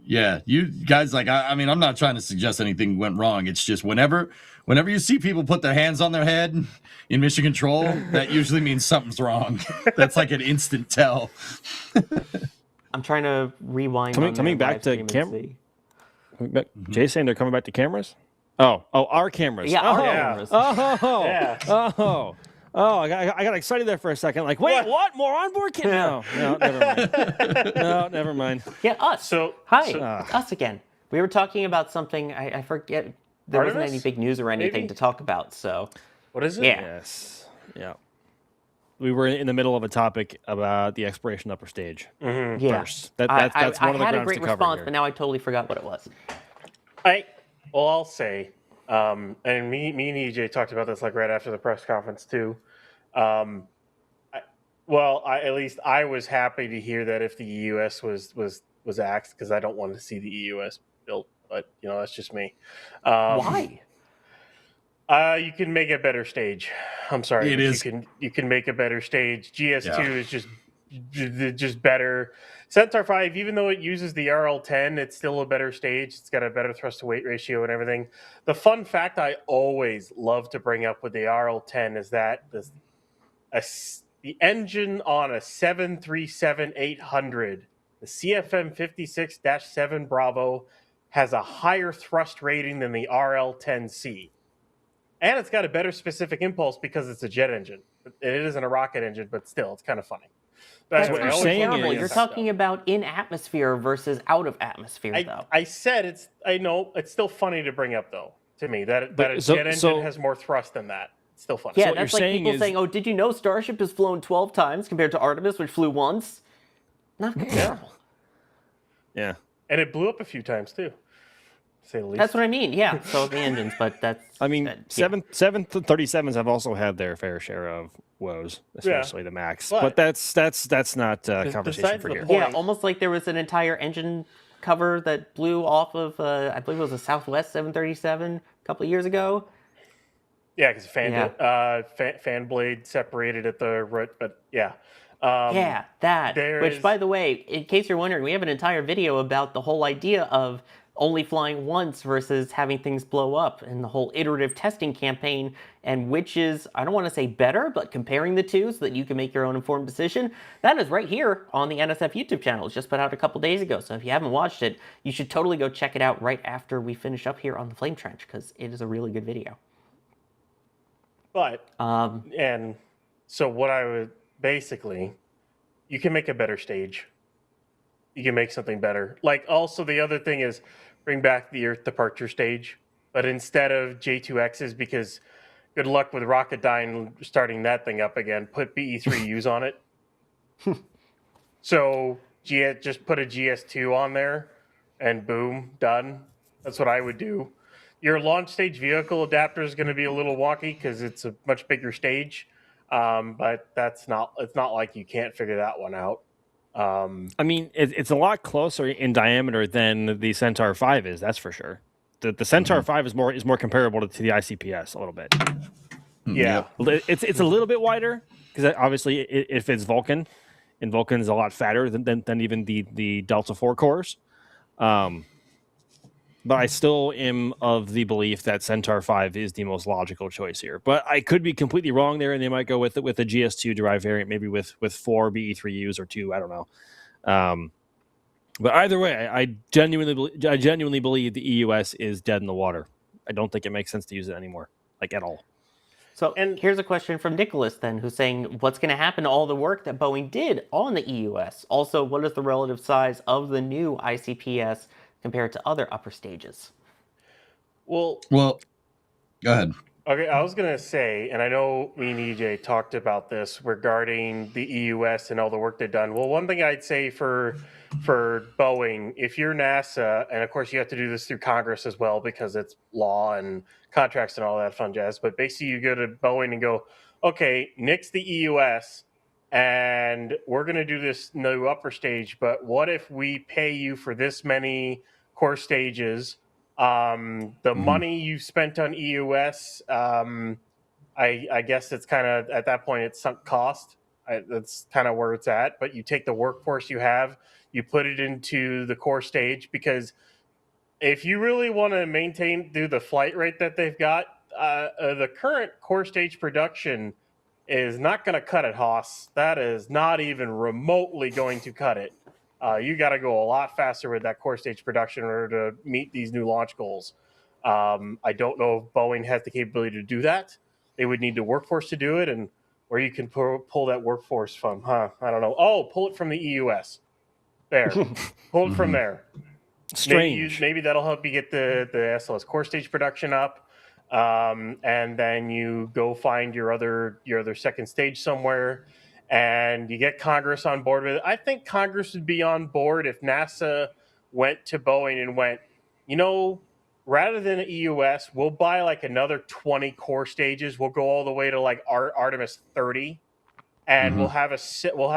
Yeah, you guys, like, I mean, I'm not trying to suggest anything went wrong. It's just whenever you see people put their hands on their head in mission control, that usually means something's wrong. That's like an instant tell. I'm trying to rewind. Coming back to camera. Jay's saying they're coming back to cameras. Oh, our cameras. Yeah, our cameras. I got excited there for a second. Like, wait, what? More onboard cameras? No, never mind. No, never mind. Yeah, us. Us again. We were talking about something. I forget. There wasn't any big news or anything to talk about. So, what is it? Yeah. Yes. Yeah. We were in the middle of a topic about the exploration upper stage. Yeah. First. That's one of the grounds to cover. I had a great response, here. but now I totally forgot what it was. I'll say, and me and EJ talked about this like right after the press conference too. At least I was happy to hear that if the EUS was axed, because I don't want to see the EUS built, but that's just me. Why? You can make a better stage. I'm sorry. It is. You can make a better stage. GS2 is just better. Centaur 5, even though it uses the RL10, it's still a better stage. It's got a better thrust to weight ratio and everything. The fun fact I always love to bring up with the RL10 is that the engine on a 737-800, the CFM 56-7 Bravo, has a higher thrust rating than the RL10C. And it's got a better specific impulse because it's a jet engine. It isn't a rocket engine, but still, it's kind of funny. That's what you're saying. You're talking about in atmosphere versus out of atmosphere, though. I said I know it's still funny to bring up, though. To me, that a jet engine has more thrust than that. It's still funny. Yeah, so that's like people saying, "Oh, did you know Starship has flown 12 times compared to Artemis, which flew once?" Not comparable. Yeah, and it blew up a few times too. Say the least. That's what I mean. Yeah, so the engines, but that's. I mean, 737s have also had their fair share of woes, especially the Max. But that's not conversation for here. Yeah, almost like there was an entire engine cover that blew off of, I believe it was a Southwest 737 a couple of years ago. Yeah, because fan blade separated at the root, but yeah. Which, by the way, in case you're wondering, we have an entire video about the whole idea of only flying once versus having things blow up, and the whole iterative testing campaign, and which is, I don't want to say better, but comparing the two so that you can make your own informed decision. That is right here on the NSF YouTube channel. It's just put out a couple days ago, so if you haven't watched it, you should totally go check it out right after we finish up here on the Flame Trench, because it is a really good video. But, and so what I would, basically, you can make a better stage. You can make something better. Like, also, the other thing is bring back the Earth departure stage, but instead of J2X's, because good luck with Rocketdyne starting that thing up again, put BE3Us on it. So just put a GS2 on there, and boom, done. That's what I would do. Your launch stage vehicle adapter is going to be a little wonky because it's a much bigger stage, but it's not like you can't figure that one out. I mean, it's a lot closer in diameter than the Centaur 5 is. That's for sure. The Centaur 5 is more comparable to the ICPS a little bit. Yeah, it's a little bit wider because obviously it fits Vulcan, and Vulcan is a lot fatter than even the Delta IV cores. But I still am of the belief that Centaur 5 is the most logical choice here. But I could be completely wrong there, and they might go with a GS2 derived variant, maybe with 4 BE3Us or 2. I don't know. But either way, I genuinely believe the EUS is dead in the water. I don't think it makes sense to use it anymore, like at all. So here's a question from Nicholas then, who's saying, what's going to happen to all the work that Boeing did on the EUS? Also, what is the relative size of the new ICPS compared to other upper stages? Well, go ahead. Okay, I was going to say, and I know me and EJ talked about this regarding the EUS and all the work they've done. Well, one thing I'd say for Boeing, if you're NASA, and of course you have to do this through Congress as well because it's law and contracts and all that fun jazz, but basically you go to Boeing and go, okay, nix the EUS, and we're going to do this new upper stage, but what if we pay you for this many core stages? The money you spent on EUS, I guess it's kind of, at that point, it's sunk cost. That's kind of where it's at. But you take the workforce you have, you put it into the core stage, because if you really want to do the flight rate that they've got, the current core stage production is not going to cut it, Haas. That is not even remotely going to cut it. You got to go a lot faster with that core stage production in order to meet these new launch goals. I don't know if Boeing has the capability to do that. They would need the workforce to do it, and where you can pull that workforce from, I don't know. Oh, pull it from the EUS. There. Pull it from there. Strange. Maybe that'll help you get the SLS core stage production up, and then you go find your other second stage somewhere, and you get Congress on board with it. I think Congress would be on board if NASA went to Boeing and went, rather than an EUS, we'll buy like another 20 core stages. We'll go all the way to like Artemis 30, and we'll have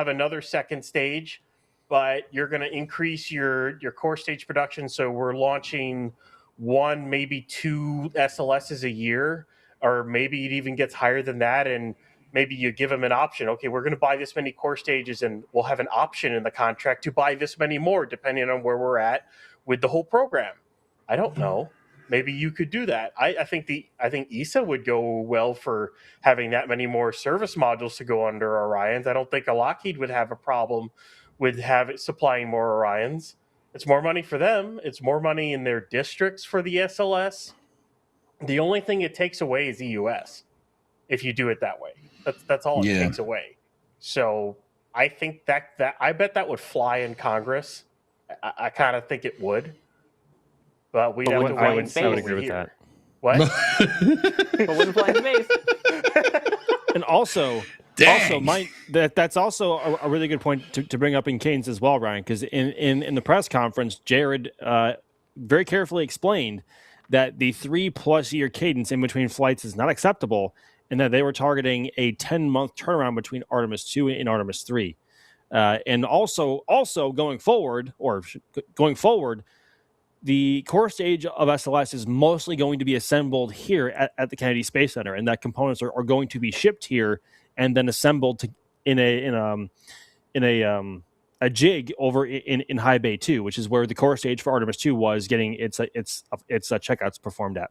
another second stage, but you're going to increase your core stage production. So we're launching 1, maybe 2 SLSs a year, or maybe it even gets higher than that. And maybe you give them an option. Okay, we're going to buy this many core stages, and we'll have an option in the contract to buy this many more, depending on where we're at with the whole program. I don't know. Maybe you could do that. I think ESA would go well for having that many more service modules to go under Orions. I don't think a Lockheed would have a problem with supplying more Orions. It's more money for them. It's more money in their districts for the SLS. The only thing it takes away is EUS if you do it that way. That's all it takes away. So I think that I bet that would fly in Congress. I kind of think it would. But we'd have to wait and see. I would agree with that. What? But wouldn't fly in space. And also, that's also a really good point to bring up in cadence as well, Ryan, because in the press conference, Jared very carefully explained that the 3+ year cadence in between flights is not acceptable, and that they were targeting a 10-month turnaround between Artemis II and Artemis III. And also going forward, the core stage of SLS is mostly going to be assembled here at the Kennedy Space Center, and that components are going to be shipped here and then assembled in a jig over in High Bay 2, which is where the core stage for Artemis II was getting its checkouts performed at.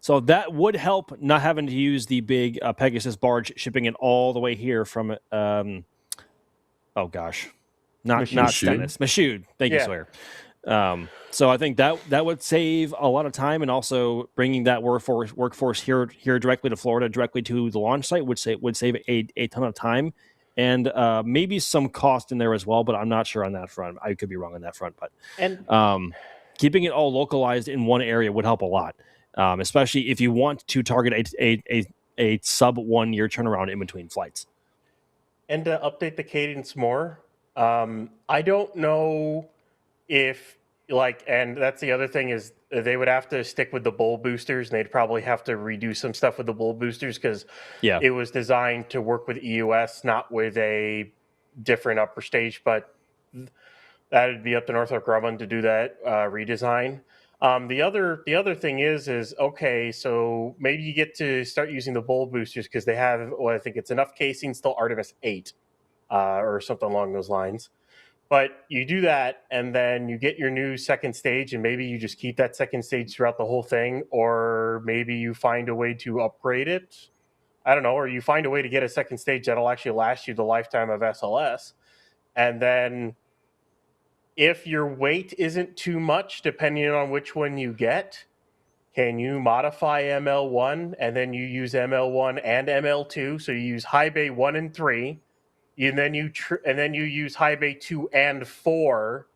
So that would help not having to use the big Pegasus barge shipping it all the way here from not Stennis, Michoud. Thank you, Sawyer. So I think that would save a lot of time, and also bringing that workforce here directly to Florida, directly to the launch site, would save a ton of time, and maybe some cost in there as well. But I'm not sure on that front. I could be wrong on that front. But keeping it all localized in one area would help a lot, especially if you want to target a sub 1 year turnaround in between flights. And to update the cadence more, I don't know if and that's the other thing, is they would have to stick with the bull boosters, and they'd probably have to redo some stuff with the bull boosters, because it was designed to work with EUS, not with a different upper stage. But that'd be up to Northrop Grumman to do that redesign. The other thing is okay, so maybe you get to start using the bull boosters because they have, I think it's enough casings till Artemis 8. or something along those lines. But you do that, and then you get your new second stage, and maybe you just keep that second stage throughout the whole thing, or maybe you find a way to upgrade it. I don't know, or you find a way to get a second stage that'll actually last you the lifetime of SLS. And then if your weight isn't too much, depending on which one you get, can you modify ML1, and then you use ML1 and ML2? So you use high bay 1 and 3. And then you use high bay 2 and 4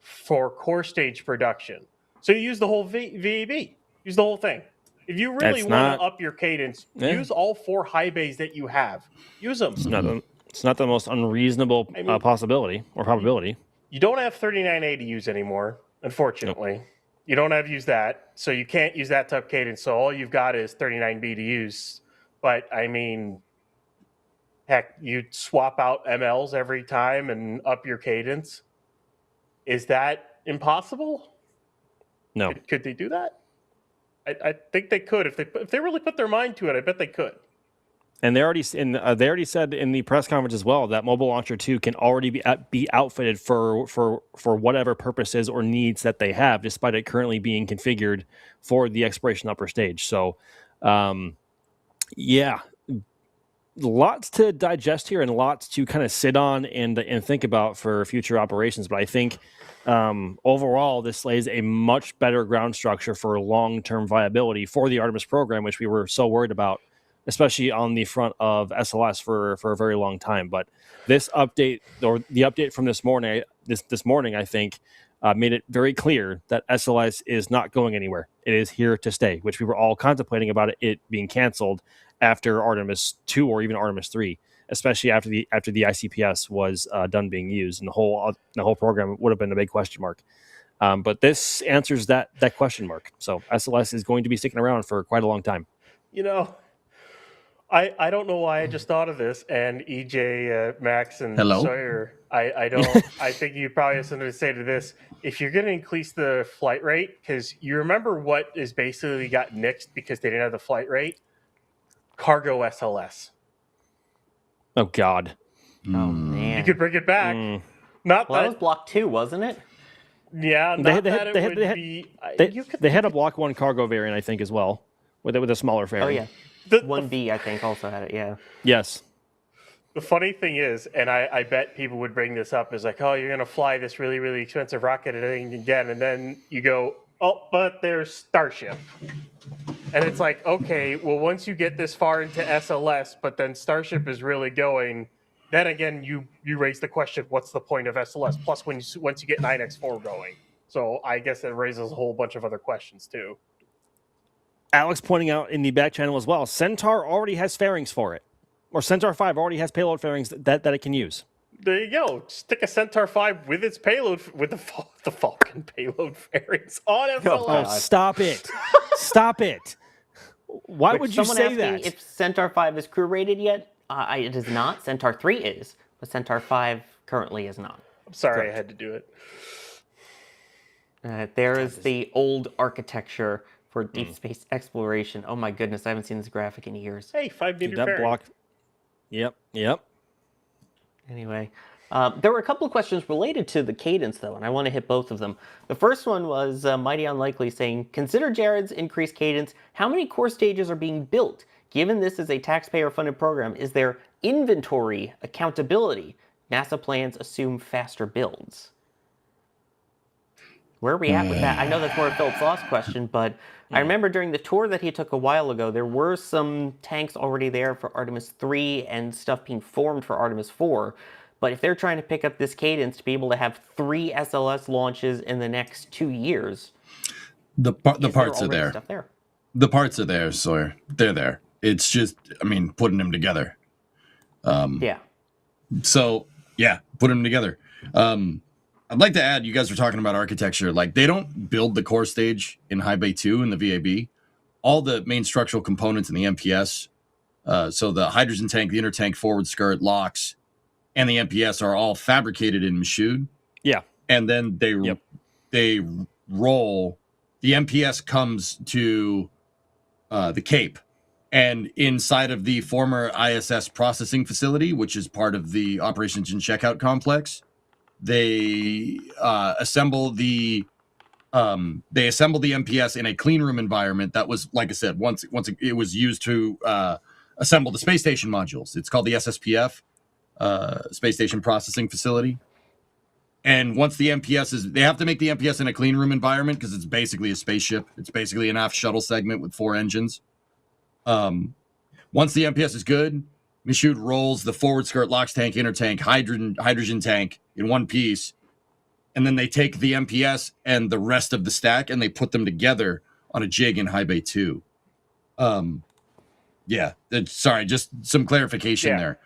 for core stage production. So you use the whole VAB. Use the whole thing. If you really want to up your cadence, use all 4 high bays that you have. Use them. It's not the most unreasonable possibility or probability. You don't have 39A to use anymore, unfortunately. Nope. You don't have to use that, so you can't use that type of cadence. So all you've got is 39B to use. But I mean, heck, you'd swap out MLs every time and up your cadence. Is that impossible? No. Could they do that? I think they could. If they really put their mind to it, I bet they could. And they already said in the press conference as well that Mobile Launcher 2 can already be outfitted for whatever purposes or needs that they have, despite it currently being configured for the exploration upper stage. So, yeah, lots to digest here and lots to kind of sit on and think about for future operations. But I think overall, this lays a much better ground structure for long-term viability for the Artemis program, which we were so worried about, especially on the front of SLS for a very long time. But this update, or the update from this morning, I think, made it very clear that SLS is not going anywhere. It is here to stay, which we were all contemplating about it being canceled after Artemis II or even Artemis III, especially after the ICPS was done being used, and the whole program would have been a big question mark. But this answers that question mark. So SLS is going to be sticking around for quite a long time. You know, I don't know why I just thought of this, and EJ, Max, and Hello? Sawyer, I don't. I think you probably have something to say to this. If you're going to increase the flight rate, because you remember what is basically got nixed because they didn't have the flight rate? Cargo SLS. Oh, God. Oh, man. You could bring it back. That was Block 2, wasn't it? Yeah, they had a Block 1 cargo variant, I think, as well, with a smaller variant. Oh, yeah. 1B, I think, also had it, yeah. Yes. The funny thing is, and I bet people would bring this up, is like, oh, you're going to fly this really, really expensive rocket again, and then you go, oh, but there's Starship. And it's like, okay, well, once you get this far into SLS, but then Starship is really going, then again, you raise the question, what's the point of SLS? Plus, once you get 9X4 going. So I guess it raises a whole bunch of other questions, too. Alex pointing out in the back channel as well, Centaur already has fairings for it. Or Centaur 5 already has payload fairings that it can use. There you go. Stick a Centaur 5 with its payload, with the Falcon payload fairings on SLS. Oh, stop it. Stop it. Why would you say that? If Centaur 5 is crew rated yet? It is not. Centaur 3 is, but Centaur 5 currently is not. I'm sorry I had to do it. There is the old architecture for deep space exploration. Oh my goodness, I haven't seen this graphic in years. Hey, 5-meter that fairing. block. Yep. Anyway, there were a couple of questions related to the cadence, though, and I want to hit both of them. The first one was Mighty Unlikely saying, consider Jared's increased cadence. How many core stages are being built? Given this is a taxpayer-funded program, is there inventory accountability? NASA plans assume faster builds. Where are we at with that? I know that's more of Philip's last question, but I remember during the tour that he took a while ago, there were some tanks already there for Artemis III and stuff being formed for Artemis IV. But if they're trying to pick up this cadence to be able to have 3 SLS launches in the next 2 years, the parts are there. Stuff there. The parts are there, Sawyer. They're there. It's just, putting them together. Yeah. So, yeah, put them together. I'd like to add, you guys were talking about architecture. Like, they don't build the core stage in High Bay 2 in the VAB. All the main structural components in the MPS, so the hydrogen tank, the inner tank, forward skirt, locks, and the MPS are all fabricated in Michoud. Yeah. And then they roll. The MPS comes to the Cape, And inside of the former ISS processing facility, which is part of the operations and checkout complex, they assemble the MPS in a clean room environment that was, like I said, once it was used to assemble the space station modules. It's called the SSPF, Space Station Processing Facility. And once the MPS is, they have to make the MPS in a clean room environment because it's basically a spaceship. It's basically an aft shuttle segment with 4 engines. Once the MPS is good, Michoud rolls the forward skirt, LOX tank, inner tank, hydrogen tank in one piece, and then they take the MPS and the rest of the stack and they put them together on a jig in High Bay 2. Sorry, just some clarification there.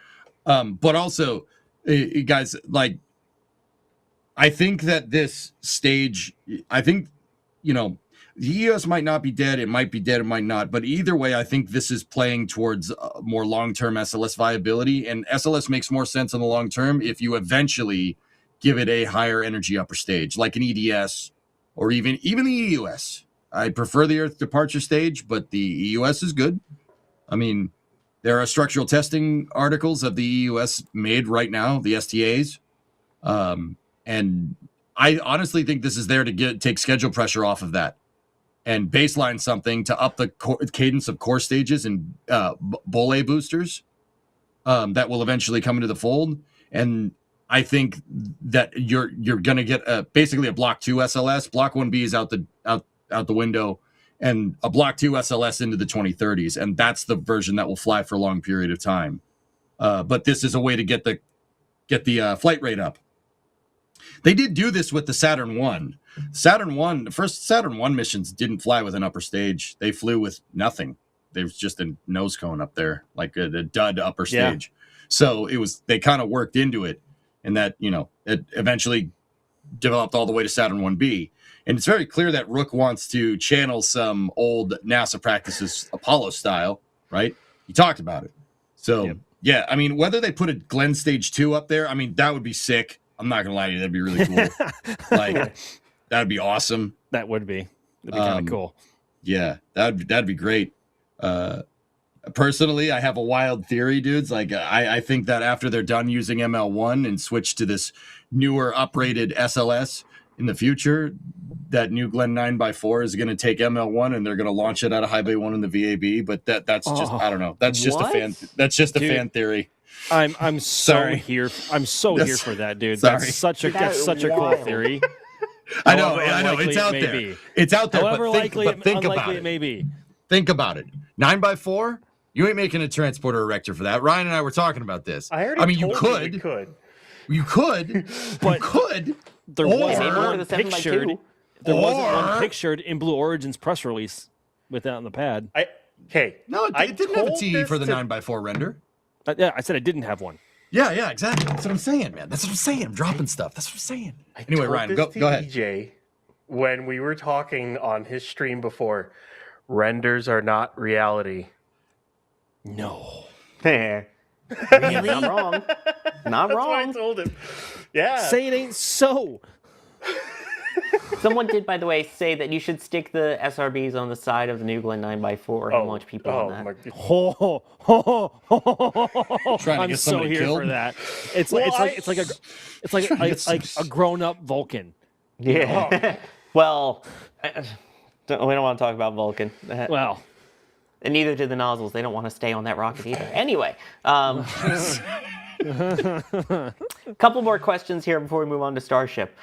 But also, guys, like, I think that this stage, the EOS might not be dead. It might be dead. It might not. But either way, I think this is playing towards more long-term SLS viability. And SLS makes more sense in the long term if you eventually give it a higher energy upper stage, like an EDS or even the EUS. I prefer the Earth departure stage, but the EUS is good. I mean, there are structural testing articles of the EUS made right now, the STAs. And I honestly think this is there to take schedule pressure off of that and baseline something to up the cadence of core stages and Bolle boosters that will eventually come into the fold. And I think that you're going to get basically a Block 2 SLS. Block 1B is out the window, and a Block 2 SLS into the 2030s. And that's the version that will fly for a long period of time. But this is a way to get the flight rate up. They did do this with the Saturn 1. The first Saturn 1 missions didn't fly with an upper stage. They flew with nothing. There was just a nose cone up there, like a dud upper stage. So they kind of worked into it, and that, it eventually developed all the way to Saturn 1B. And it's very clear that Rook wants to channel some old NASA practices, Apollo style, right? He talked about it. So, yeah, I mean, whether they put a Glenn Stage 2 up there, I mean, that would be sick. I'm not gonna lie to you, that'd be really cool. That'd be awesome. That would be. That'd be kind of cool. Yeah, that'd be great. Personally, I have a wild theory, dudes. Like, I think that after they're done using ML1 and switch to this newer, uprated SLS in the future, that new Glenn 9x4 is going to take ML1 and they're going to launch it out of High Bay 1 in the VAB. But that's just, I don't know. That's just a fan. That's just a fan theory. I'm so here. I'm so here for that, dude. That's such a cool theory. I know. It's out there. Be. It's out there. However Think about it. It may be. Think about it. 9x4. You ain't making a transporter erector for that. Ryan and I were talking about this. You could. There wasn't one pictured. There wasn't one pictured in Blue Origin's press release with that on the pad. It didn't have a TE for the 9x4 render. I said I didn't have one. Yeah, exactly. That's what I'm saying, man. That's what I'm saying. I'm dropping stuff. That's what I'm saying. Anyway, Ryan, go ahead. EJ, when we were talking on his stream before, renders are not reality. No. Really? Not wrong. Not That's wrong. why I told him. Yeah. Say it ain't so. Someone did, by the way, say that you should stick the SRBs on the side of the new Glenn 9x4 and launch people on that. I'm so here for that. It's like a grown-up Vulcan. Yeah. Well, we don't want to talk about Vulcan. Well, and neither do the nozzles. They don't want to stay on that rocket either. Anyway, couple more questions here before we move on to Starship.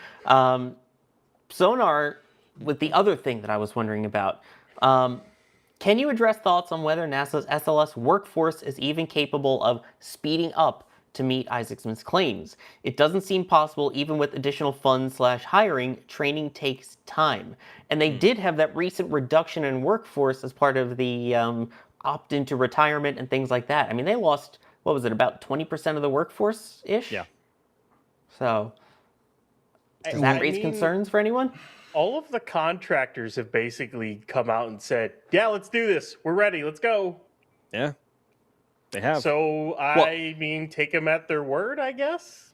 Sonar, with the other thing that I was wondering about, can you address thoughts on whether NASA's SLS workforce is even capable of speeding up to meet Isaacson's claims? It doesn't seem possible even with additional funds / hiring. Training takes time. And they did have that recent reduction in workforce as part of the opt into retirement and things like that. I mean, they lost, what was it, about 20% of the workforce-ish? Yeah. So, does that raise concerns for anyone? All of the contractors have basically come out and said, yeah, let's do this. We're ready. Let's go. Yeah. They have. So, take them at their word, I guess?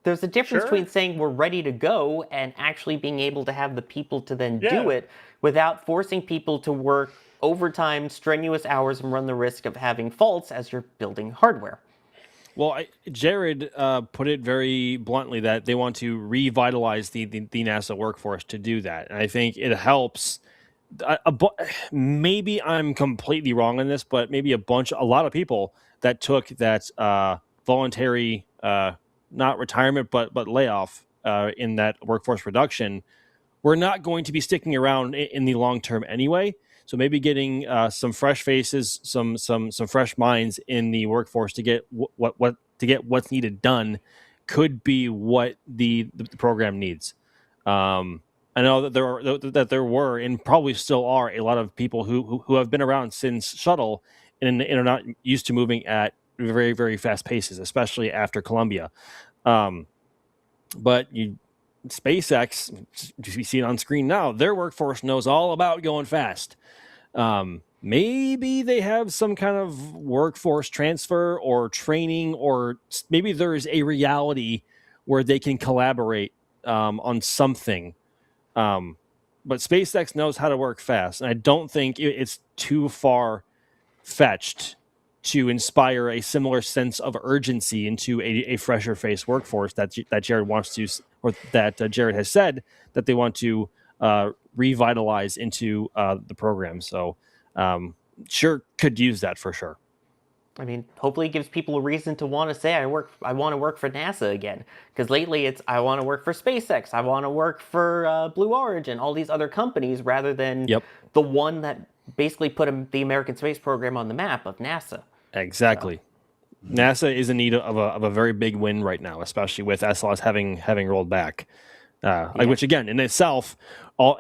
There's a difference between saying we're ready to go and actually being able to have the people to then do it without forcing people to work overtime, strenuous hours, and run the risk of having faults as you're building hardware. Well, Jared put it very bluntly that they want to revitalize the NASA workforce to do that. And I think it helps. Maybe I'm completely wrong on this, but maybe a lot of people that took that voluntary, not retirement, but layoff in that workforce reduction, we're not going to be sticking around in the long term anyway. So maybe getting some fresh faces, some fresh minds in the workforce to get what's needed done could be what the program needs. I know that there were and probably still are a lot of people who have been around since shuttle and are not used to moving at very, very fast paces, especially after Columbia. But SpaceX, you see it on screen now, their workforce knows all about going fast. Maybe they have some kind of workforce transfer or training, or maybe there is a reality where they can collaborate on something. But SpaceX knows how to work fast, and I don't think it's too far-fetched to inspire a similar sense of urgency into a fresher-faced workforce that Jared wants to, or that Jared has said that they want to revitalize into the program. So, sure, could use that for sure. I mean, hopefully it gives people a reason to want to say, I want to work for NASA again. Because lately it's, I want to work for SpaceX, I want to work for Blue Origin, all these other companies, rather than the one that basically put the American space program on the map of NASA. Exactly. So. NASA is in need of a very big win right now, especially with SLS having rolled back. Which, again, in itself,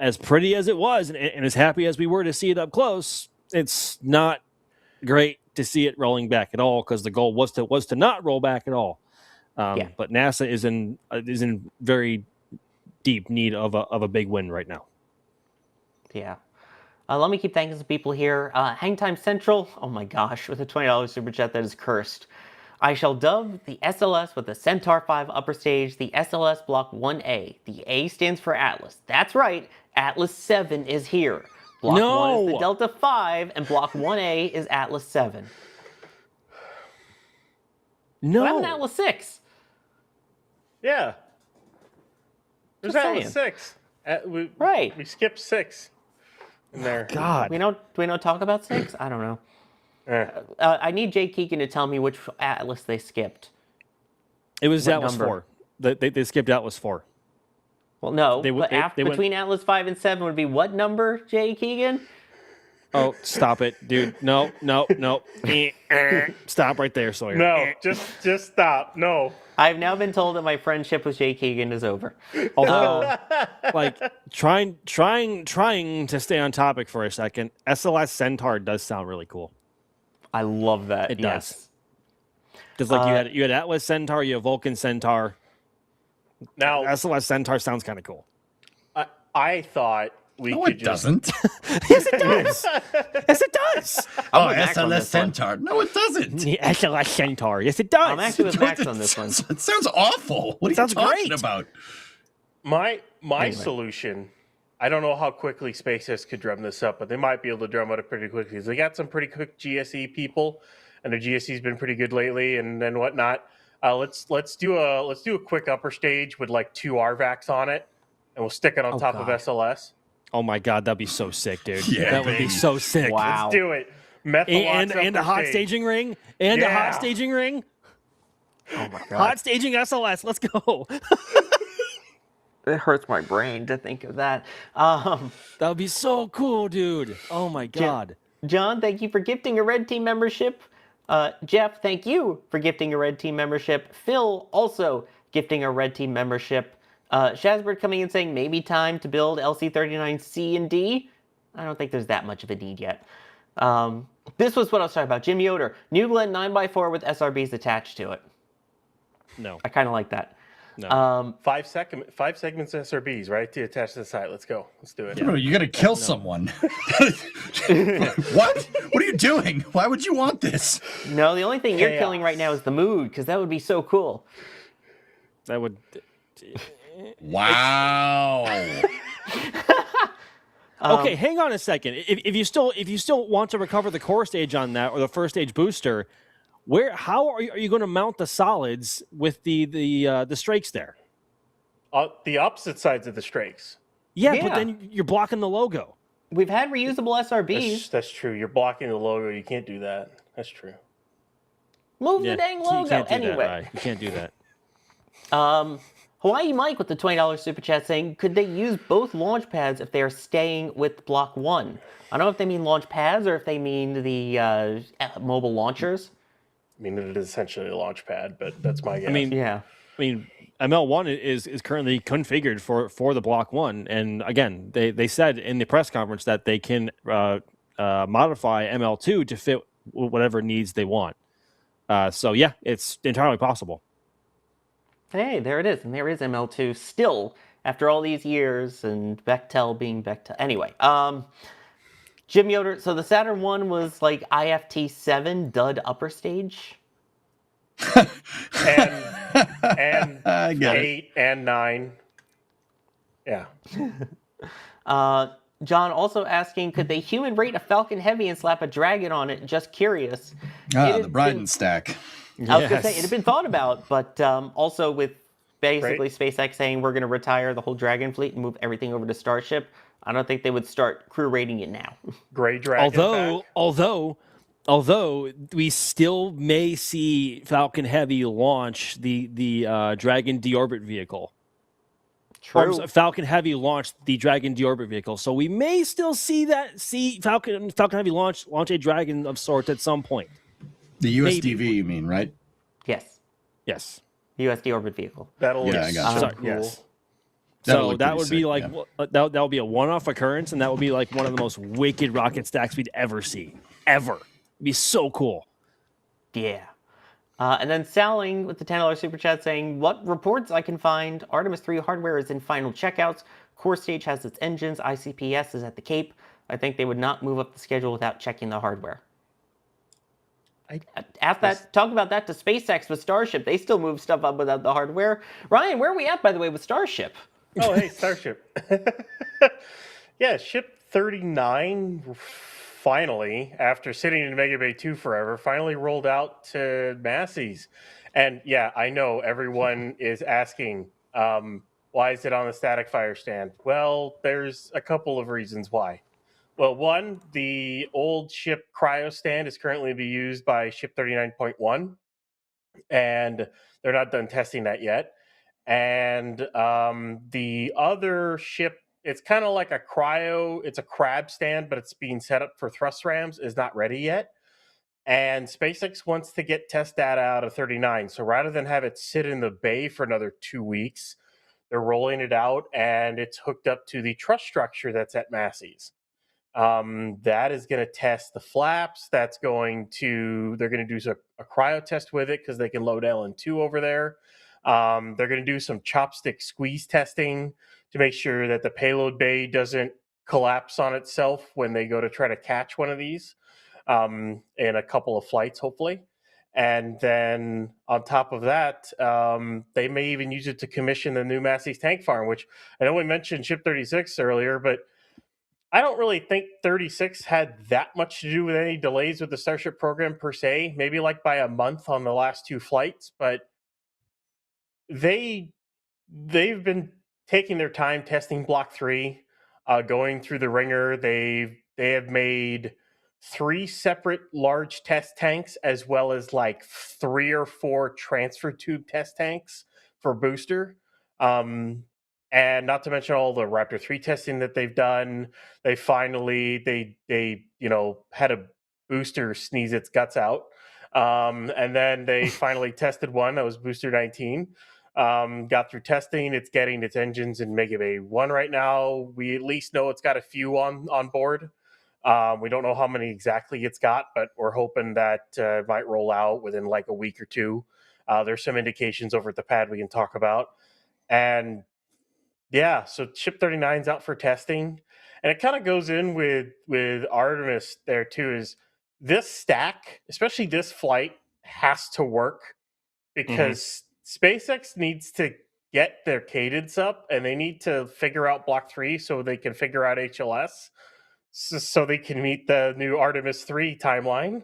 as pretty as it was and as happy as we were to see it up close, it's not great to see it rolling back at all, because the goal was to not roll back at all. But NASA is in very deep need of a big win right now. Yeah. Let me keep thanking some people here. Hang Time Central, oh my gosh, with a $20 super chat that is cursed. I shall dub the SLS with the Centaur 5 upper stage the SLS Block 1A. The A stands for Atlas. That's right, Atlas 7 is here. Block 1 is the Delta 5, and Block 1A is Atlas 7. No. What happened to Atlas 6? Yeah. There's Atlas 6. We skipped 6 in there. God. Do we not talk about 6? I don't know. I need Jay Keegan to tell me which Atlas they skipped. It was Atlas 4. They skipped Atlas 4. Well, no. Between Atlas 5 and 7 would be what number, Jay Keegan? Oh, stop it, dude. No. Stop right there, Sawyer. No, just stop. No. I've now been told that my friendship with Jay Keegan is over. Although, trying to stay on topic for a second, SLS Centaur does sound really cool. I love that. It does. Because you had Atlas Centaur, you have Vulcan Centaur. Now SLS Centaur sounds kind of cool. I thought it doesn't. Yes, it does. Yes, it does. Oh, SLS Centaur. No, it doesn't. The SLS Centaur. Yes, it does. I'm actually with Max on this one. It sounds awful. What are you talking about? My solution, I don't know how quickly SpaceX could drum this up, but they might be able to drum it up pretty quickly. They got some pretty quick GSE people, and the GSE's been pretty good lately, and whatnot. Let's do a quick upper stage with like 2 RVACs on it, and we'll stick it on top of SLS. Oh my God, that'd be so sick, dude. Yeah, that would be so sick. Wow. Let's do it. And a hot staging ring. And a hot staging ring. Oh my God. Hot staging SLS. Let's go. It hurts my brain to think of that. That would be so cool, dude. Oh my God. John, thank you for gifting a Red Team membership. Jeff, thank you for gifting a Red Team membership. Phil, also gifting a Red Team membership. Shazbird coming in saying maybe time to build LC-39C and D. I don't think there's that much of a need yet. This was what I was talking about. Jim Yoder, New Glenn 9x4 with SRBs attached to it. No. I kind of like that. No. 5 segments SRBs, right? To attach to the site. Let's go. Let's do it. Bro, you got to kill someone. What? What are you doing? Why would you want this? No, the only thing you're killing right now is the mood, because that would be so cool. That would... Wow. Okay, hang on a second. If you still want to recover the core stage on that or the first stage booster, how are you going to mount the solids with the strakes there? The opposite sides of the strakes. Yeah, but then you're blocking the logo. We've had reusable SRBs. That's true. You're blocking the logo. You can't do that. That's true. Move the dang logo. You can't do anyway. that, right? You can't do that. Hawaii Mike with the $20 super chat saying, could they use both launch pads if they are staying with Block 1? I don't know if they mean launch pads or if they mean the mobile launchers. I mean, it is essentially a launch pad, but that's my guess. I mean, ML1 is currently configured for the Block 1. And again, they said in the press conference that they can modify ML2 to fit whatever needs they want. So, yeah, it's entirely possible. Hey, there it is. And there is ML2 still after all these years and Bechtel being Bechtel. Anyway, Jim Yoder. So the Saturn 1 was like IFT7 dud upper stage. and 8 and 9. Yeah. John also asking, could they human rate a Falcon Heavy and slap a Dragon on it? Just curious. The Bryden stack. I was going to say, it had been thought about, but also with basically SpaceX saying we're going to retire the whole Dragon fleet and move everything over to Starship, I don't think they would start crew rating it now. Gray Dragon. Although we still may see Falcon Heavy launch the Dragon deorbit vehicle. True. Falcon Heavy launched the Dragon deorbit vehicle, so we may still see Falcon Heavy launch a Dragon of sorts at some point. The USDV, you mean, right? Yes. Yes. USD orbit vehicle. That'll I got you. Sorry, cool. Yes. That'll So look that pretty would be sick, like that would be a one-off occurrence, and that would be like one of the most wicked rocket stacks we'd ever see. Ever. It'd be so cool. Yeah. And then Saling with the $10 super chat saying, what reports I can find, Artemis III hardware is in final checkouts, core stage has its engines, ICPS is at the Cape. I think they would not move up the schedule without checking the hardware. Talk about that to SpaceX with Starship. They still move stuff up without the hardware. Ryan, where are we at, by the way, with Starship? Oh, hey, Starship. Yeah, Ship 39 finally, after sitting in Mega Bay 2 forever, finally rolled out to Massey's. And yeah, I know everyone is asking, why is it on the static fire stand? Well, there's a couple of reasons why. Well, one, the old ship cryo stand is currently being used by Ship 39.1, and they're not done testing that yet. And the other ship, it's kind of like a cryo, it's a crab stand, but it's being set up for thrust rams, is not ready yet. And SpaceX wants to get test data out of 39. So rather than have it sit in the bay for another 2 weeks, they're rolling it out, and it's hooked up to the truss structure that's at Massey's. That is going to test the flaps. They're going to do a cryo test with it because they can load LN2 over there. They're going to do some chopstick squeeze testing to make sure that the payload bay doesn't collapse on itself when they go to try to catch one of these in a couple of flights, hopefully. And then on top of that, they may even use it to commission the new Massey's tank farm, which I know we mentioned Ship 36 earlier, but I don't really think 36 had that much to do with any delays with the Starship program per se, maybe like by a month on the last 2 flights, but they've been taking their time testing Block 3, going through the ringer. They have made 3 separate large test tanks, as well as like 3 or 4 transfer tube test tanks for booster. And not to mention all the Raptor 3 testing that they've done. They finally, they had a booster sneeze its guts out. And then they finally tested one that was Booster 19. Got through testing. It's getting its engines in Mega Bay 1 right now. We at least know it's got a few on board. We don't know how many exactly it's got, but we're hoping that it might roll out within like a week or 2. There's some indications over at the pad we can talk about. And yeah, so Ship 39's out for testing. And it kind of goes in with Artemis there too, is this stack, especially this flight, has to work because SpaceX needs to get their cadence up, and they need to figure out Block 3 so they can figure out HLS, so they can meet the new Artemis III timeline.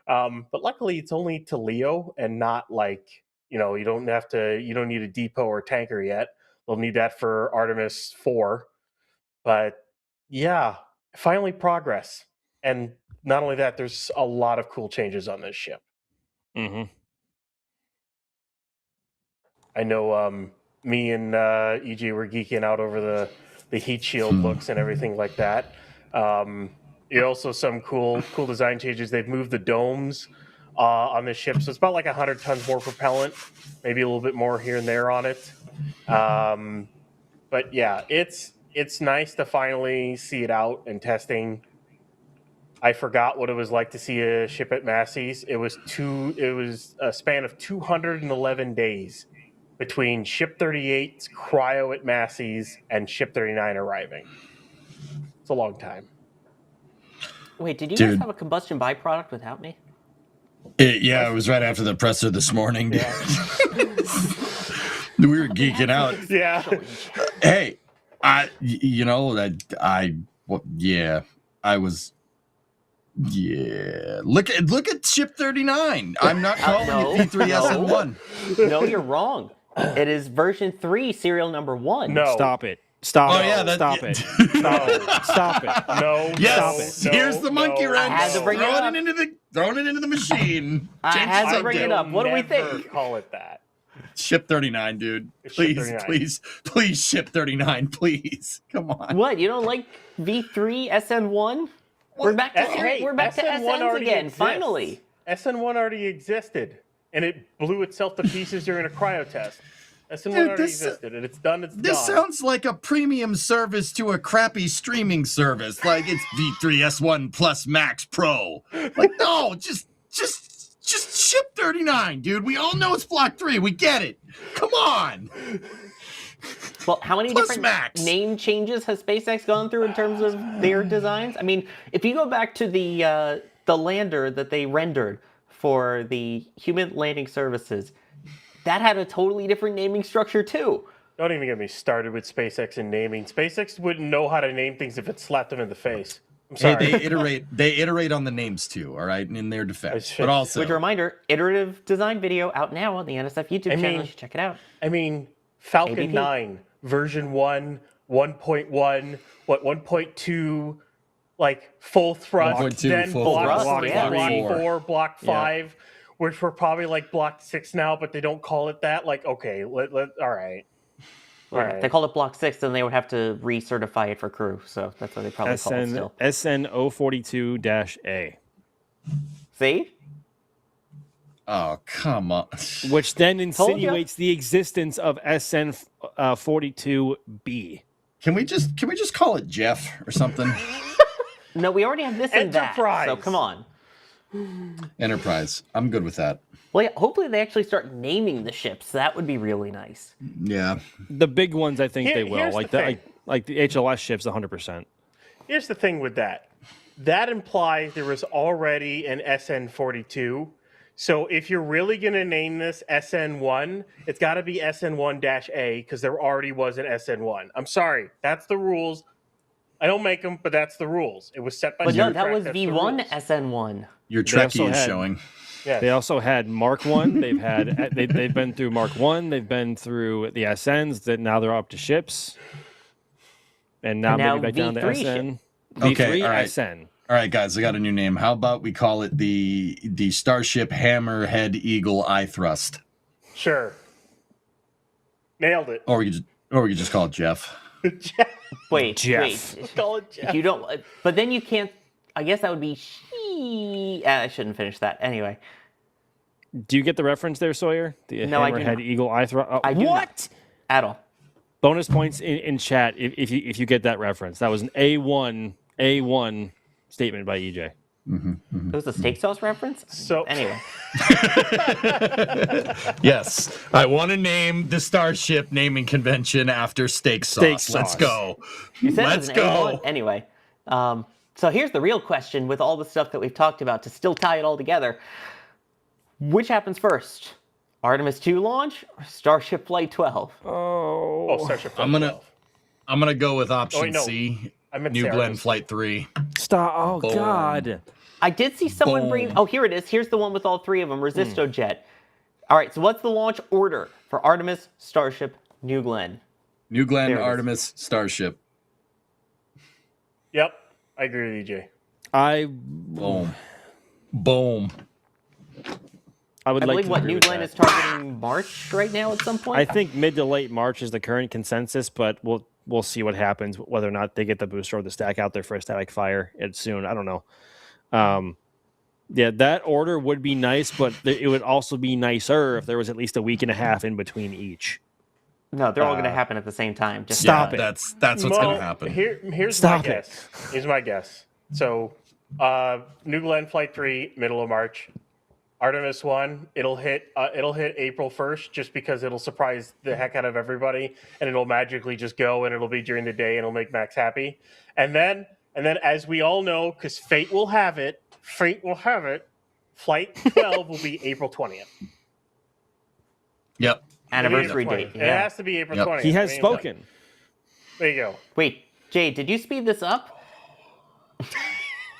But luckily, it's only to Leo and not like, you don't need a depot or tanker yet. They'll need that for Artemis IV. But yeah, finally progress. And not only that, there's a lot of cool changes on this ship. Mm-hmm. I know me and EJ were geeking out over the heat shield looks and everything like that. Also some cool design changes. They've moved the domes on this ship, so it's about like 100 tons more propellant, maybe a little bit more here and there on it. But yeah, it's nice to finally see it out and testing. I forgot what it was like to see a ship at Massey's. It was a span of 211 days between Ship 38's cryo at Massey's and Ship 39 arriving. It's a long time. Wait, did you guys have a combustion byproduct without me? It was right after the presser this morning. Dude. We were geeking out. Yeah. Hey, I was. Yeah, look at Ship 39. I'm not calling it V3SN1. No, you're wrong. It is version 3, serial number 1. No, stop it. Stop Oh it. yeah, Stop it. Stop it. No. Yes. No, Here's the monkey wrench. I had to bring Throwing it into the machine. I had to bring it up. What do we think? Call it that. Ship 39, dude. Please, Ship 39, please. Come on. What? You don't like V3 SN1? We're back to SNs again. Exists. Finally. SN1 already existed, and it blew itself to pieces during a cryo test. SN1 already existed, and it's done. This sounds like a premium service to a crappy streaming service. Like it's V3S1 Plus Max Pro. Like no, just Ship 39, dude. We all know it's Block 3. We get it. Come on. Well, how many different name changes has SpaceX gone through in terms of their designs? I mean, if you go back to the lander that they rendered for the human landing services, that had a totally different naming structure too. Don't even get me started with SpaceX and naming. SpaceX wouldn't know how to name things if it slapped them in the face. I'm sorry. Hey, they iterate on the names too, all right, in their defense. But also, which reminder, iterative design video out now on the NSF YouTube channel. You should check it out. I mean, Falcon ABP. 9, version 1, 1.1, 1.2, like full thrust, 1.2, then full block, thrust, block 4. 4, block 5, which we're probably like block 6 now, but they don't call it that. Like, okay, all right. Right. They called it Block 6, then they would have to recertify it for crew. So that's what they probably call it still. SN042-A. See? Oh, come on. Which then insinuates the existence of SN42B. Can we just call it Jeff or something? No, we already have this and that. So come on. Enterprise. I'm good with that. Well, yeah, hopefully they actually start naming the ships. That would be really nice. Yeah. The big ones, I think they will. Like the HLS ships, 100%. Here's the thing with that. That implies there was already an SN42. So if you're really going to name this SN1, it's got to be SN1-A because there already was an SN1. I'm sorry. That's the rules. I don't make them, but that's the rules. It was set by But no, that was V1 SN1. Your Trekkie is showing. Yes. They also had Mark 1. They've had they've been through Mark 1. They've been through the SNs. That now they're up to ships, and now maybe back down to SN. Okay, all right. SN. All right, guys, I got a new name. How about we call it the Starship Hammerhead Eagle Eye Thrust? Sure. Nailed it. Or we could just call it Jeff. Wait. Let's call it Jeff. You don't, but then you can't. I guess that would be I shouldn't finish that anyway. Do you get the reference there, Sawyer? The No, I do Hammerhead not. Eagle Eye Thrust. I do what? Not. At all. Bonus points in chat if you get that reference. That was an A1 statement by EJ. It was a steak sauce reference? So anyway. Yes. I want to name the Starship naming convention after steak sauce. Steak sauce. Let's go. You said Let's it was an go. A1. Anyway. So here's the real question with all the stuff that we've talked about to still tie it all together. Which happens first? Artemis II launch or Starship Flight 12? Oh, Starship Flight I'm 12. gonna go with option wait, no. C. I meant New to say Glenn Artemis. Flight 3. Stop. Oh, Boom. God. I did see someone bring. Oh, here it is. Here's the one with all three of them. Resistojet. All right. So what's the launch order for Artemis, Starship, New Glenn? New Glenn, There it is. Artemis, Starship. Yep, I agree with you, Jay. Boom. Boom. I would I like believe to what agree New with Glenn that. is targeting March right now at some point. I think mid to late March is the current consensus, but we'll see what happens, whether or not they get the booster or the stack out there for a static fire soon. I don't know. Yeah, that order would be nice, but it would also be nicer if there was at least a week and a half in between each. No, they're all going to happen at the same time. Just Stop it. That's what's gonna happen. Here's Stop my guess. Here's my guess. So, New Glenn Flight 3, middle of March. Artemis 1, it'll hit April 1st just because it'll surprise the heck out of everybody and it'll magically just go and it'll be during the day and it'll make Max happy. And then as we all know, because fate will have it, Flight 12 will be April 20th. Yep. Anniversary date. It has to be April 20th. He has spoken. There you go. Wait, Jay, did you speed this up?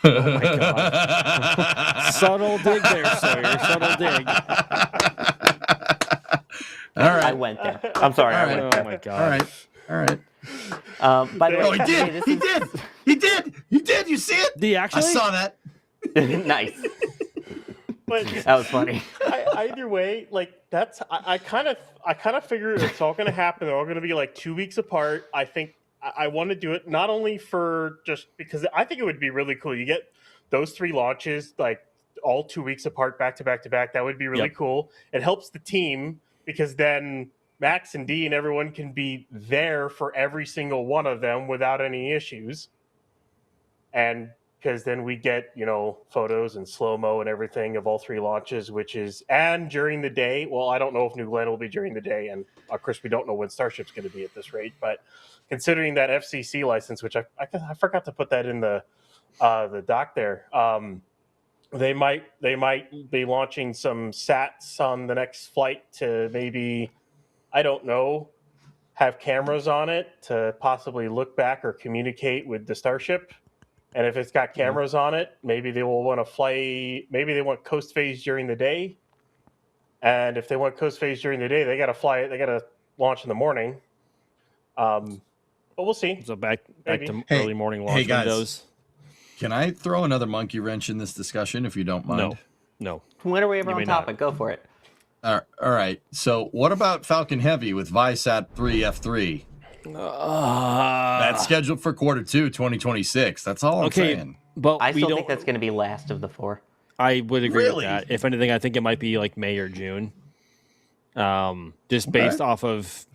Oh my God. Subtle dig there, Sawyer. Subtle dig. All right. I went there. I'm sorry. I went Oh there. my God. All right. By the way, Oh, he did. this He is- did. He did. He did. You see it? Did he actually? I saw that. Nice. But That was funny. either way, like that's I kind of figure it's all going to happen. They're all going to be like 2 weeks apart. I think I want to do it not only for just because I think it would be really cool. You get those three launches like all 2 weeks apart, back to back to back. That would be really cool. It helps the team because then Max and D and everyone can be there for every single one of them without any issues. And because then we get, photos and slow-mo and everything of all three launches, and during the day. Well, I don't know if New Glenn will be during the day, and of course we don't know when Starship's going to be at this rate, but considering that FCC license, which I forgot to put that in the doc there, they might be launching some sats on the next flight to maybe, I don't know, have cameras on it to possibly look back or communicate with the Starship. And if it's got cameras on it, maybe they will want to fly. Maybe they want coast phase during the day. And if they want coast phase during the day, they got to fly. They got to launch in the morning. But we'll see. So back Maybe. to early morning launch Hey, guys. windows. Can I throw another monkey wrench in this discussion if you don't mind? No. When are we ever You on may not. topic? Go for it. All right. So what about Falcon Heavy with Viasat 3 F3? That's scheduled for Q2 2026. That's all I'm saying. But I we still don't. think that's going to be last of the four. I would agree Really? with that. If anything, I think it might be like May or June. Just based off of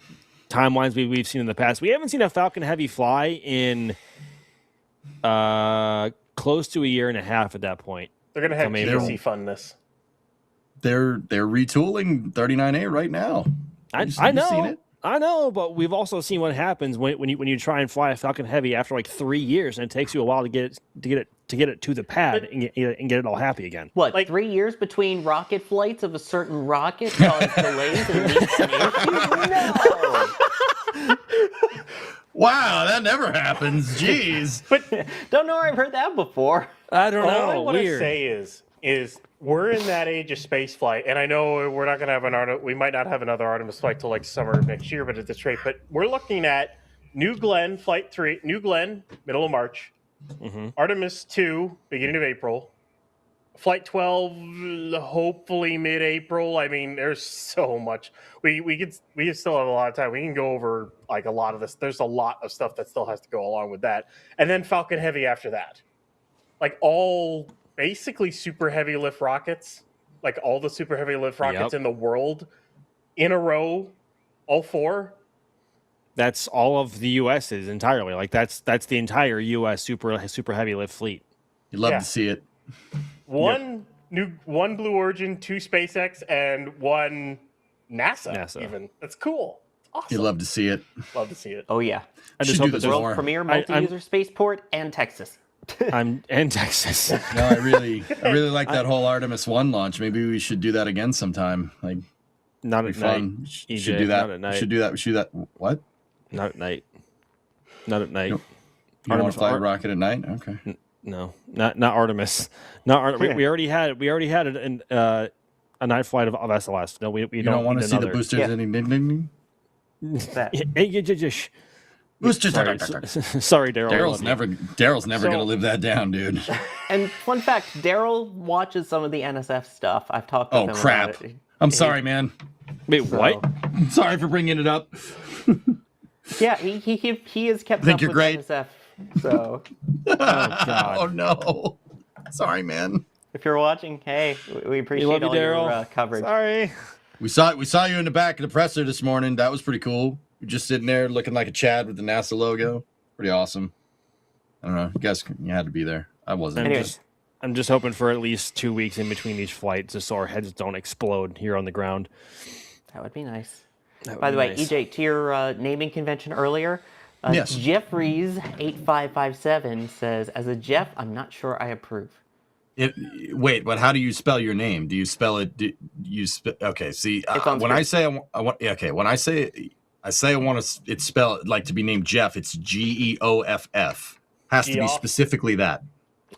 timelines we've seen in the past. We haven't seen a Falcon Heavy fly in close to a year and a half at that point. They're going to have Come GDC April. fund this. They're retooling 39A right now. I You've seen know. it? I know, but we've also seen what happens when you try and fly a Falcon Heavy after like 3 years, and it takes you a while to get it to the pad and get it all happy again. What, 3 years between rocket flights of a certain rocket caused delays and leaks and issues? No! Wow, that never happens. Jeez. But don't know where I've heard that before. I don't All I know. want to Weird. say is we're in that age of space flight, and I know we're not going to have we might not have another Artemis flight till like summer of next year, but at this rate, but we're looking at New Glenn Flight 3, New Glenn, middle of March, Artemis II, beginning of April, Flight 12, hopefully mid-April. I mean, there's so much. We still have a lot of time. We can go over like a lot of this. There's a lot of stuff that still has to go along with that, and then Falcon Heavy after that, like all basically super heavy lift rockets, like all the super heavy lift rockets in the world in a row, all four. That's all of the U.S.'s entirely. Like that's the entire U.S. super heavy lift fleet. You'd love to see it. One Blue Origin, 2 SpaceX, and 1 NASA. Even that's cool. It's awesome. You'd love to see it. Love to see it. Oh yeah. I just Should hope do that this there's more. Premier multi-user spaceport and Texas. I'm in Texas. No, I really like that whole Artemis 1 launch. Maybe we should do that again sometime. Like Not Be at night. fun. EJ, Should do that. Not at night. Should do that. Should do that. What? Not at night. Not at night. You want to fly a rocket at night? Okay. No, not Artemis. Not Artemis. We already had a night flight of SLS. No, we don't want to see the another. boosters any. Boosters. Sorry, Daryl. Daryl's never gonna live that down, dude. And fun fact, Daryl watches some of the NSF stuff. I've talked with him crap. about it. I'm sorry, man. Wait, what? I'm sorry for bringing it up. Yeah, he has kept Think up you're with great? NSF. So, Oh God. Oh no. Sorry, man. if you're watching, hey, we appreciate love you, all your Daryl. coverage. Sorry. We saw you in the back of the presser this morning. That was pretty cool. You're just sitting there looking like a Chad with the NASA logo. Pretty awesome. I don't know. You had to be there. I wasn't. I'm just hoping for at least 2 weeks in between each flight, just so our heads don't explode here on the ground. That would be nice. That would By the be way, nice. EJ, to your naming convention earlier, Yes. Jeffries 8557 says, "As a Jeff, I'm not sure I approve." Wait, but how do you spell your name? Do you spell it? Okay. See, when I say I want, when I say I want to, it's spelled like to be named Jeff. It's Geoff. Has to be specifically that.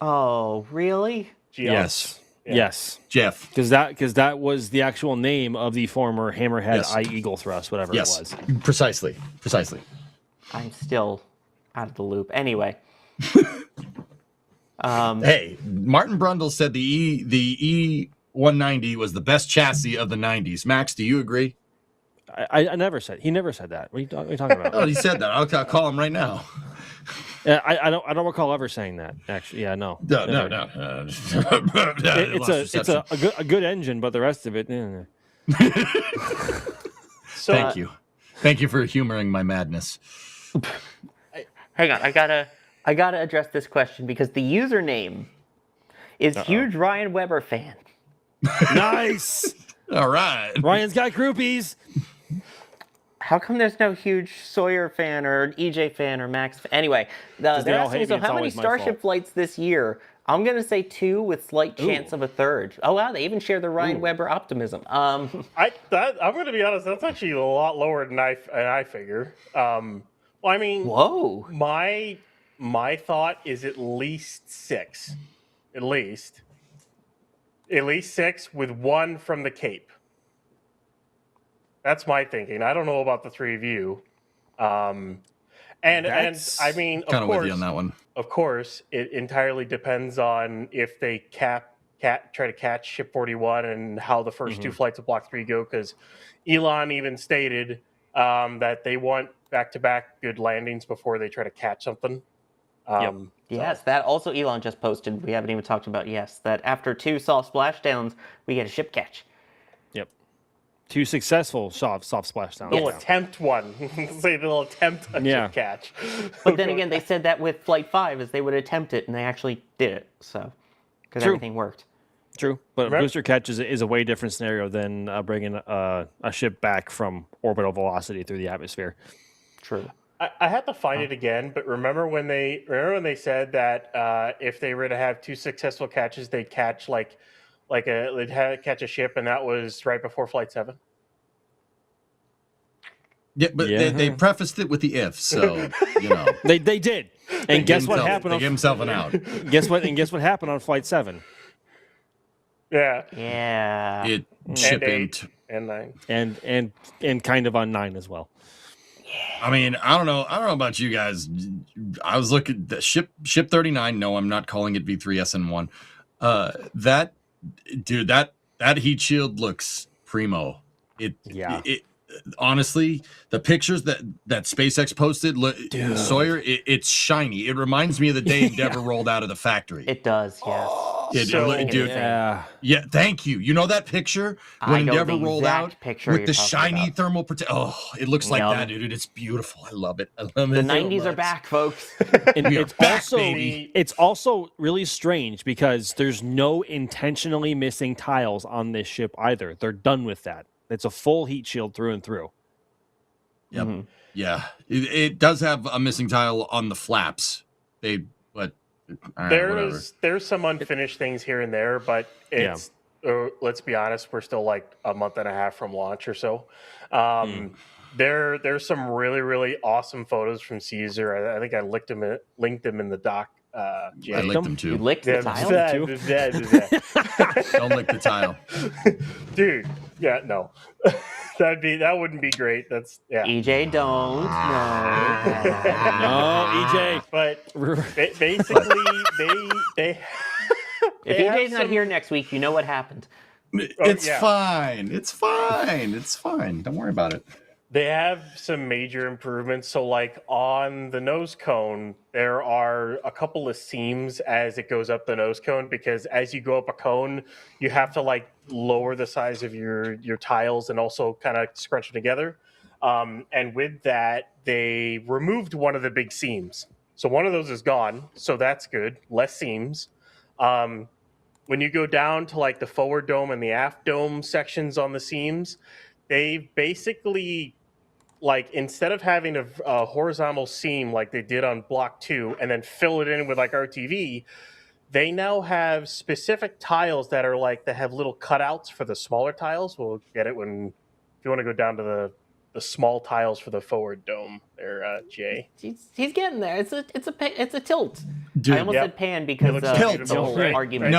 Oh, really? Yes. Yeah. Yes. Jeff. Because that was the actual name of the former Hammerhead Eye Eagle thrust, whatever it was. Precisely. I'm still out of the loop. Anyway. Hey, Martin Brundle said the E190 was the best chassis of the 90s. Max, do you agree? I never said. He never said that. What are you talking about? Oh, he said that. I'll call him right now. I don't recall ever saying that. Actually, yeah, no. No. It's a good engine, but the rest of it. So, Thank you for humoring my madness. Hang on, I gotta address this question because the username is huge Ryan Weber fan. Nice. All right. Ryan's got groupies. How come there's no huge Sawyer fan or EJ fan or Max fan? Anyway, they're asking, so how many Starship flights this year? I'm going to say 2 with slight chance of a third. Oh, wow, they even share the Ryan Weber optimism. I'm going to be honest, that's actually a lot lower than I figure. Well, I mean, whoa. My thought is at least 6. At least 6 with 1 from the Cape. That's my thinking. I don't know about the 3 of you. And I mean, kind of with you on that one. Of course, it entirely depends on if they try to catch Ship 41 and how the first 2 flights of Block 3 go. Because Elon even stated that they want back-to-back good landings before they try to catch something. Yes, that also Elon just posted. We haven't even talked about that after 2 soft splashdowns, we get a ship catch. Yep. 2 successful soft splashdowns. They'll attempt one. Say they'll attempt a ship catch. But then again, they said that with Flight 5 is they would attempt it, and they actually did it. So, because everything worked. True, but a booster catch is a way different scenario than bringing a ship back from orbital velocity through the atmosphere. True. I had to find it again, but remember when they said that if they were to have 2 successful catches, they'd catch they'd catch a ship, and that was right before Flight 7. Yeah, but they prefaced it with the if, so you know they did. And guess what happened? They gave himself an out. Guess what happened on Flight 7? Yeah. It ship and in 8 and 9 and kind of on 9 as well. I mean, I don't know about you guys. I was looking the ship 39. No, I'm not calling it V3SN1. That heat shield looks primo. It honestly, the pictures that SpaceX posted, Sawyer, it's shiny. It reminds me of the day Endeavour rolled out of the factory. It does, yes. Yeah, thank you. You know that picture when Endeavour rolled out with the shiny thermal protection? Oh, it looks like that, dude. It's beautiful. I love it. I love it. The 90s are back, folks. It's also really strange because there's no intentionally missing tiles on this ship either. They're done with that. It's a full heat shield through and through. Yep. Mm-hmm. Yeah. It does have a missing tile on the flaps. There's some unfinished things here and there, but let's be honest, we're still like a month and a half from launch or so. There's some really, really awesome photos from Caesar. I think I linked them in the doc. Jay. I licked them too. You licked the tile? Don't lick the tile. Dude, yeah, no. That wouldn't be great. That's EJ, don't. No, EJ. But basically, they if EJ's not here next week, you know what happened. It's fine. It's fine. It's fine. Don't worry about it. They have some major improvements. So, like on the nose cone, there are a couple of seams as it goes up the nose cone, because as you go up a cone, you have to like lower the size of your tiles and also kind of scrunch them together. And with that, they removed one of the big seams. So one of those is gone. So that's good. Less seams. When you go down to like the forward dome and the aft dome sections on the seams, they basically, like, instead of having a horizontal seam like they did on Block 2 and then fill it in with like RTV, they now have specific tiles that are like, that have little cutouts for the smaller tiles. We'll get it if you want to go down to the small tiles for the forward dome there, Jay. He's getting there. It's a tilt. Dude, I almost said pan because tilt. the whole argument.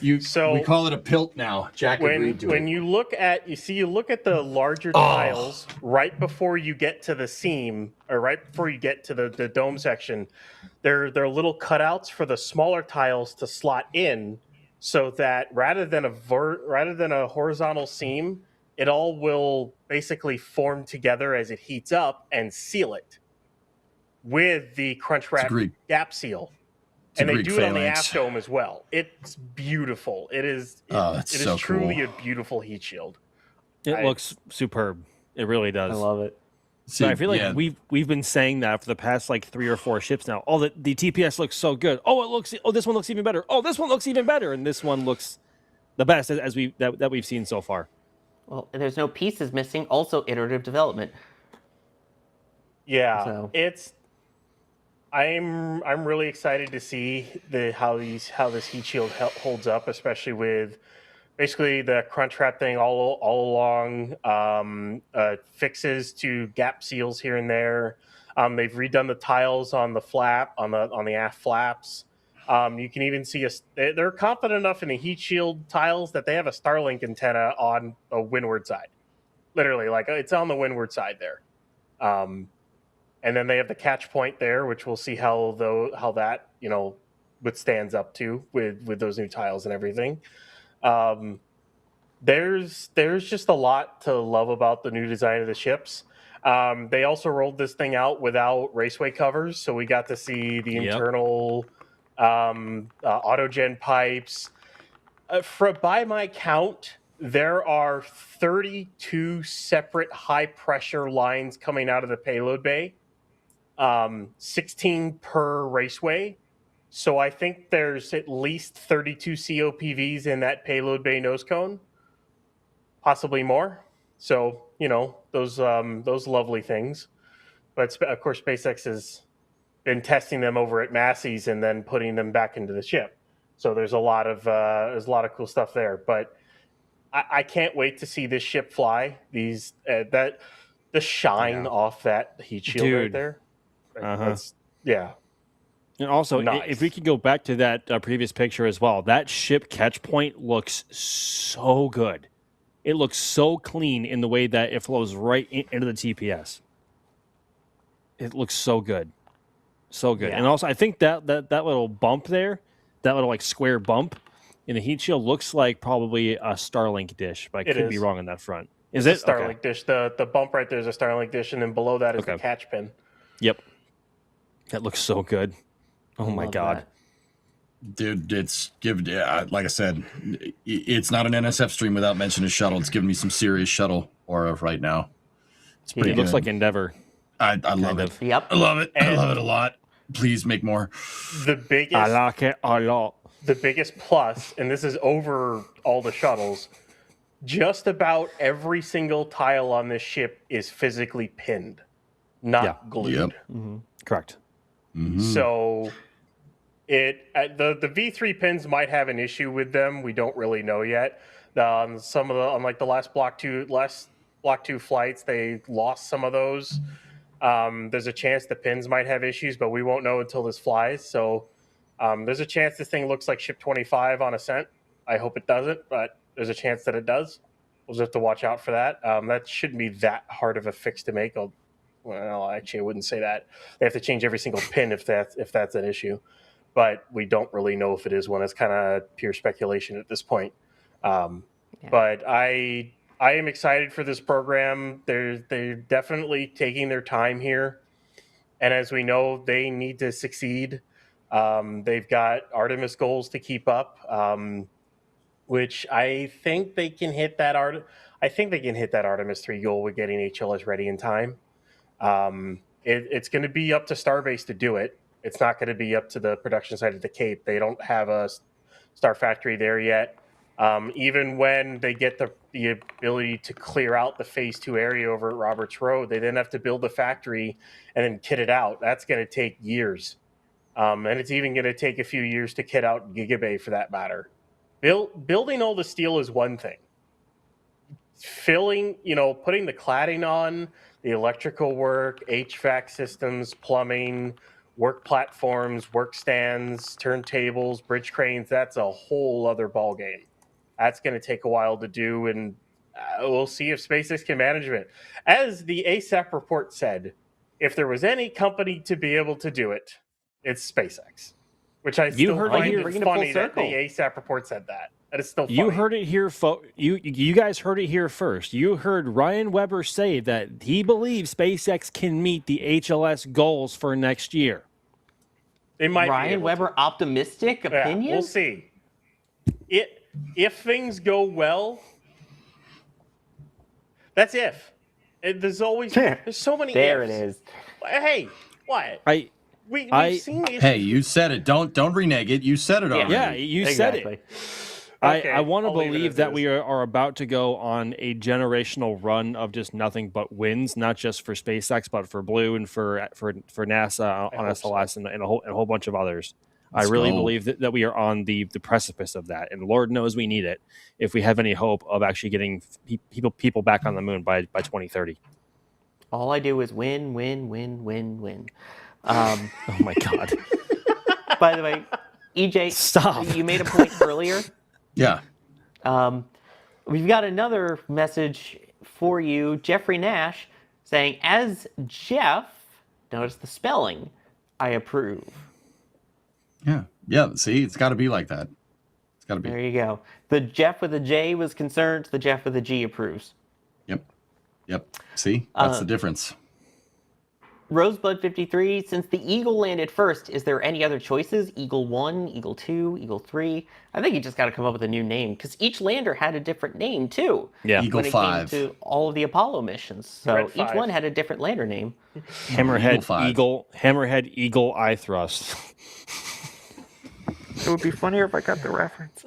We call it a pilt now. Jack agreed to when it. you look at the larger tiles right before you get to the seam, or right before you get to the dome section, there are little cutouts for the smaller tiles to slot in, so that rather than a horizontal seam, it all will basically form together as it heats up and seal it with the crunch wrap gap seal. And they do it on the aft dome as well. It's beautiful. It is so truly cool. a beautiful heat shield. It looks superb. It really does. I love it. So I feel like we've been saying that for the past like 3 or 4 ships now. Oh, the TPS looks so good. Oh, this one looks even better. Oh, this one looks even better, and this one looks the best that we've seen so far. Well, there's no pieces missing. Also, iterative development. Yeah, I'm really excited to see how this heat shield holds up, especially with basically the crunch wrap thing all along, fixes to gap seals here and there. They've redone the tiles on the flap on the aft flaps. You can even see they're confident enough in the heat shield tiles that they have a Starlink antenna on the windward side. Literally, like it's on the windward side there. And then they have the catch point there, which we'll see how that withstands up to with those new tiles and everything. There's just a lot to love about the new design of the ships. They also rolled this thing out without raceway covers, so we got to see the internal autogen pipes. By my count, there are 32 separate high pressure lines coming out of the payload bay. 16 per raceway. So I think there's at least 32 COPVs in that payload bay nose cone, possibly more. So, those lovely things. But of course, SpaceX has been testing them over at Massey's and then putting them back into the ship. So there's a lot of cool stuff there. But I can't wait to see this ship fly. The shine off that heat shield right there. And also, nice. if we could go back to that previous picture as well, that ship catch point looks so good. It looks so clean in the way that it flows right into the TPS. It looks so good. So good. Yeah. And also, I think that little bump there, that little like square bump in the heat shield looks like probably a Starlink dish, but I could be wrong on that front. Is it? A Starlink dish. The bump right there is a Starlink dish, and then below that is the catch pin. Yep. That looks so good. Oh my God. Dude, like I said, it's not an NSF stream without mentioning shuttle. It's giving me some serious shuttle aura right now. It's pretty It looks like Endeavor. I love it. Yep. I love it. I love it a lot. Please make more. I like it a lot. The biggest plus, and this is over all the shuttles, just about every single tile on this ship is physically pinned, not glued. Correct. Mm-hmm. So The V3 pins might have an issue with them. We don't really know yet. On like the last Block 2 flights, they lost some of those. There's a chance the pins might have issues, but we won't know until this flies. So there's a chance this thing looks like Ship 25 on ascent. I hope it doesn't, but there's a chance that it does. We'll just have to watch out for that. That shouldn't be that hard of a fix to make. Well, actually, I wouldn't say that. They have to change every single pin if that's an issue. But we don't really know if it is one. It's kind of pure speculation at this point. But I am excited for this program. They're definitely taking their time here. And as we know, they need to succeed. They've got Artemis goals to keep up, which I think they can hit that Artemis III goal with getting HLS ready in time. It's going to be up to Starbase to do it. It's not going to be up to the production side of the Cape. They don't have a Star Factory there yet. Even when they get the ability to clear out the Phase 2 area over at Roberts Road, they then have to build the factory and then kit it out. That's going to take years. And it's even going to take a few years to kit out Gigabay for that matter. Building all the steel is one thing. Putting the cladding on, the electrical work, HVAC systems, plumbing, work platforms, work stands, turntables, bridge cranes, that's a whole other ballgame. That's going to take a while to do, and we'll see if SpaceX can manage it. As the ASAP report said, if there was any company to be able to do it, it's SpaceX. Which I still find it funny that the ASAP report said that. That is still funny. You heard it here, you guys heard it here first. You heard Ryan Weber say that he believes SpaceX can meet the HLS goals for next year. They might. Ryan Weber optimistic opinion? Yeah, we'll see. If things go well, that's if. There's so many there ifs. It is. Hey, what? We've seen issues. Hey, you said it. Don't renege it. You said it already. Yeah, you said it. Okay, I want to I'll leave it believe as that is. we are about to go on a generational run of just nothing but wins, not just for SpaceX, but for Blue and for NASA on SLS and a whole bunch of others. I really believe that we are on the precipice of that, and Lord knows we need it if we have any hope of actually getting people back on the moon by 2030. All I do is win, win, win, win, win. Oh my God! By the way, EJ, stop. You made a point earlier. Yeah. We've got another message for you, Jeffrey Nash, saying, "As Jeff, notice the spelling. I approve." Yeah. See, it's got to be like that. It's got to be. There you go. The Jeff with a J was concerned. The Jeff with a G approves. Yep. See, that's the difference. Rosebud 53, since the Eagle landed first, is there any other choices? Eagle 1, Eagle 2, Eagle 3? I think you just got to come up with a new name, because each lander had a different name, too. Yeah. Eagle when it 5. came to all of the Apollo missions. So each one had a different lander name. Hammerhead Eagle eye thrust. It would be funnier if I got the reference.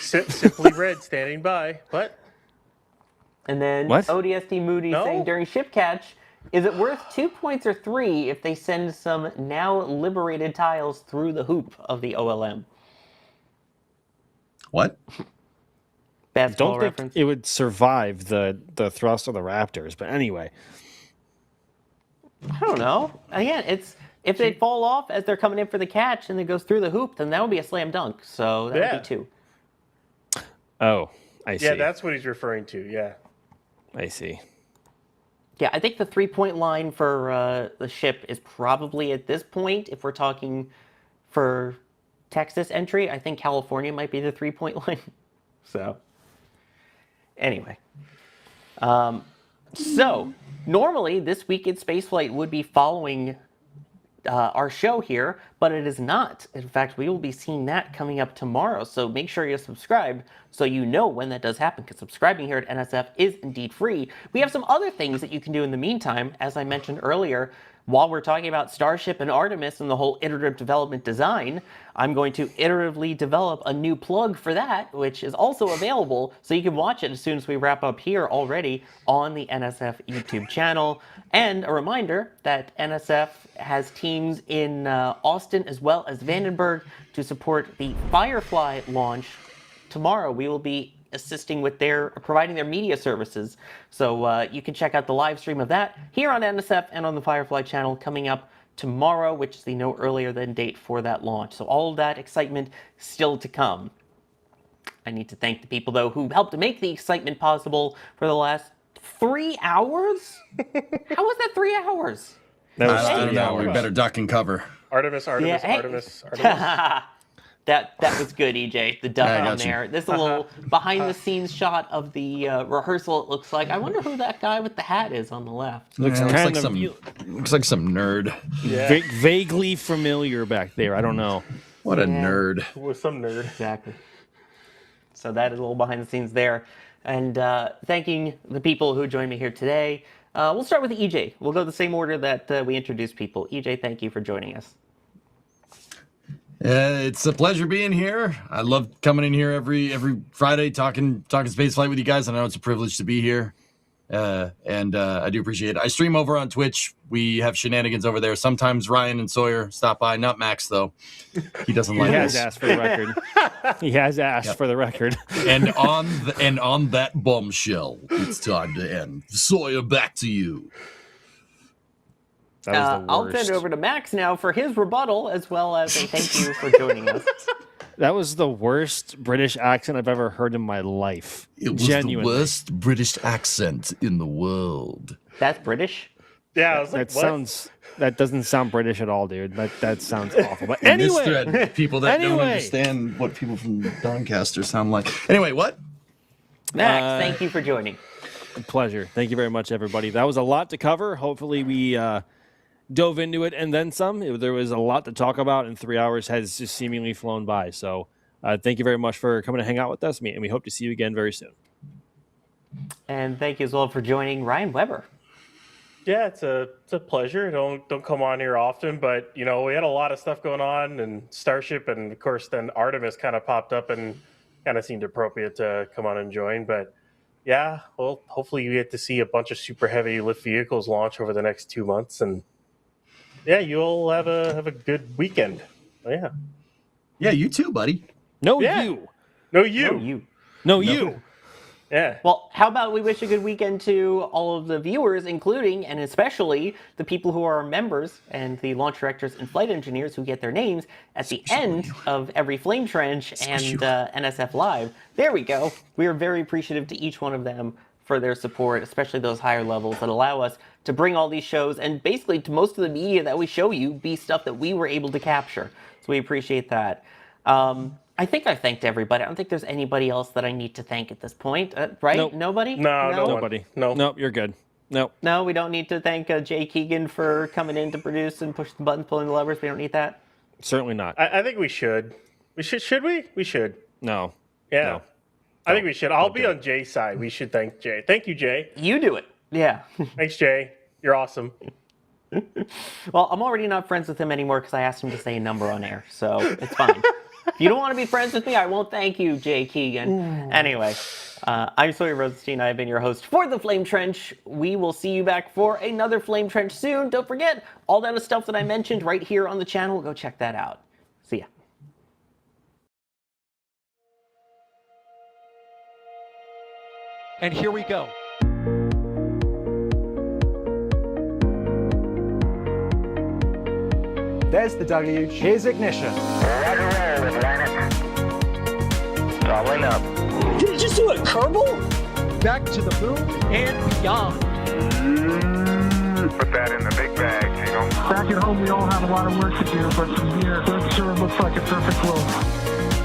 Simply Red standing by. What? And then What? ODSD Moody saying, during ship catch, is it worth 2 points or 3 if they send some now liberated tiles through the hoop of the OLM? What? Basketball Don't think reference. it would survive the thrust of the Raptors, but anyway. I don't know. Again, if they fall off as they're coming in for the catch and it goes through the hoop, then that would be a slam dunk. So that would be 2. Oh, I see. Yeah, that's what he's referring to. Yeah. I see. Yeah, I think the 3-point line for the ship is probably at this point, if we're talking for Texas entry, I think California might be the 3-point line. So, anyway. So, normally this week in Spaceflight would be following our show here, but it is not. In fact, we will be seeing that coming up tomorrow. So make sure you're subscribed so you know when that does happen, because subscribing here at NSF is indeed free. We have some other things that you can do in the meantime. As I mentioned earlier, while we're talking about Starship and Artemis and the whole iterative development design, I'm going to iteratively develop a new plug for that, which is also available, so you can watch it as soon as we wrap up here already on the NSF YouTube channel. And a reminder that NSF has teams in Austin, Austin as well as Vandenberg to support the Firefly launch. Tomorrow we will be assisting with providing their media services. So you can check out the live stream of that here on NSF and on the Firefly channel coming up tomorrow, which is the no earlier than date for that launch. So all of that excitement still to come. I need to thank the people, though, who helped to make the excitement possible for the last 3 hours? How was that 3 hours? I don't know. We better duck and cover. Artemis. That was good, EJ. The duck on there. This is a little behind-the-scenes shot of the rehearsal, it looks like. I wonder who that guy with the hat is on the left. Looks like some nerd. Yeah. Vaguely familiar back there. I don't know. What a nerd. With some nerd. Exactly. So that is a little behind the scenes there. And thanking the people who joined me here today. We'll start with EJ. We'll go the same order that we introduced people. EJ, thank you for joining us. It's a pleasure being here. I love coming in here every Friday talking spaceflight with you guys. I know it's a privilege to be here. And I do appreciate it. I stream over on Twitch. We have shenanigans over there. Sometimes Ryan and Sawyer stop by. Not Max, though. He doesn't like this. He has asked for the record. He has asked for the record. And on that bombshell, it's time to end. Sawyer, back to you. That was the I'll worst. send it over to Max now for his rebuttal, as well as a thank you for joining us. That was the worst British accent I've ever heard in my life. It was the worst British accent in the world. That's British? Yeah, I was like, that doesn't sound British at all, dude. That sounds awful. But In anyway, this thread, people that don't understand what people from Doncaster sound like. Anyway, what? Max, thank you for joining. A pleasure. Thank you very much, everybody. That was a lot to cover. Hopefully we dove into it and then some. There was a lot to talk about, and 3 hours has just seemingly flown by. So thank you very much for coming to hang out with us, and we hope to see you again very soon. And thank you as well for joining Ryan Weber. Yeah, it's a pleasure. Don't come on here often, but we had a lot of stuff going on, and Starship, and of course then Artemis kind of popped up and kind of seemed appropriate to come on and join. But yeah, well, hopefully you get to see a bunch of super heavy lift vehicles launch over the next 2 months, and yeah, you'll have a good weekend. Oh, yeah. Yeah, you too, buddy. No, yeah. you. No, you. No, you. No, you. Yeah. Well, how about we wish a good weekend to all of the viewers, including and especially the people who are members and the launch directors and flight engineers who get their names at the end of every Flame Trench and NSF Live. There we go. We are very appreciative to each one of them for their support, especially those higher levels that allow us to bring all these shows and basically to most of the media that we show you be stuff that we were able to capture. So we appreciate that. I think I thanked everybody. I don't think there's anybody else that I need to thank at this point, right? Nope. Nobody? No, nobody. No. Nope, you're good. Nope. No, we don't need to thank Jay Keegan for coming in to produce and push the buttons, pulling the levers. We don't need that. Certainly not. I think we should. Should we? We should. No. Yeah. No. I think we should. I'll be on Jay's side. We should thank Jay. Thank you, Jay. You do it. Yeah. Thanks, Jay. You're awesome. Well, I'm already not friends with him anymore because I asked him to say a number on air, so it's fine. If you don't want to be friends with me, I won't thank you, Jay Keegan. Ooh. Anyway, I'm Sawyer Rosenstein. I've been your host for the Flame Trench. We will see you back for another Flame Trench soon. Don't forget, all that stuff that I mentioned right here on the channel. Go check that out. See ya. And here we go. There's the W. Here's ignition. Doubling up. Did it just do a Kerbal? Back to the moon and beyond. Put that in the big bag, Jingle. Back at home, we all have a lot of work to do, but from here, that sure looks like a perfect flow.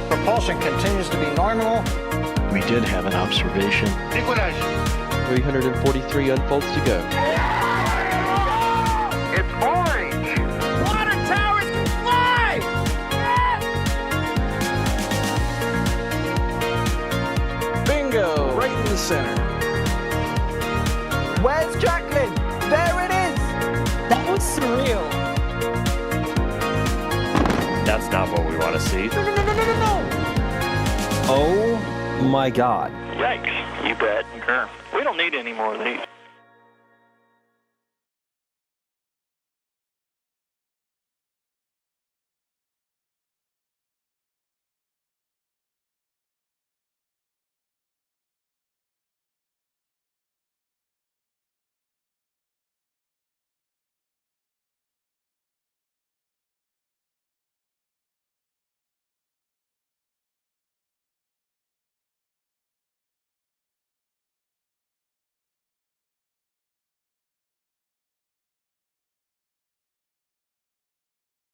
Propulsion continues to be normal. We did have an observation. Equalize. 343 unfolds to go. It's orange. Water towers can fly! Bingo! Right in the center. Where's Jacqueline? There it is! That was surreal. That's not what we want to see. No! Oh my God. Yikes. You bet. We don't need any more of these.